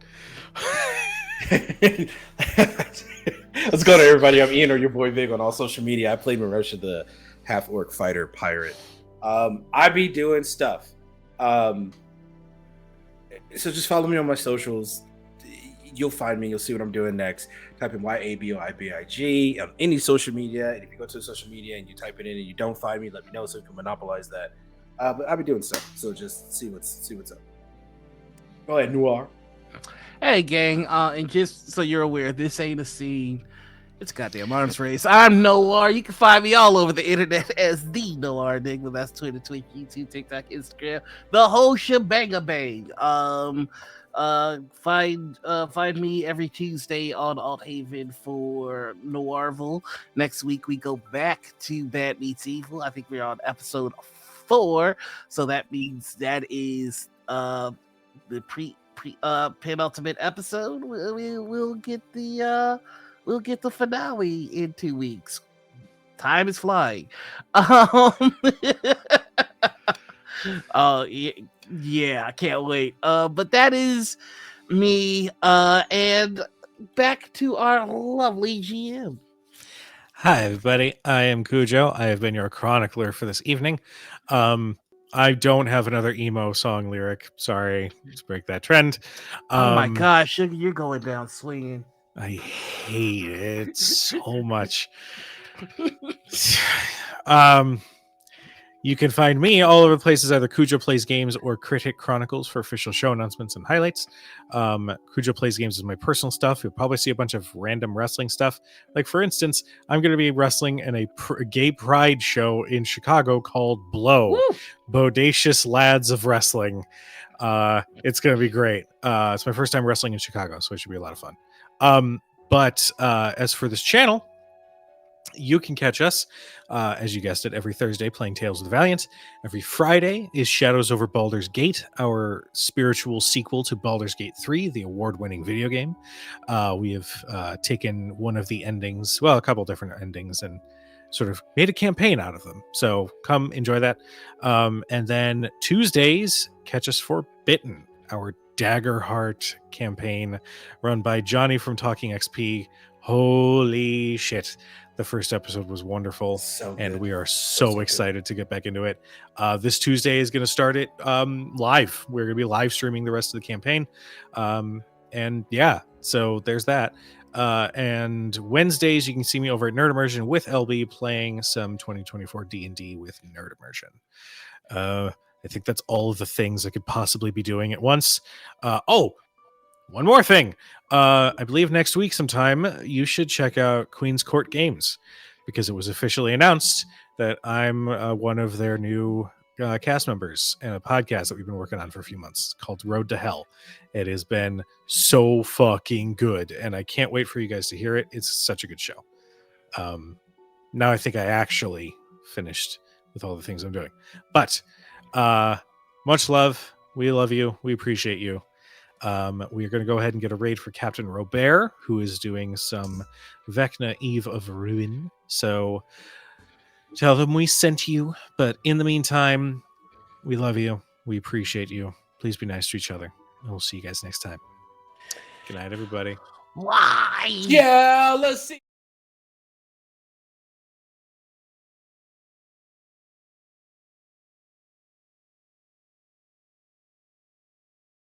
Let's go to everybody. I'm Ian, or your boy Big, on all social media. I play Merosha, the half-orc fighter pirate. I be doing stuff. So just follow me on my socials. You'll find me. You'll see what I'm doing next. Type in YABOIBIG on any social media. And if you go to the social media and you type it in and you don't find me, let me know so we can monopolize that. But I'll be doing stuff. So just see what's up. Go ahead, Noir. Hey, gang, and just so you're aware, this ain't a scene. It's a goddamn arms race. I'm Noir. You can find me all over the internet as the Noir Enigma. That's Twitter, Twitch, YouTube, TikTok, Instagram, the whole shebang-a-bang. Find me every Tuesday on Alt Haven for Noirville. Next week we go back to Bad Meets Evil. I think we're on episode 4, so that means that is the penultimate episode. We'll get the finale in 2 weeks. Time is flying. Oh yeah, I can't wait. But that is me. And back to our lovely GM. Hi, everybody. I am Kujo. I have been your chronicler for this evening. I don't have another emo song lyric. Sorry, let's break that trend. Oh my gosh, Sugar, you're going down swinging. I hate it so much. You can find me all over the places, either Kujo Plays Games or Critic Chronicles for official show announcements and highlights. Kujo Plays Games is my personal stuff. You'll probably see a bunch of random wrestling stuff. Like, for instance, I'm going to be wrestling in a gay pride show in Chicago called Blow. Woo! Bodacious Lads of Wrestling. It's going to be great. It's my first time wrestling in Chicago, so it should be a lot of fun. But as for this channel, you can catch us, as you guessed it, every Thursday playing Tales of the Valiant. Every Friday is Shadows Over Baldur's Gate, our spiritual sequel to Baldur's Gate 3, the award-winning video game. We have taken one of the endings, well, a couple different endings, and sort of made a campaign out of them. So come enjoy that. And then Tuesdays, catch us for Bitten, our Daggerheart campaign run by Johnny from Talking XP. Holy shit. The first episode was wonderful, and we are so excited to get back into it. This Tuesday is going to start it live. We're going to be live streaming the rest of the campaign. And yeah, so there's that. And Wednesdays, you can see me over at Nerd Immersion with LB playing some 2024 D&D with Nerd Immersion. I think that's all of the things I could possibly be doing at once. One more thing. I believe next week sometime you should check out Queen's Court Games, because it was officially announced that I'm one of their new cast members in a podcast that we've been working on for a few months called Road to Hell. It has been so fucking good, and I can't wait for you guys to hear it. It's such a good show. Now I think I actually finished with all the things I'm doing. But much love. We love you. We appreciate you. We are going to go ahead and get a raid for Captain Robert, who is doing some Vecna Eve of Ruin. So tell them we sent you. But in the meantime, we love you. We appreciate you. Please be nice to each other. And we'll see you guys next time. Good night, everybody. Why? Yeah, let's see.